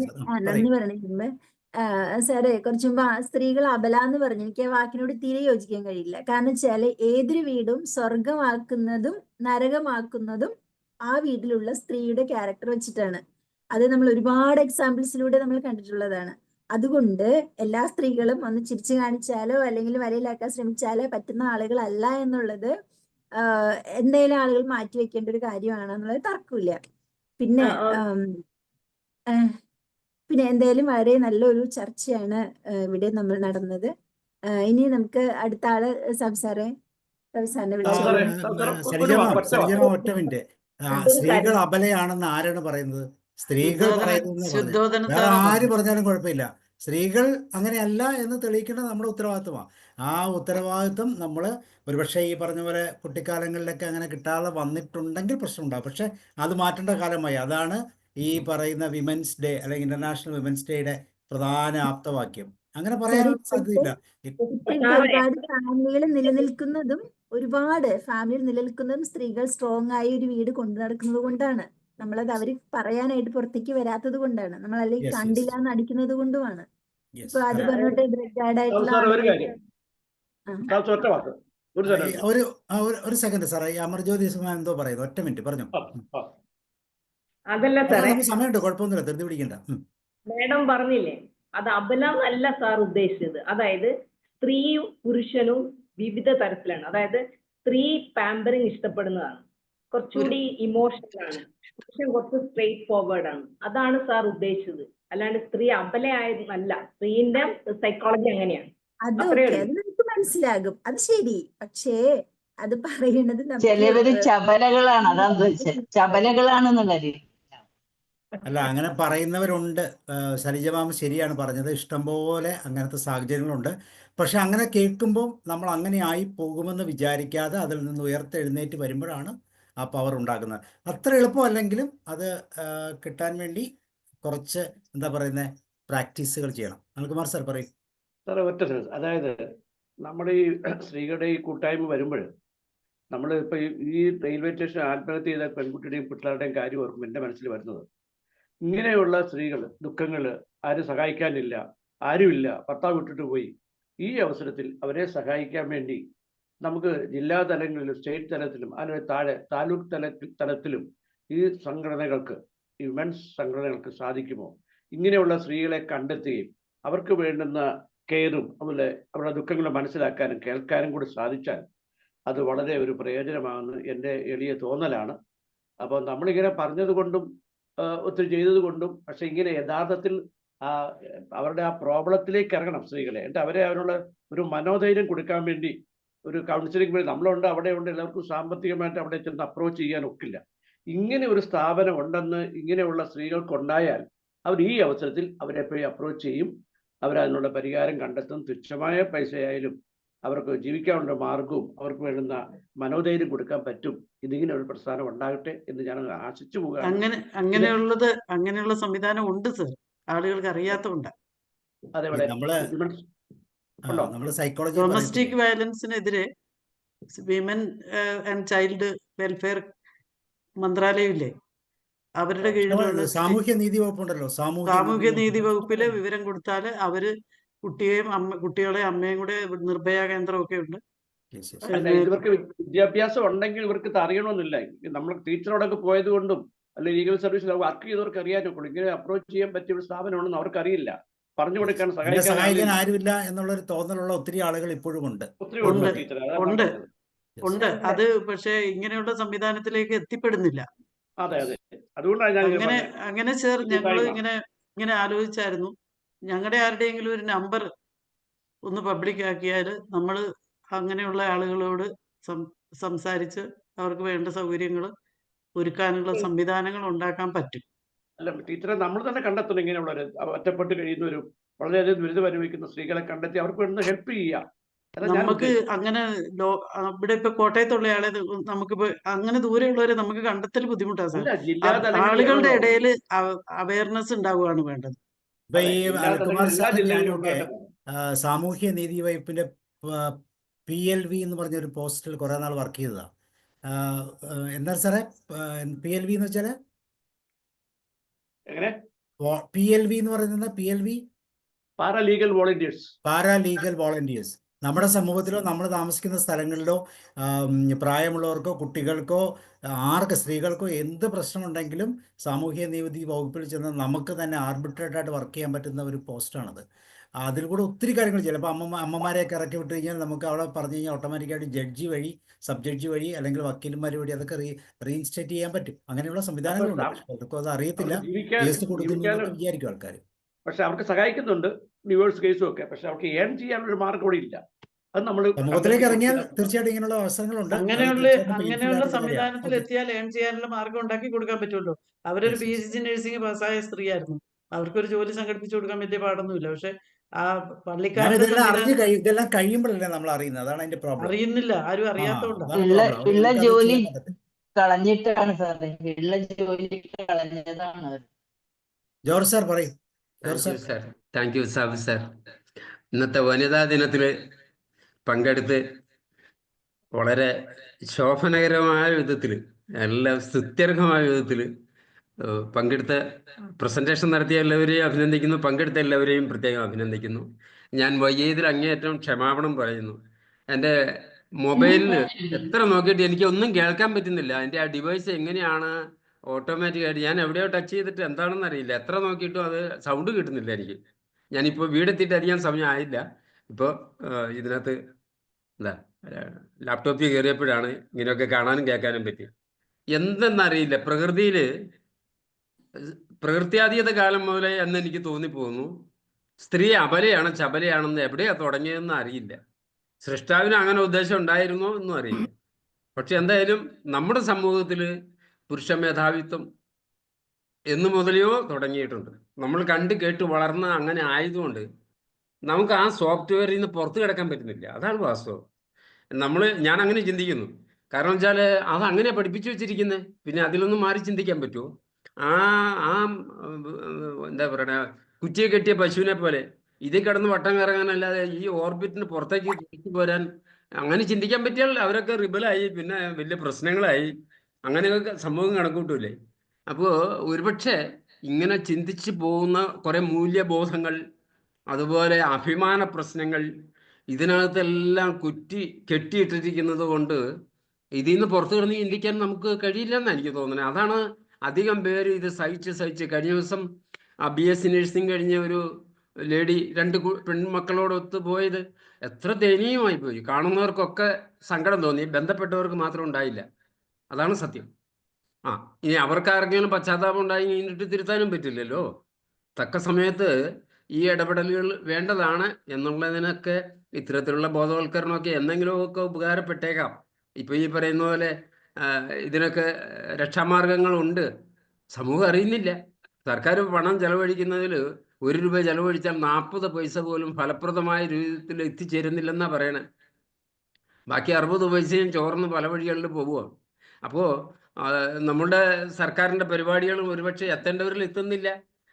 നന്ദി പറഞ്ഞതിന് മുമ്പ് സാറേ, കുറച്ചു മുമ്പ് സ്ത്രീകൾ അബല എന്ന് പറഞ്ഞു. എനിക്ക് ആ വാക്കിനോട് തീരെ യോജിക്കാൻ കഴിയില്ല. കാരണം വെച്ചാല് ഏതൊരു വീടും സ്വർഗമാക്കുന്നതും നരകമാക്കുന്നതും ആ വീട്ടിലുള്ള സ്ത്രീയുടെ ക്യാരക്ടർ വെച്ചിട്ടാണ്. അത് നമ്മൾ ഒരുപാട് എക്സാമ്പിൾസിലൂടെ നമ്മൾ കണ്ടിട്ടുള്ളതാണ്. അതുകൊണ്ട് എല്ലാ സ്ത്രീകളും ഒന്ന് ചിരിച്ചു കാണിച്ചാലോ അല്ലെങ്കിൽ വലയിലാക്കാൻ ശ്രമിച്ചാലോ പറ്റുന്ന ആളുകളല്ല എന്നുള്ളത് എന്തായാലും ആളുകൾ മാറ്റിവെക്കേണ്ട ഒരു കാര്യമാണെന്നുള്ളത് തർക്കമില്ല. പിന്നെ എന്തായാലും വളരെ നല്ലൊരു ചർച്ചയാണ് ഇവിടെ നമ്മൾ നടന്നത്. ഇനി നമുക്ക് അടുത്ത ആള് സംസാരെ സാറിനെ സരിജമ ഒറ്റ മിനിറ്റ്. സ്ത്രീകൾ അബലയാണെന്ന് ആരാണ് പറയുന്നത്? സ്ത്രീകൾ പറയുന്നത് വേറെ ആര് പറഞ്ഞാലും കുഴപ്പമില്ല. സ്ത്രീകൾ അങ്ങനെയല്ല എന്ന് തെളിയിക്കേണ്ടത് നമ്മുടെ ഉത്തരവാദിത്വമാണ്. ആ ഉത്തരവാദിത്വം നമ്മൾ ഒരുപക്ഷെ ഈ പറഞ്ഞ പോലെ കുട്ടിക്കാലങ്ങളിലൊക്കെ അങ്ങനെ കിട്ടാതെ വന്നിട്ടുണ്ടെങ്കിൽ പ്രശ്നമുണ്ടാകും. പക്ഷെ അത് മാറ്റേണ്ട കാലമായി. അതാണ് ഈ പറയുന്ന വിമൻസ് ഡേ അല്ലെങ്കിൽ ഇന്റർനാഷണൽ വിമൻസ് ഡേയുടെ പ്രധാന ആപ്തവാക്യം. അങ്ങനെ പറയാൻ സാധ്യതയില്ല. ഒരുപാട് ഫാമിലികൾ നിലനിൽക്കുന്നതും സ്ത്രീകൾ സ്ട്രോങ് ആയി ഒരു വീട് കൊണ്ടു നടക്കുന്നത് കൊണ്ടാണ്. നമ്മളത് അവര് പറയാനായിട്ട് പുറത്തേക്ക് വരാത്തത് കൊണ്ടാണ്. നമ്മൾ അല്ലെങ്കിൽ കണ്ടില്ല എന്ന് അടിക്കുന്നത് കൊണ്ടുമാണ്. ഇപ്പൊ അത് പറഞ്ഞോട്ടെ ഒരു സെക്കൻഡ് സാറേ, അമർജ്യോതി എന്തോ പറയുന്നു. ഒറ്റ മിനിറ്റ് പറഞ്ഞു. അതല്ല സാറേ, സമയമുണ്ട്, കുഴപ്പമൊന്നുമില്ല, ധൃതി പിടിക്കണ്ട. മേഡം പറഞ്ഞില്ലേ, അത് അബല എന്നല്ല സാർ ഉദ്ദേശിച്ചത്. അതായത് സ്ത്രീയും പുരുഷനും വിവിധ തരത്തിലാണ്. അതായത് സ്ത്രീ പാമ്പറിങ് ഇഷ്ടപ്പെടുന്നതാണ്, കുറച്ചുകൂടി ഇമോഷണൽ ആണ്. പുരുഷൻ കുറച്ച് സ്ട്രെയിറ്റ് ഫോർവേഡ് ആണ്. അതാണ് സാർ ഉദ്ദേശിച്ചത്. അല്ലാണ്ട് സ്ത്രീ അബലയായതല്ല. സ്ത്രീന്റെ സൈക്കോളജി അങ്ങനെയാണ്. അത് നമുക്ക് മനസ്സിലാകും, അത് ശരി. പക്ഷേ അത് പറയുന്നത് ചിലവര് ചപലകളാണ്, അതാണ് ചപലകളാണെന്നുള്ളത്. അല്ല, അങ്ങനെ പറയുന്നവരുണ്ട്. സരിജമാമ ശരിയാണ് പറഞ്ഞത്. ഇഷ്ടംപോലെ അങ്ങനത്തെ സാഹചര്യങ്ങളുണ്ട്. പക്ഷെ അങ്ങനെ കേൾക്കുമ്പോൾ നമ്മൾ അങ്ങനെ ആയി പോകുമെന്ന് വിചാരിക്കാതെ അതിൽ നിന്ന് ഉയർത്തെഴുന്നേറ്റ് വരുമ്പോഴാണ് ആ പവർ ഉണ്ടാക്കുന്നത്. അത്ര എളുപ്പമല്ലെങ്കിലും അത് കിട്ടാൻ വേണ്ടി കുറച്ച് എന്താ പറയുന്നത് പ്രാക്ടീസുകൾ ചെയ്യണം. അനിൽകുമാർ സാർ പറയും. സാറേ ഒറ്റ സെൻസ്, അതായത് നമ്മുടെ ഈ സ്ത്രീകളുടെ ഈ കൂട്ടായ്മ വരുമ്പോൾ നമ്മൾ ഇപ്പോൾ ഈ റെയിൽവേ സ്റ്റേഷൻ ആത്മഹത്യ ചെയ്ത പെൺകുട്ടിയുടെയും പിള്ളേരുടെയും കാര്യം ഓർക്കുമ്പോൾ എൻ്റെ മനസ്സിൽ വരുന്നത്, ഇങ്ങനെയുള്ള സ്ത്രീകൾ ദുഃഖങ്ങൾ ആരും സഹായിക്കാനില്ല, ആരുമില്ല, ഭർത്താവ് വിട്ടിട്ട് പോയി, ഈ അവസരത്തിൽ അവരെ സഹായിക്കാൻ വേണ്ടി നമുക്ക് ജില്ലാ തലങ്ങളിലും സ്റ്റേറ്റ് തലത്തിലും അല്ലെങ്കിൽ താഴെ താലൂക്ക് തലത്തിലും ഈ സംഘടനകൾക്ക്, ഈ വിമൻസ് സംഘടനകൾക്ക് സാധിക്കുമോ? ഇങ്ങനെയുള്ള സ്ത്രീകളെ കണ്ടെത്തുകയും അവർക്ക് വേണ്ടുന്ന കെയറും അതുപോലെ അവരുടെ ദുഃഖങ്ങൾ മനസ്സിലാക്കാനും കേൾക്കാനും കൂടി സാധിച്ചാൽ അത് വളരെ ഒരു പ്രയോജനമാകുന്ന എൻ്റെ എളിയ തോന്നലാണ്. അപ്പോൾ നമ്മളിങ്ങനെ പറഞ്ഞത് കൊണ്ടും ഒത്തിരി ചെയ്തത് കൊണ്ടും, പക്ഷെ ഇങ്ങനെ യഥാർത്ഥത്തിൽ അവരുടെ ആ പ്രോബ്ലത്തിലേക്ക് ഇറങ്ങണം സ്ത്രീകളെ. എന്നിട്ട് അവരെ അതിനുള്ള ഒരു മനോധൈര്യം കൊടുക്കാൻ വേണ്ടി ഒരു കൗൺസിലിംഗ് വേണ്ടി നമ്മളുണ്ട്, അവിടെയുണ്ട്, എല്ലാവർക്കും സാമ്പത്തികമായിട്ട് അവിടെ ചെന്ന് അപ്രോച്ച് ചെയ്യാൻ ഒക്കില്ല. ഇങ്ങനെ ഒരു സ്ഥാപനം ഉണ്ടെന്ന് ഇങ്ങനെയുള്ള സ്ത്രീകൾക്കുണ്ടായാൽ അവർ ഈ അവസരത്തിൽ അവരെ പോയി അപ്രോച്ച് ചെയ്യും, അവരതിനുള്ള പരിഹാരം കണ്ടെത്തും. തുച്ഛമായ പൈസയായാലും അവർക്ക് ജീവിക്കാനുള്ള മാർഗവും അവർക്ക് വേണ്ടുന്ന മനോധൈര്യം കൊടുക്കാൻ പറ്റും. ഇതിങ്ങനെ ഒരു പ്രസ്ഥാനം ഉണ്ടാകട്ടെ എന്ന് ഞാൻ ആശിച്ചു പോവുകയാണ്. അങ്ങനെയുള്ള സംവിധാനം ഉണ്ട് സർ, ആളുകൾക്ക് അറിയാത്തതുണ്ട്. അതേപോലെ ഡൊമസ്റ്റിക് വയലൻസിനെതിരെ വിമൻ ആൻഡ് ചൈൽഡ് വെൽഫെയർ മന്ത്രാലയമില്ലേ, അവരുടെ കീഴിലുള്ള സാമൂഹ്യ നീതി വകുപ്പുണ്ടല്ലോ, സാമൂഹ്യ നീതി വകുപ്പിലെ വിവരം കൊടുത്താൽ അവര് കുട്ടികളെ അമ്മയും കൂടെ നിർഭയ കേന്ദ്രമൊക്കെ ഉണ്ട്. ഇവർക്ക് വിദ്യാഭ്യാസം ഉണ്ടെങ്കിൽ ഇവർക്ക് അറിയണമെന്നില്ല. നമ്മൾ ടീച്ചറോടൊക്കെ പോയത് കൊണ്ടും അല്ലെ ലീഗൽ സർവീസിൽ വർക്ക് ചെയ്തവർക്ക് അറിയാനൊക്കെ ഇങ്ങനെ അപ്രോച്ച് ചെയ്യാൻ പറ്റിയ ഒരു സ്ഥാപനമാണെന്ന് അവർക്കറിയില്ല. പറഞ്ഞു കൊടുക്കാൻ സഹായിക്കാൻ ആരുമില്ല എന്നുള്ളൊരു തോന്നലുള്ള ഒത്തിരി ആളുകൾ ഇപ്പോഴും ഉണ്ട്. ഉണ്ട് അത് പക്ഷെ ഇങ്ങനെയുള്ള സംവിധാനത്തിലേക്ക് എത്തിപ്പെടുന്നില്ല. അതെ അതെ, അതുകൊണ്ടാണ് അങ്ങനെ സർ ഞങ്ങൾ ഇങ്ങനെ ആലോചിച്ചായിരുന്നു, ഞങ്ങളുടെ ആരുടെയെങ്കിലും ഒരു നമ്പർ ഒന്ന് പബ്ലിക് ആക്കിയാൽ നമ്മൾ അങ്ങനെയുള്ള ആളുകളോട് സംസാരിച്ച് അവർക്ക് വേണ്ട സൗകര്യങ്ങൾ ഒരുക്കാനുള്ള സംവിധാനങ്ങൾ ഉണ്ടാക്കാൻ പറ്റും. അല്ല ടീച്ചറെ, നമ്മൾ തന്നെ കണ്ടെത്തണം ഇങ്ങനെയുള്ളവർ, ഒറ്റപ്പെട്ട് കഴിയുന്നവരും വളരെയധികം ദുരിതം അനുഭവിക്കുന്ന സ്ത്രീകളെ കണ്ടെത്തി അവർക്ക് വേണ്ട ഹെൽപ്പ് ചെയ്യാം. നമുക്ക് അങ്ങനെ ഇവിടെ ഇപ്പൊ കോട്ടയത്തുള്ള നമുക്കിപ്പോ അങ്ങനെ ദൂരെയുള്ളവരെ നമുക്ക് കണ്ടെത്തൽ ബുദ്ധിമുട്ടാണ് സാർ. ആളുകളുടെ ഇടയിൽ അവയർനെസ് ഉണ്ടാവുകയാണ് വേണ്ടത്. ഇപ്പൊ ഈ അനിൽകുമാർ സാറും ഞാനുമൊക്കെ സാമൂഹ്യ നീതി വകുപ്പിന്റെ PLV എന്ന് പറഞ്ഞൊരു പോസ്റ്റിൽ കുറെ നാൾ വർക്ക് ചെയ്തതാ. എന്താ സാറേ PLV എന്ന് വെച്ചാല്? PLV എന്ന് പറയുന്നത് പാരാലീഗൽ വോളണ്ടിയേഴ്സ്. നമ്മുടെ സമൂഹത്തിലോ നമ്മൾ താമസിക്കുന്ന സ്ഥലങ്ങളിലോ പ്രായമുള്ളവർക്കോ കുട്ടികൾക്കോ സ്ത്രീകൾക്കോ എന്ത് പ്രശ്നമുണ്ടെങ്കിലും സാമൂഹ്യ നീതി വകുപ്പിൽ ചെന്ന് നമുക്ക് തന്നെ ആർബിട്രേറ്റായിട്ട് വർക്ക് ചെയ്യാൻ പറ്റുന്ന ഒരു പോസ്റ്റാണത്. അതിൽ കൂടെ ഒത്തിരി കാര്യങ്ങൾ ചെയ്യാം. അപ്പോൾ അമ്മമാരെയൊക്കെ ഇറക്കി വിട്ട് കഴിഞ്ഞാൽ നമുക്ക് അവിടെ പറഞ്ഞു കഴിഞ്ഞാൽ ഓട്ടോമാറ്റിക്കായിട്ട് ജഡ്ജി വഴി, സബ് ജഡ്ജി വഴി അല്ലെങ്കിൽ വക്കീലന്മാർ വഴി അതൊക്കെ റീഇൻസ്റ്റേറ്റ് ചെയ്യാൻ പറ്റും. അങ്ങനെയുള്ള സംവിധാനങ്ങളുണ്ട്. അവർക്കും അത് അറിയത്തില്ല, കേസ് കൊടുക്കുന്നു വിചാരിക്കും ആൾക്കാർ. പക്ഷെ അവർക്ക് സഹായിക്കുന്നുണ്ട് ഡിവോഴ്സ് കേസും ഒക്കെ. പക്ഷെ അവർക്ക് ഏൺ ചെയ്യാനുള്ള ഒരു മാർഗം കൂടി ഇല്ല. അത് നമ്മൾ സമൂഹത്തിലേക്ക് ഇറങ്ങിയാൽ തീർച്ചയായിട്ടും ഇങ്ങനെയുള്ള അവസരങ്ങളുണ്ട്. അങ്ങനെയുള്ള സംവിധാനത്തിൽ എത്തിയാൽ ഏൺ ചെയ്യാനുള്ള മാർഗം ഉണ്ടാക്കി കൊടുക്കാൻ പറ്റുമല്ലോ. അവരൊരു PhD നഴ്സിംഗ് പാസ്സായ സ്ത്രീയായിരുന്നു, അവർക്കൊരു ജോലി സംഘടിപ്പിച്ചു കൊടുക്കാൻ വലിയ പാടൊന്നുമില്ല. പക്ഷെ ആ ഇതെല്ലാം കഴിയുമ്പോഴല്ലേ നമ്മൾ അറിയുന്നത്. അതാണ് അതിന്റെ പ്രോബ്ലം. അറിയുന്നില്ല, ആരും അറിയാത്തതുകൊണ്ടാണ്. ജോലി കളഞ്ഞിട്ടാണ് സാറേ, കളഞ്ഞതാണ്. ജോർജ് സാർ പറയും. Thank you sir. ഇന്നത്തെ വനിതാ ദിനത്തിൽ പങ്കെടുത്ത് വളരെ ശോഭനകരമായ വിധത്തിൽ, നല്ല സ്തുത്യർഹമായ വിധത്തിൽ പങ്കെടുത്ത പ്രസന്റേഷൻ നടത്തിയ എല്ലാവരെയും അഭിനന്ദിക്കുന്നു, പങ്കെടുത്ത എല്ലാവരെയും പ്രത്യേകം അഭിനന്ദിക്കുന്നു. ഞാൻ വൈകിയതിൽ അങ്ങേയറ്റം ക്ഷമാപണം പറയുന്നു. എൻ്റെ മൊബൈലിൽ എത്ര നോക്കിയിട്ട് എനിക്ക് ഒന്നും കേൾക്കാൻ പറ്റുന്നില്ല. എൻ്റെ ആ ഡിവൈസ് എങ്ങനെയാണ് ഓട്ടോമാറ്റിക്കായിട്ട് ഞാൻ എവിടെയോ ടച്ച് ചെയ്തിട്ട് എന്താണെന്ന് അറിയില്ല, എത്ര നോക്കിയിട്ടും അത് സൗണ്ട് കിട്ടുന്നില്ല എനിക്ക്. ഞാനിപ്പോൾ വീടെത്തിയിട്ട് അധികം സമയം ആയില്ല. ഇപ്പോൾ ഇതിനകത്ത് ലാപ്ടോപ്പിൽ കയറിയപ്പോഴാണ് ഇങ്ങനെയൊക്കെ കാണാനും കേൾക്കാനും പറ്റി. എന്തെന്നറിയില്ല, പ്രകൃത്യാതീത കാലം മുതലേ എന്ന് എനിക്ക് തോന്നിപ്പോകുന്നു സ്ത്രീ അബലയാണ് ചബലയാണെന്ന് എവിടെയാ തുടങ്ങിയതെന്ന് അറിയില്ല. സൃഷ്ടാവിന് അങ്ങനെ ഉദ്ദേശം ഉണ്ടായിരുന്നോ എന്നും അറിയില്ല. പക്ഷെ എന്തായാലും നമ്മുടെ സമൂഹത്തിൽ പുരുഷ മേധാവിത്വം എന്നു മുതലെയോ തുടങ്ങിയിട്ടുണ്ട്. നമ്മൾ കണ്ട് കേട്ട് വളർന്ന അങ്ങനെ ആയതുകൊണ്ട് നമുക്ക് ആ സോഫ്റ്റ്വെയറിൽ നിന്ന് പുറത്തു കിടക്കാൻ പറ്റുന്നില്ല. അതാണ് വാസ്തവം. ഞാൻ അങ്ങനെ ചിന്തിക്കുന്നു. കാരണം വെച്ചാൽ അത് അങ്ങനെ പഠിപ്പിച്ചു വെച്ചിരിക്കുന്നത്, പിന്നെ അതിലൊന്നും മാറി ചിന്തിക്കാൻ പറ്റുമോ? ആ ആ എന്താ പറയണ കുറ്റിയെ കെട്ടിയ പശുവിനെ പോലെ ഇതിൽ കിടന്ന് വട്ടം കറങ്ങാനല്ലാതെ ഈ ഓർബിറ്റിന് പുറത്തേക്ക് തിരിച്ചു പോരാൻ അങ്ങനെ ചിന്തിക്കാൻ പറ്റിയാൽ അവരൊക്കെ റിബലായി, പിന്നെ വലിയ പ്രശ്നങ്ങളായി, അങ്ങനെയൊക്കെ സംഭവം കണക്കൂട്ടൂലേ. അപ്പോൾ ഒരുപക്ഷെ ഇങ്ങനെ ചിന്തിച്ചു പോകുന്ന കുറെ മൂല്യബോധങ്ങൾ, അതുപോലെ അഭിമാന പ്രശ്നങ്ങൾ ഇതിനകത്തെല്ലാം കെട്ടിയിട്ടിരിക്കുന്നത് കൊണ്ട് ഇതിൽ നിന്ന് പുറത്തു കിടന്ന് ചിന്തിക്കാൻ നമുക്ക് കഴിയില്ലെന്നാണ് എനിക്ക് തോന്നുന്നത്. അതാണ് അധികം പേര് ഇത് സഹിച്ച് കഴിഞ്ഞ ദിവസം BSc നഴ്സിംഗ് കഴിഞ്ഞ ഒരു ലേഡി 2 പെൺമക്കളോടൊത്ത് പോയത് എത്ര ദയനീയമായി പോയി. കാണുന്നവർക്കൊക്കെ സങ്കടം തോന്നി, ബന്ധപ്പെട്ടവർക്ക് മാത്രം ഉണ്ടായില്ല. അതാണ് സത്യം. ഇനി അവർക്കാർക്കെങ്കിലും പശ്ചാത്താപം ഉണ്ടായി കഴിഞ്ഞിട്ട് തിരുത്താനും പറ്റില്ലല്ലോ. തക്ക സമയത്ത് ഈ ഇടപെടലുകൾ വേണ്ടതാണ് എന്നുള്ളതിനൊക്കെ ഇത്തരത്തിലുള്ള ബോധവൽക്കരണമൊക്കെ എന്തെങ്കിലുമൊക്കെ ഉപകാരപ്പെട്ടേക്കാം. ഇപ്പൊ ഈ പറയുന്ന പോലെ ഇതിനൊക്കെ രക്ഷാമാർഗങ്ങളുണ്ട്, സമൂഹം അറിയുന്നില്ല. സർക്കാർ പണം ചെലവഴിക്കുന്നതിൽ 1 രൂപ ചെലവഴിച്ചാൽ 40 പൈസ പോലും ഫലപ്രദമായ രീതിയിൽ എത്തിച്ചേരുന്നില്ലെന്നാ പറയണേ. ബാക്കി 60 പൈസയും ചോർന്ന് പല വഴികളിൽ പോവുക. അപ്പോൾ നമ്മുടെ സർക്കാരിൻ്റെ പരിപാടികളും ഒരുപക്ഷെ എത്തേണ്ടവരിൽ എത്തുന്നില്ല.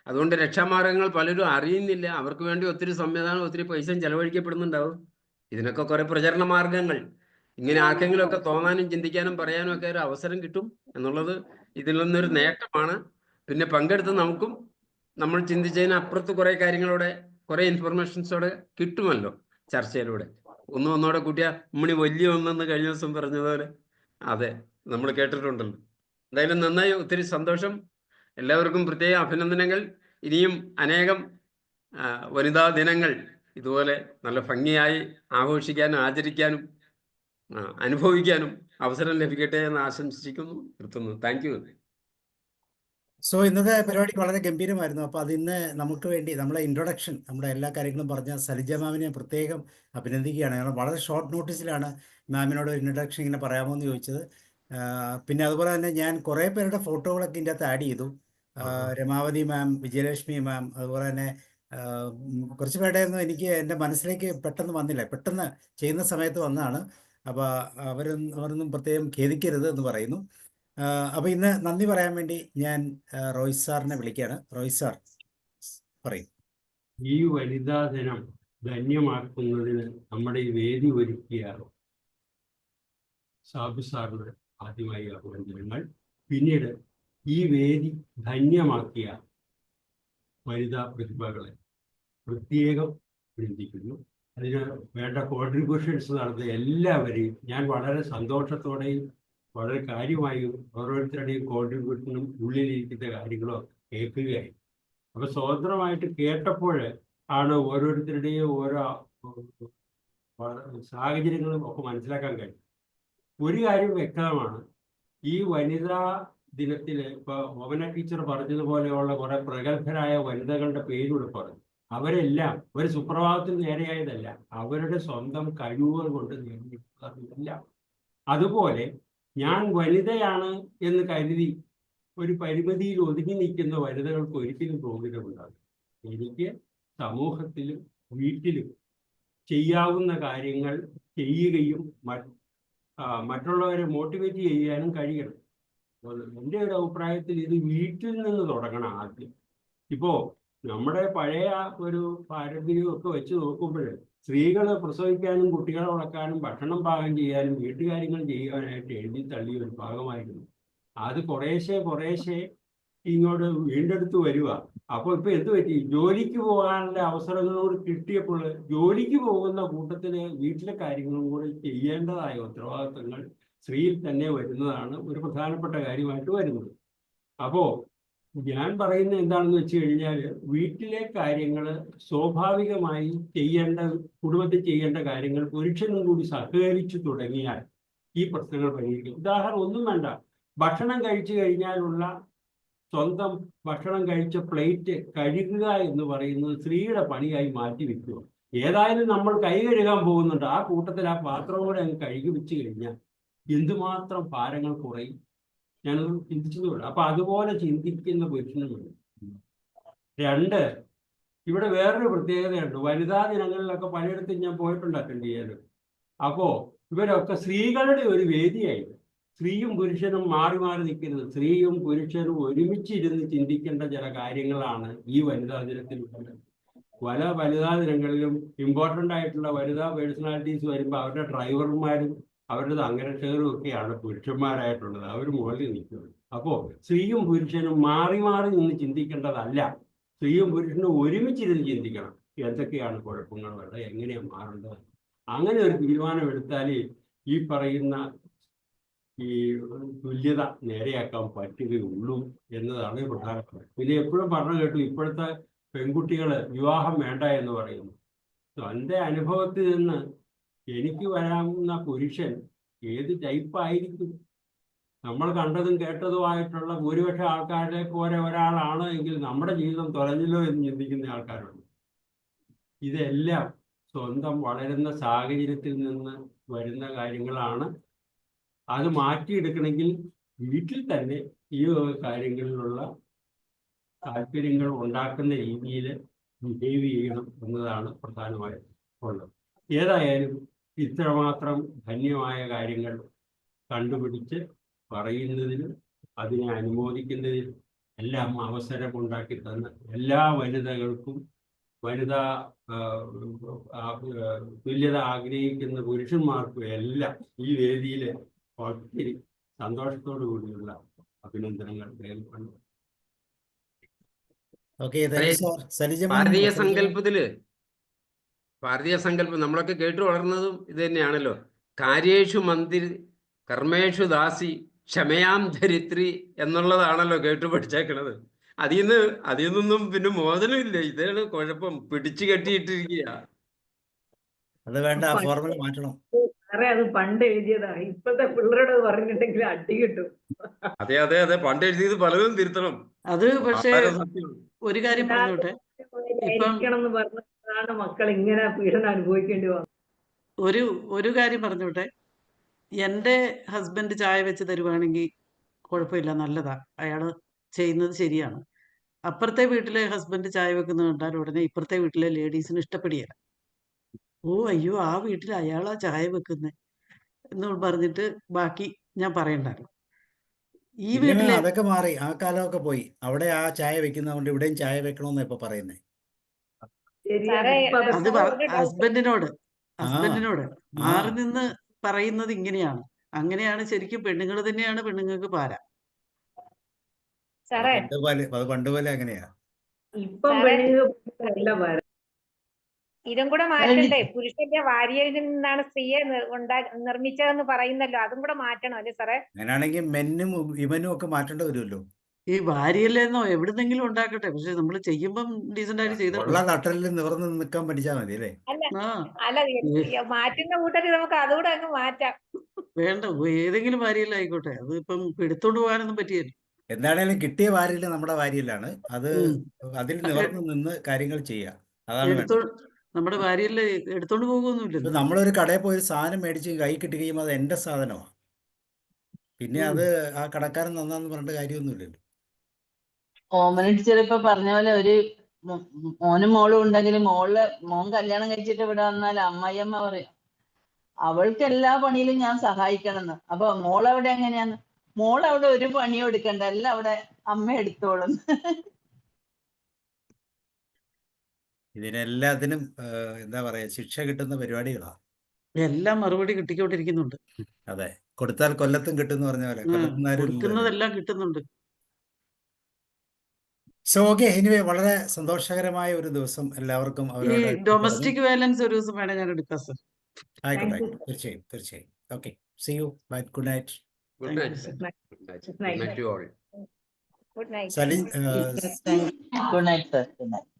അതുകൊണ്ട് രക്ഷാമാർഗങ്ങൾ പലരും അറിയുന്നില്ല. അവർക്ക് വേണ്ടി ഒത്തിരി സംവിധാനം, ഒത്തിരി പൈസയും ചെലവഴിക്കപ്പെടുന്നുണ്ടാവും. ഇതിനൊക്കെ കുറെ പ്രചരണ മാർഗങ്ങൾ, ഇങ്ങനെ ആർക്കെങ്കിലുമൊക്കെ തോന്നാനും ചിന്തിക്കാനും പറയാനും ഒക്കെ ഒരു അവസരം കിട്ടും എന്നുള്ളത് ഇതിൽ നിന്നൊരു നേട്ടമാണ്. പിന്നെ പങ്കെടുത്ത് നമുക്കും നമ്മൾ ചിന്തിച്ചതിന് അപ്പുറത്ത് കുറെ കാര്യങ്ങളോടെ, കുറെ ഇൻഫർമേഷൻസോടെ കിട്ടുമല്ലോ ചർച്ചയിലൂടെ. ഒന്നോടെ കൂട്ടിയാ ഉമ്മണി വലിയ ഒന്നെന്ന് കഴിഞ്ഞ ദിവസം പറഞ്ഞതുപോലെ അതെ നമ്മൾ കേട്ടിട്ടുണ്ടല്ലോ. എന്തായാലും നന്നായി, ഒത്തിരി സന്തോഷം. എല്ലാവർക്കും പ്രത്യേക അഭിനന്ദനങ്ങൾ. ഇനിയും അനേകം വനിതാ ദിനങ്ങൾ ഇതുപോലെ നല്ല ഭംഗിയായി ആഘോഷിക്കാനും ആചരിക്കാനും അനുഭവിക്കാനും അവസരം ലഭിക്കട്ടെ എന്ന് ആശംസിക്കുന്നു, നിർത്തുന്നു. Thank you. സോ ഇന്നത്തെ പരിപാടി വളരെ ഗംഭീരമായിരുന്നു. അപ്പോൾ അതിന്ന് നമുക്ക് വേണ്ടി നമ്മളെ ഇൻട്രൊഡക്ഷൻ, നമ്മുടെ എല്ലാ കാര്യങ്ങളും പറഞ്ഞ സലിജ മാമിനെ പ്രത്യേകം അഭിനന്ദിക്കുകയാണ്. കാരണം വളരെ ഷോർട്ട് നോട്ടീസിലാണ് മാമിനോട് ഇൻട്രൊഡക്ഷൻ ഇങ്ങനെ പറയാമോ എന്ന് ചോദിച്ചത്. പിന്നെ അതുപോലെ തന്നെ ഞാൻ കുറേ പേരുടെ ഫോട്ടോകളൊക്കെ ഇതിൻ്റെ അകത്ത് ആഡ് ചെയ്തു. രമാവതി മാം, വിജയലക്ഷ്മി മാം, അതുപോലെ തന്നെ കുറച്ച് പേരുടെ ഒന്നും എനിക്ക് എൻ്റെ മനസ്സിലേക്ക് പെട്ടെന്ന് വന്നില്ല, പെട്ടെന്ന് ചെയ്യുന്ന സമയത്ത് വന്നതാണ്. അപ്പോൾ അവരൊന്നും പ്രത്യേകം ഖേദിക്കരുത് എന്ന് പറയുന്നു. അപ്പോൾ ഇന്ന് നന്ദി പറയാൻ വേണ്ടി ഞാൻ റോയ് സാറിനെ വിളിക്കുകയാണ്. റോയ് സാർ പറയും. ഈ വനിതാ ദിനം ധന്യമാക്കുന്നതിന് നമ്മുടെ ഈ വേദി ഒരുക്കിയ സാബു സാറിന് ആദ്യമായി അഭിനന്ദനങ്ങൾ. പിന്നീട് ഈ വേദി ധന്യമാക്കിയ വനിതാ പ്രതിഭകളെ പ്രത്യേകം അഭിനന്ദിക്കുന്നു. അതിന് വേണ്ട കോൺട്രിബ്യൂഷൻസ് നടത്തിയ എല്ലാവരെയും ഞാൻ വളരെ സന്തോഷത്തോടെയും വളരെ കാര്യമായും ഓരോരുത്തരുടെയും കോൺട്രിബ്യൂഷനും ഉള്ളിലിരിക്കുന്ന കാര്യങ്ങളോ കേൾക്കുകയായി. അപ്പൊ സ്വതന്ത്രമായിട്ട് കേട്ടപ്പോൾ ആണ് ഓരോരുത്തരുടെയും ഓരോ സാഹചര്യങ്ങളും ഒക്കെ മനസ്സിലാക്കാൻ കഴിയും. ഒരു കാര്യം വ്യക്തമാണ്, ഈ വനിതാ ദിനത്തിൽ ഇപ്പൊ ഓമന ടീച്ചർ പറഞ്ഞതുപോലെയുള്ള കുറെ പ്രഗത്ഭരായ വനിതകളുടെ പേരൂടെ പറഞ്ഞു. അവരെല്ലാം ഒരു സുപ്രഭാതത്തിൽ നേരെയായതല്ല, അവരുടെ സ്വന്തം കഴിവുകൾ കൊണ്ട് നേടിയിട്ടില്ല. അതുപോലെ ഞാൻ വനിതയാണ് എന്ന് കരുതി ഒരു പരിമിതിയിൽ ഒതുങ്ങി നിൽക്കുന്ന വനിതകൾക്ക് ഒരിക്കലും പ്രോഗ്രാമുണ്ടാകും. എനിക്ക് സമൂഹത്തിലും വീട്ടിലും ചെയ്യാവുന്ന കാര്യങ്ങൾ ചെയ്യുകയും മറ്റുള്ളവരെ മോട്ടിവേറ്റ് ചെയ്യാനും കഴിയണം. എൻ്റെ ഒരു അഭിപ്രായത്തിൽ ഇത് വീട്ടിൽ നിന്ന് തുടങ്ങണം ആദ്യം. ഇപ്പോ നമ്മുടെ പഴയ ഒരു പാരമ്പര്യമൊക്കെ വെച്ച് നോക്കുമ്പോൾ സ്ത്രീകൾ പ്രസവിക്കാനും കുട്ടികളെ വളർത്താനും ഭക്ഷണം പാകം ചെയ്യാനും വീട്ടുകാര്യങ്ങൾ ചെയ്യാനായിട്ട് എഴുതി തള്ളിയ ഒരു ഭാഗമായിരുന്നു. അത് കുറേശ്ശെ ഇങ്ങോട്ട് വീണ്ടെടുത്ത് വരിക. അപ്പോൾ ഇപ്പൊ എന്ത് പറ്റി, ജോലിക്ക് പോകാനുള്ള അവസരങ്ങളോട് കിട്ടിയപ്പോൾ ജോലിക്ക് പോകുന്ന കൂട്ടത്തില് വീട്ടിലെ കാര്യങ്ങളും കൂടെ ചെയ്യേണ്ടതായ ഉത്തരവാദിത്തങ്ങൾ സ്ത്രീയിൽ തന്നെ വരുന്നതാണ് ഒരു പ്രധാനപ്പെട്ട കാര്യമായിട്ട് വരുന്നത്. അപ്പോ ഞാൻ പറയുന്നത് എന്താണെന്ന് വെച്ച് കഴിഞ്ഞാൽ, വീട്ടിലെ കാര്യങ്ങൾ സ്വാഭാവികമായി കുടുംബത്തിൽ ചെയ്യേണ്ട കാര്യങ്ങൾ പുരുഷനും കൂടി സഹകരിച്ചു തുടങ്ങിയാൽ ഈ പ്രശ്നങ്ങൾ പരിഹരിക്കും. ഉദാഹരണം ഒന്നും വേണ്ട, ഭക്ഷണം കഴിച്ചു കഴിഞ്ഞാലുള്ള സ്വന്തം ഭക്ഷണം കഴിച്ച പ്ലേറ്റ് കഴുകുക എന്ന് പറയുന്നത് സ്ത്രീയുടെ പണിയായി മാറ്റി വെക്കുക. ഏതായാലും നമ്മൾ കൈ കഴുകാൻ പോകുന്നുണ്ട്, ആ കൂട്ടത്തിൽ ആ പാത്രം കൂടെ അങ്ങ് കഴുകി വെച്ച് കഴിഞ്ഞാൽ എന്തുമാത്രം ഭാരങ്ങൾ കുറയും. ഞാനത് ചിന്തിച്ചതുകൊണ്ട് അപ്പൊ അതുപോലെ ചിന്തിക്കുന്ന പുരുഷനുമുണ്ട്. 2, ഇവിടെ വേറൊരു പ്രത്യേകതയുണ്ട്. വനിതാ ദിനങ്ങളിലൊക്കെ പലയിടത്തും ഞാൻ പോയിട്ടുണ്ട് അറ്റൻഡ് ചെയ്യാൻ. അപ്പോ ഇവരൊക്കെ സ്ത്രീകളുടെ ഒരു വേദിയായി. സ്ത്രീയും പുരുഷനും മാറി മാറി നിൽക്കരുത്. സ്ത്രീയും പുരുഷനും ഒരുമിച്ചിരുന്ന് ചിന്തിക്കേണ്ട ചില കാര്യങ്ങളാണ് ഈ വനിതാ ദിനത്തിൽ ഉള്ളത്. പല വനിതാ ദിനങ്ങളിലും ഇമ്പോർട്ടൻ്റ് ആയിട്ടുള്ള വനിതാ പേഴ്സണാലിറ്റീസ് വരുമ്പോൾ അവരുടെ ഡ്രൈവർമാരും അവരുടെ അംഗരക്ഷകരും ഒക്കെയാണ് പുരുഷന്മാരായിട്ടുള്ളത്. അവർ മുകളിൽ നിൽക്കുന്നത്. അപ്പോൾ സ്ത്രീയും പുരുഷനും മാറി മാറി നിന്ന് ചിന്തിക്കേണ്ടതല്ല. സ്ത്രീയും പുരുഷനും ഒരുമിച്ചിരുന്ന് ചിന്തിക്കണം. എന്തൊക്കെയാണ് കുഴപ്പങ്ങൾ വേണ്ടത്, എങ്ങനെയാണ് മാറേണ്ടത്. അങ്ങനെ ഒരു തീരുമാനമെടുത്താൽ ഈ പറയുന്ന ഈ തുല്യത നേരെയാക്കാൻ പറ്റുകയുള്ളൂ എന്നതാണ് പ്രധാനപ്പെട്ടത്. പിന്നെ എപ്പോഴും പറഞ്ഞു കേട്ടു ഇപ്പോഴത്തെ പെൺകുട്ടികൾ വിവാഹം വേണ്ട എന്ന് പറയുന്നു. എൻ്റെ അനുഭവത്തിൽ നിന്ന് എനിക്ക് വരാവുന്ന പുരുഷൻ ഏത് ടൈപ്പായിരിക്കും? നമ്മൾ കണ്ടതും കേട്ടതുമായിട്ടുള്ള ഭൂരിപക്ഷം ആൾക്കാരെ പോലെ ഒരാളാണ് എങ്കിൽ നമ്മുടെ ജീവിതം തുലഞ്ഞല്ലോ എന്ന് ചിന്തിക്കുന്ന ആൾക്കാരുണ്ട്. ഇതെല്ലാം സ്വന്തം വളരുന്ന സാഹചര്യത്തിൽ നിന്ന് വരുന്ന കാര്യങ്ങളാണ്. അത് മാറ്റിയെടുക്കണമെങ്കിൽ വീട്ടിൽ തന്നെ ഈ കാര്യങ്ങളിലുള്ള താല്പര്യങ്ങൾ ഉണ്ടാക്കുന്ന രീതിയിൽ ബിഹേവ് ചെയ്യണം എന്നതാണ് പ്രധാനമായും ഉള്ളത്. ഏതായാലും ഇത്രമാത്രം ധന്യമായ കാര്യങ്ങൾ കണ്ടുപിടിച്ച് പറയുന്നതിനും അതിനെ അനുമോദിക്കുന്നതിനും എല്ലാം അവസരമുണ്ടാക്കി തന്ന എല്ലാ വനിതകൾക്കും, വനിതാ തുല്യത ആഗ്രഹിക്കുന്ന പുരുഷന്മാർക്കും എല്ലാം ഈ വേദിയിൽ ഒത്തിരി സന്തോഷത്തോടു കൂടിയുള്ള അഭിനന്ദനങ്ങൾ രേഖപ്പെടുന്നു. ഭാരതീയ സങ്കല്പം നമ്മളൊക്കെ കേട്ടു വളർന്നതും ഇത് തന്നെയാണല്ലോ. കാര്യേഷു മന്ദിർ കർമ്മേഷു ദാസി ക്ഷമയാം ധരിത്രി എന്നുള്ളതാണല്ലോ കേട്ടു പഠിച്ചേക്കണത്. അതിൽ നിന്നൊന്നും പിന്നെ മോചനമില്ല. ഇതാണ് കുഴപ്പം. പിടിച്ചു കെട്ടിയിട്ടിരിക്കുക. അത് വേണ്ട, ഫോർമുല മാറ്റണം. അത് പണ്ട് എഴുതിയതാണ്. ഇപ്പോഴത്തെ പിള്ളേരോട് പറഞ്ഞിട്ടുണ്ടെങ്കിൽ അടി കിട്ടും. അതെ അതെ അതെ, പണ്ട് എഴുതിയത് പലതും തിരുത്തണം. അത് പക്ഷേ ഒരു കാര്യം പറഞ്ഞോട്ടെ, എന്ന് പറഞ്ഞതാണ് മക്കൾ ഇങ്ങനെ പീഡനം അനുഭവിക്കേണ്ടി വന്നത്. ഒരു കാര്യം പറഞ്ഞോട്ടെ, എൻ്റെ ഹസ്ബൻഡ് ചായ വെച്ച് തരുവാണെങ്കിൽ കുഴപ്പമില്ല, നല്ലതാ, അയാള് ചെയ്യുന്നത് ശരിയാണ്. അപ്പുറത്തെ വീട്ടിലെ ഹസ്ബൻഡ് ചായ വെക്കുന്നത് കണ്ടാൽ ഉടനെ ഇപ്പുറത്തെ വീട്ടിലെ ലേഡീസിന് ഇഷ്ടപ്പെടുകയില്ല. ഓ അയ്യോ, ആ വീട്ടിൽ അയാളാ ചായ വെക്കുന്നത് എന്ന് പറഞ്ഞിട്ട് ബാക്കി ഞാൻ പറയണ്ടല്ലോ. ഈ വീട്ടിലെ അതൊക്കെ മാറി, ആ കാലമൊക്കെ പോയി. അവിടെ ആ ചായ വെക്കുന്നതുകൊണ്ട് ഇവിടെയും ചായ വെക്കണമെന്ന് ഇപ്പൊ പറയുന്നേ. അത് ഹസ്ബൻഡിനോട് മാറി നിന്ന് പറയുന്നത് ഇങ്ങനെയാണ്. അങ്ങനെയാണ് ശരിക്കും പെണ്ണുങ്ങൾ തന്നെയാണ് പെണ്ണുങ്ങൾക്ക് പാര. പണ്ടുപോലെ അങ്ങനെയാ. ഇതും കൂടെ മാറ്റണ്ടേ? പുരുഷന്റെ വാരിയയിൽ നിന്നാണ് സ്ത്രീയെ നിർമ്മിച്ചതെന്ന് പറയുന്നല്ലോ, അതും കൂടെ മാറ്റണം അല്ലേ സാറേ? അങ്ങനെയാണെങ്കിൽ മെന്നും വിമനും ഒക്കെ മാറ്റേണ്ടി വരുമല്ലോ. ഈ ഭാര്യയല്ലേന്നോ എവിടുന്നെങ്കിലും ഉണ്ടാക്കട്ടെ, പക്ഷെ നമ്മൾ ചെയ്യുമ്പം ഡീസന്റ് ആയിട്ട് ചെയ്തോളൂ. നട്ടലിൽ നിവർന്ന് നിൽക്കാൻ പഠിച്ചാൽ മതി അല്ലേ? അല്ല മാറ്റുന്ന കൂട്ടത്തിൽ നമുക്ക് അതുകൂടെ അങ്ങ് മാറ്റാം. വേണ്ട, ഏതെങ്കിലും ഭാര്യയിലായിക്കോട്ടെ, അത് ഇപ്പം എടുത്തോണ്ട് പോകാനൊന്നും പറ്റിയല്ല. എന്താണേലും കിട്ടിയ വാരിയല് നമ്മുടെ വാരിയലാണ്. അത് അതിൽ നിവർന്ന് നിന്ന് കാര്യങ്ങൾ ചെയ്യുക, അതാണ് വേണ്ടത്. നമ്മുടെ ഭാര്യയില് എടുത്തോണ്ട് പോകുമൊന്നുമില്ല. നമ്മളൊരു കടയിൽ പോയി സാധനം മേടിച്ച് കൈ കിട്ടി കഴിയുമ്പോൾ അത് എന്റെ സാധനമാണ്. പിന്നെ അത് ആ കടക്കാരൻ നന്നാന്ന് പറഞ്ഞിട്ട് കാര്യമൊന്നുമില്ലല്ലോ. ഓമന ടീച്ചർ ഇപ്പൊ പറഞ്ഞ പോലെ ഒരു മോനും മോളും ഉണ്ടെങ്കിൽ മോൻ കല്യാണം കഴിച്ചിട്ട് ഇവിടെ വന്നാൽ അമ്മായിയമ്മ പറയും അവൾക്ക് എല്ലാ പണിയിലും ഞാൻ സഹായിക്കണമെന്ന്. അപ്പൊ മോളവിടെ എങ്ങനെയാന്ന്? മോളവിടെ ഒരു പണിയും എടുക്കണ്ട, എല്ലാം അവിടെ അമ്മ എടുത്തോളും. ഇതിനെല്ലാത്തിനും എന്താ പറയാ, ശിക്ഷ കിട്ടുന്ന പരിപാടികളാ. എല്ലാം മറുപടി കിട്ടിക്കൊണ്ടിരിക്കുന്നുണ്ട്. അതെ, കൊടുത്താൽ കൊല്ലത്തും കിട്ടും എന്ന് പറഞ്ഞ പോലെ കൊടുക്കുന്നതെല്ലാം കിട്ടുന്നുണ്ട്. സോ ഓക്കെ, എനിവേ വളരെ സന്തോഷകരമായ ഒരു ദിവസം എല്ലാവർക്കും. ഡൊമസ്റ്റിക് വയലൻസ് ഒരു ദിവസം വേണം ഞാൻ എടുക്കാം സർ. ആയിക്കോട്ടെ, തീർച്ചയായും തീർച്ചയായും. Okay, see you, bye, good night. Good night, sir. Good night to all. Good night. Good night, sir. Good night.